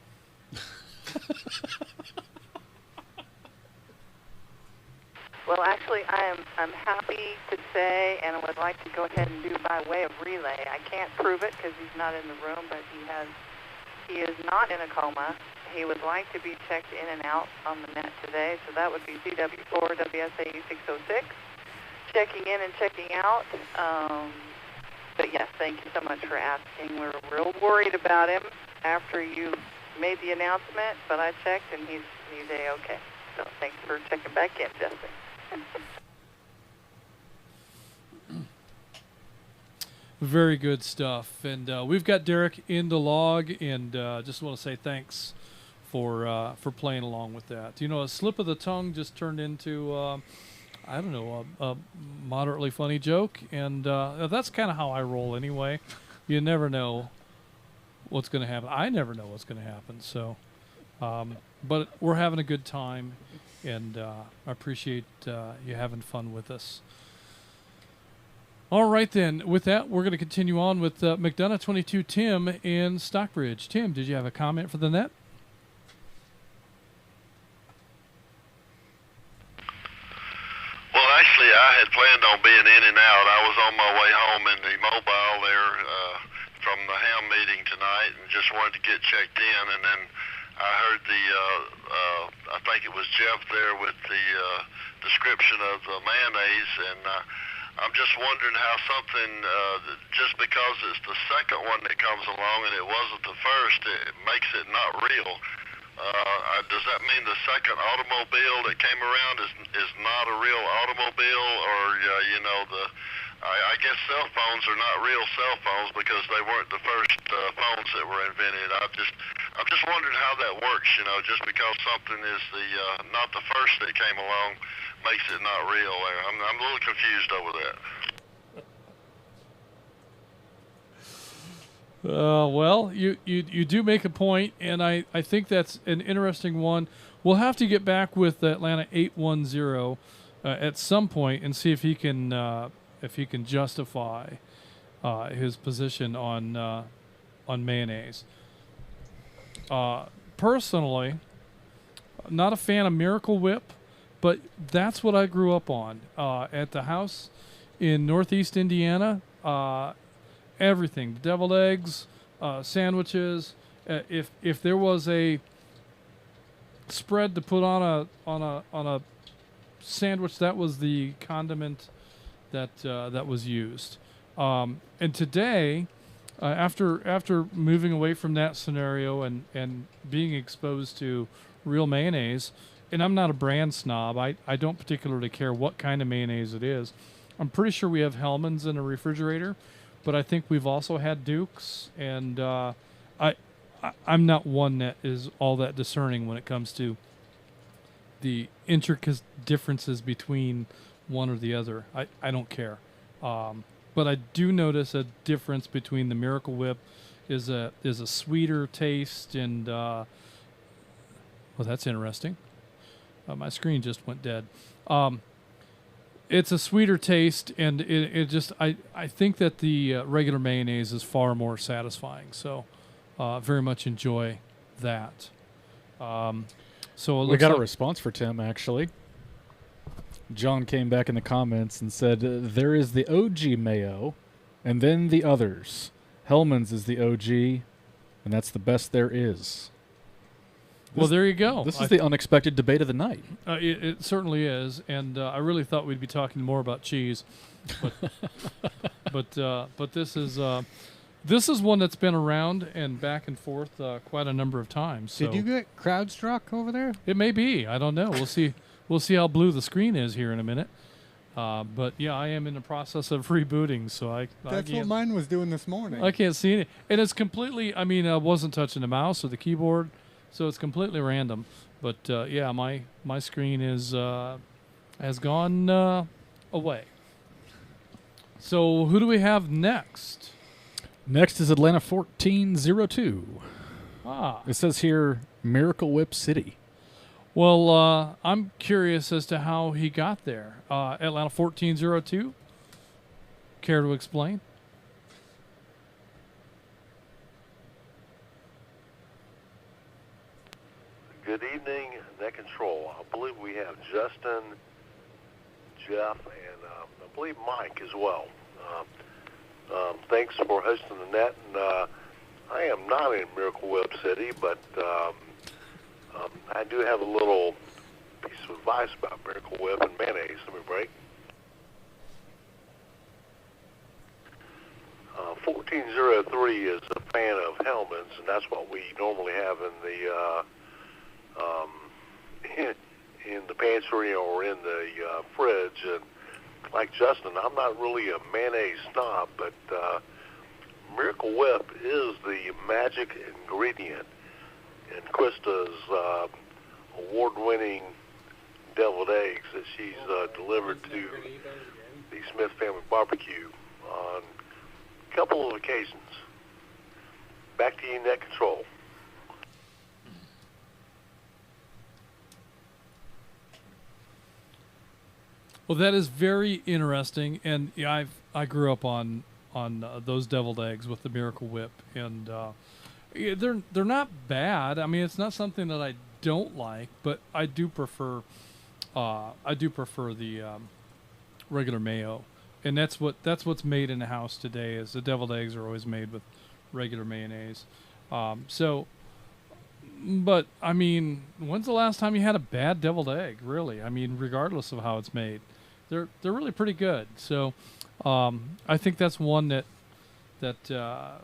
Well, actually, I'm happy to say, and I would like to go ahead and do by way of relay. I can't prove it because he's not in the room, but he is not in a coma. He would like to be checked in and out on the net today, so that would be CW4 WSAE 606. Checking in and checking out. But yes, thank you so much for asking. We're real worried about him after you made the announcement, but I checked and he's A-okay. So thanks for checking back in, Justin. Very good stuff. And we've got Derek in the log, and just want to say thanks for playing along with that. You know, a slip of the tongue just turned into I don't know, a moderately funny joke, and that's kind of how I roll anyway. You never know what's going to happen. I never know what's going to happen. So, but we're having a good time, and I appreciate you having fun with us. All right, then. With that, we're going to continue on with McDonough 22 Tim in Stockbridge. Tim, did you have a comment for the net? Well, actually, I had planned on being in and out. I was on my way home in the mobile there from the ham meeting tonight, and just wanted to get checked in. And then I heard I think it was Jeff there with the description of the mayonnaise, and I'm just wondering how something, just because it's the second one that comes along and it wasn't the first, it makes it not real. Does that mean the second automobile that came around is not a real automobile, or I guess cell phones are not real cell phones because they weren't the first phones that were invented. I'm just wondering how that works. Just because something is not the first that came along makes it not real. I'm a little confused over that. Well, you do make a point, and I think that's an interesting one. We'll have to get back with Atlanta 810 at some point and see if he can justify his position on mayonnaise. Personally, not a fan of Miracle Whip, but that's what I grew up on at the house in Northeast Indiana. Everything, deviled eggs, sandwiches. If there was a spread to put on a sandwich, that was the condiment that was used. And today, after moving away from that scenario and being exposed to real mayonnaise, and I'm not a brand snob. I don't particularly care what kind of mayonnaise it is. I'm pretty sure we have Hellman's in a refrigerator, but I think we've also had Duke's, and I'm not one that is all that discerning when it comes to the intricate differences between one or the other. I don't care. But I do notice a difference between the Miracle Whip is a sweeter taste, and well, that's interesting. My screen just went dead. It's a sweeter taste, and it just I think that the regular mayonnaise is far more satisfying. So very much enjoy that. So we got a response for Tim, actually. John came back in the comments and said, there is the OG mayo, and then the others. Hellman's is the OG, and that's the best there is. Well, there you go. This is the unexpected debate of the night. It certainly is, and I really thought we'd be talking more about cheese, but this is one that's been around and back and forth quite a number of times. So. Did you get crowd struck over there? It may be. I don't know. We'll see. We'll see how blue the screen is here in a minute. But yeah, I am in the process of rebooting, so That's what mine was doing this morning. I can't see it, and it's completely. I mean, I wasn't touching the mouse or the keyboard. So it's completely random, but yeah, my screen is has gone away. So who do we have next? Next is Atlanta 1402. It says here Miracle Whip City. Well, I'm curious as to how he got there. Atlanta 1402. Care to explain? Good evening, Net Control. I believe we have Justin, Jeff, and I believe Mike as well. Thanks for hosting the net. And I am not in Miracle Whip City, but I do have a little piece of advice about Miracle Whip and mayonnaise. Let me break. 1403 is a fan of Hellman's, and that's what we normally have in the in the pantry or in the fridge. And like Justin, I'm not really a mayonnaise snob, but Miracle Whip is the magic ingredient in Krista's award-winning deviled eggs that she's delivered to the Smith Family Barbecue on a couple of occasions. Back to you, Net Control. Well, that is very interesting, and yeah, I grew up on those deviled eggs with the Miracle Whip, and yeah, they're not bad. I mean, it's not something that I don't like, but I do prefer the regular mayo, and that's what's made in the house today. Is the deviled eggs are always made with regular mayonnaise. But I mean, when's the last time you had a bad deviled egg? Really, I mean, regardless of how it's made. They're really pretty good. So I think that's one that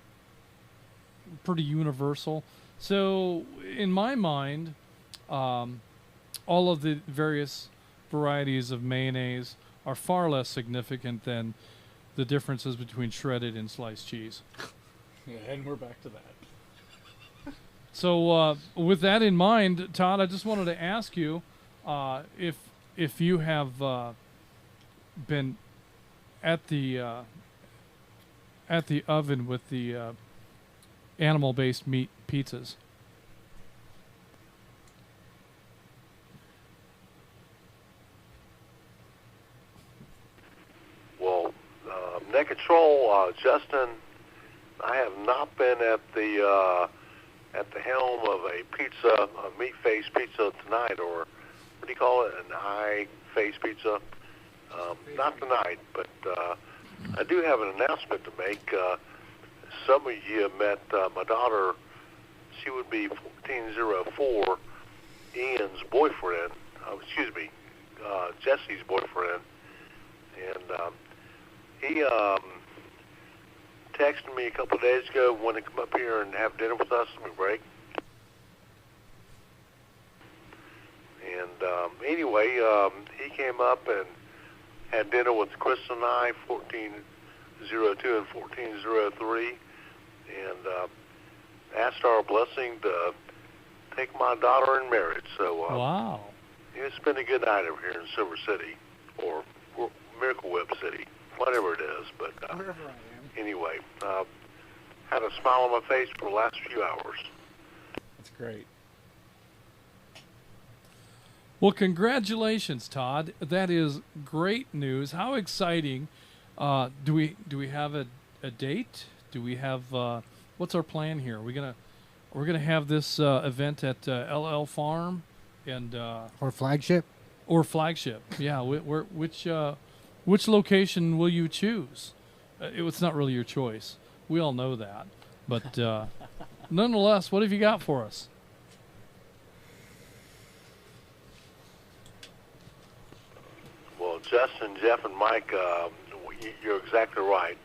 pretty universal. So in my mind, all of the various varieties of mayonnaise are far less significant than the differences between shredded and sliced cheese. Yeah, and we're back to that. So with that in mind, Todd, I just wanted to ask you if you have been at the oven with the animal-based meat pizzas. Well, Net Control, Justin, I have not been at the helm of a pizza, a meat-faced pizza tonight, or what do you call it, an eye-faced pizza? Not tonight, but I do have an announcement to make. Some of you have met my daughter. She would be 1404, Ian's boyfriend. Jesse's boyfriend. And he texted me a couple of days ago, wanted to come up here and have dinner with us on the break. And anyway, he came up and had dinner with Chris and I, 1402 and 1403, and asked our blessing to take my daughter in marriage. So wow. It's been a good night over here in Silver City, or Miracle Whip City, whatever it is. But anyway, had a smile on my face for the last few hours. That's great. Well, congratulations, Todd. That is great news. How exciting! Do we have a date? Do we have what's our plan here? We're gonna have this event at LL Farm and or Flagship. Or Flagship. Yeah. Which location will you choose? It's not really your choice. We all know that. But nonetheless, what have you got for us? Well, Justin, Jeff, and Mike, you're exactly right.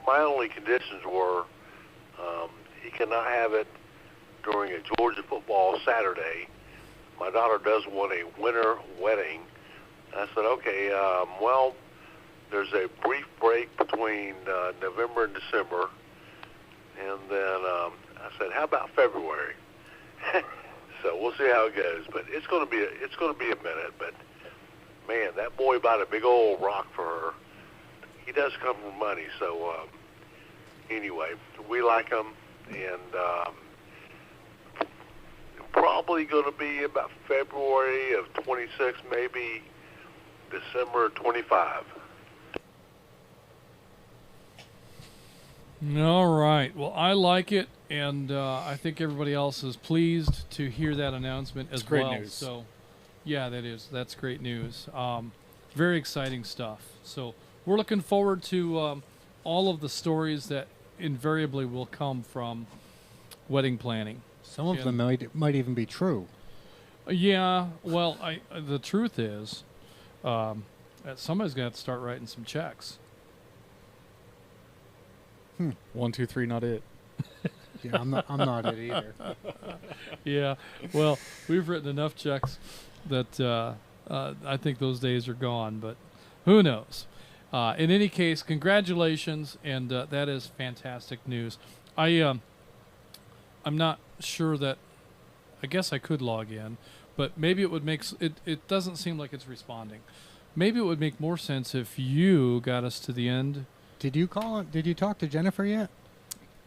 My only conditions were he cannot have it during a Georgia football Saturday. My daughter does want a winter wedding. I said, okay, well, there's a brief break between November and December, and then I said, how about February? So we'll see how it goes. But it's going to be a minute. But man, that boy bought a big old rock for her. He does come from money. So anyway, we like him, and probably going to be about February of 26, maybe December 25. All right. Well, I like it, and I think everybody else is pleased to hear that announcement as well. Great news. So, yeah, that's great news. Very exciting stuff. So we're looking forward to all of the stories that invariably will come from wedding planning. Some of them might even be true. Yeah. Well, the truth is, somebody's got to start writing some checks. 1, 2, 3, not it. Yeah, I'm not it either. Yeah. Well, we've written enough checks that I think those days are gone, but who knows? In any case, congratulations, and that is fantastic news. I'm not sure that. I guess I could log in, but maybe it would make it doesn't seem like it's responding. Maybe it would make more sense if you got us to the end. Did you call? Did you talk to Jennifer yet?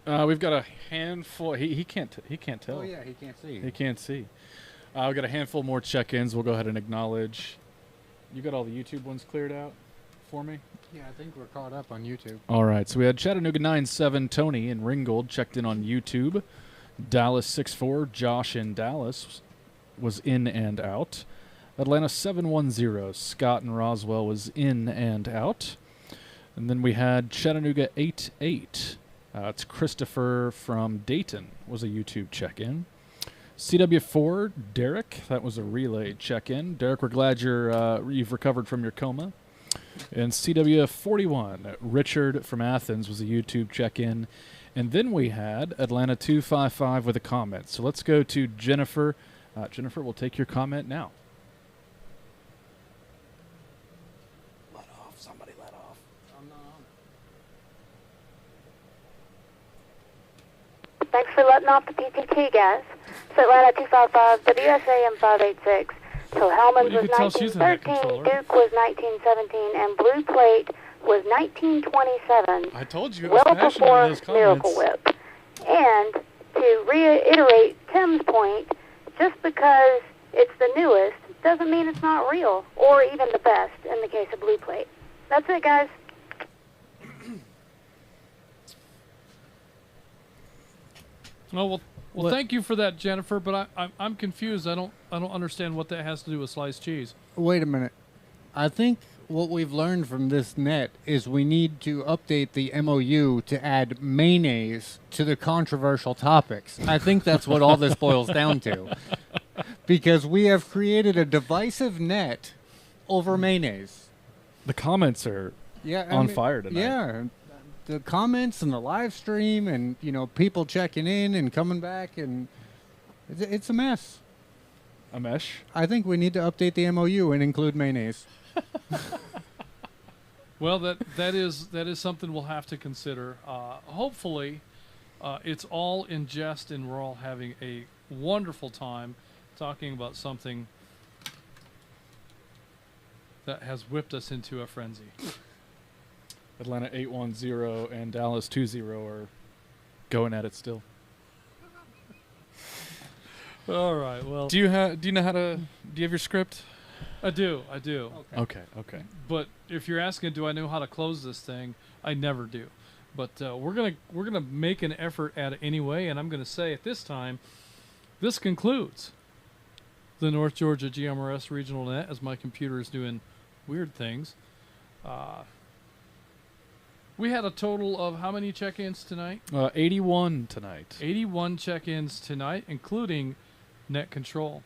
We've got a handful. He can't tell. Oh yeah, he can't see. He can't see. We've got a handful more check-ins. We'll go ahead and acknowledge. You got all the YouTube ones cleared out for me? Yeah, I think we're caught up on YouTube. All right. So we had Chattanooga 97 Tony in Ringgold checked in on YouTube. Dallas 64 Josh in Dallas was in and out. Atlanta 710 Scott in Roswell was in and out. And then we had Chattanooga 88. It's Christopher from Dayton was a YouTube check-in. CW4 Derek, that was a relay check-in. Derek, we're glad you've recovered from your coma. And CW41 Richard from Athens was a YouTube check-in. And then we had Atlanta 255 with a comment. So let's go to Jennifer. Jennifer, we'll take your comment now. Somebody let off. I'm not on it. Thanks for letting off the PTT, guys. It's Atlanta 255, WSAM 586. So Hellman's was 1913, Duke was 1917, and Blue Plate was 1927. I told you it well was passionate in before those Miracle comments. Whip. And to reiterate Tim's point, just because it's the newest doesn't mean it's not real or even the best in the case of Blue Plate. That's it, guys. Well, thank you for that, Jennifer. But I'm confused. I don't understand what that has to do with sliced cheese. Wait a minute. I think what we've learned from this net is we need to update the MOU to add mayonnaise to the controversial topics. I think that's what all this boils down to. Because we have created a divisive net over mayonnaise. The comments are on fire tonight. Yeah. The comments and the live stream and, people checking in and coming back, and it's a mess. A mesh? I think we need to update the MOU and include mayonnaise. Well, that is something we'll have to consider. Hopefully, it's all in jest and we're all having a wonderful time talking about something that has whipped us into a frenzy. Atlanta 810 and Dallas 20 are going at it still. All right. Well, do you have your script? I do. Okay. But if you're asking, do I know how to close this thing? I never do. But we're gonna make an effort at it anyway, and I'm gonna say at this time, this concludes the North Georgia GMRS Regional Net, as my computer is doing weird things. We had a total of how many check-ins tonight? 81 tonight. 81 check-ins tonight, including net control.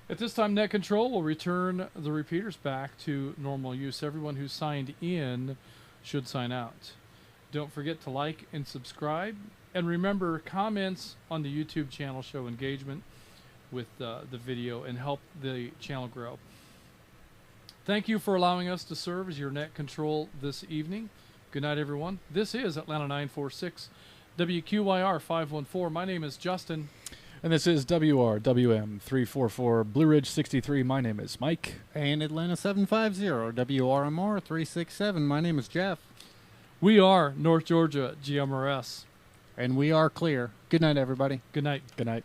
At this time, net control will return the repeaters back to normal use. Everyone who signed in should sign out. Don't forget to like and subscribe. And remember, comments on the YouTube channel show engagement with the video and help the channel grow. Thank you for allowing us to serve as your net control this evening. Good night, everyone. This is Atlanta 946, WQYR 514. My name is Justin. And this is WRWM 344, Blue Ridge 63. My name is Mike. And Atlanta 750, WRMR 367. My name is Jeff. We are North Georgia GMRS. And we are clear. Good night, everybody. Good night. Good night.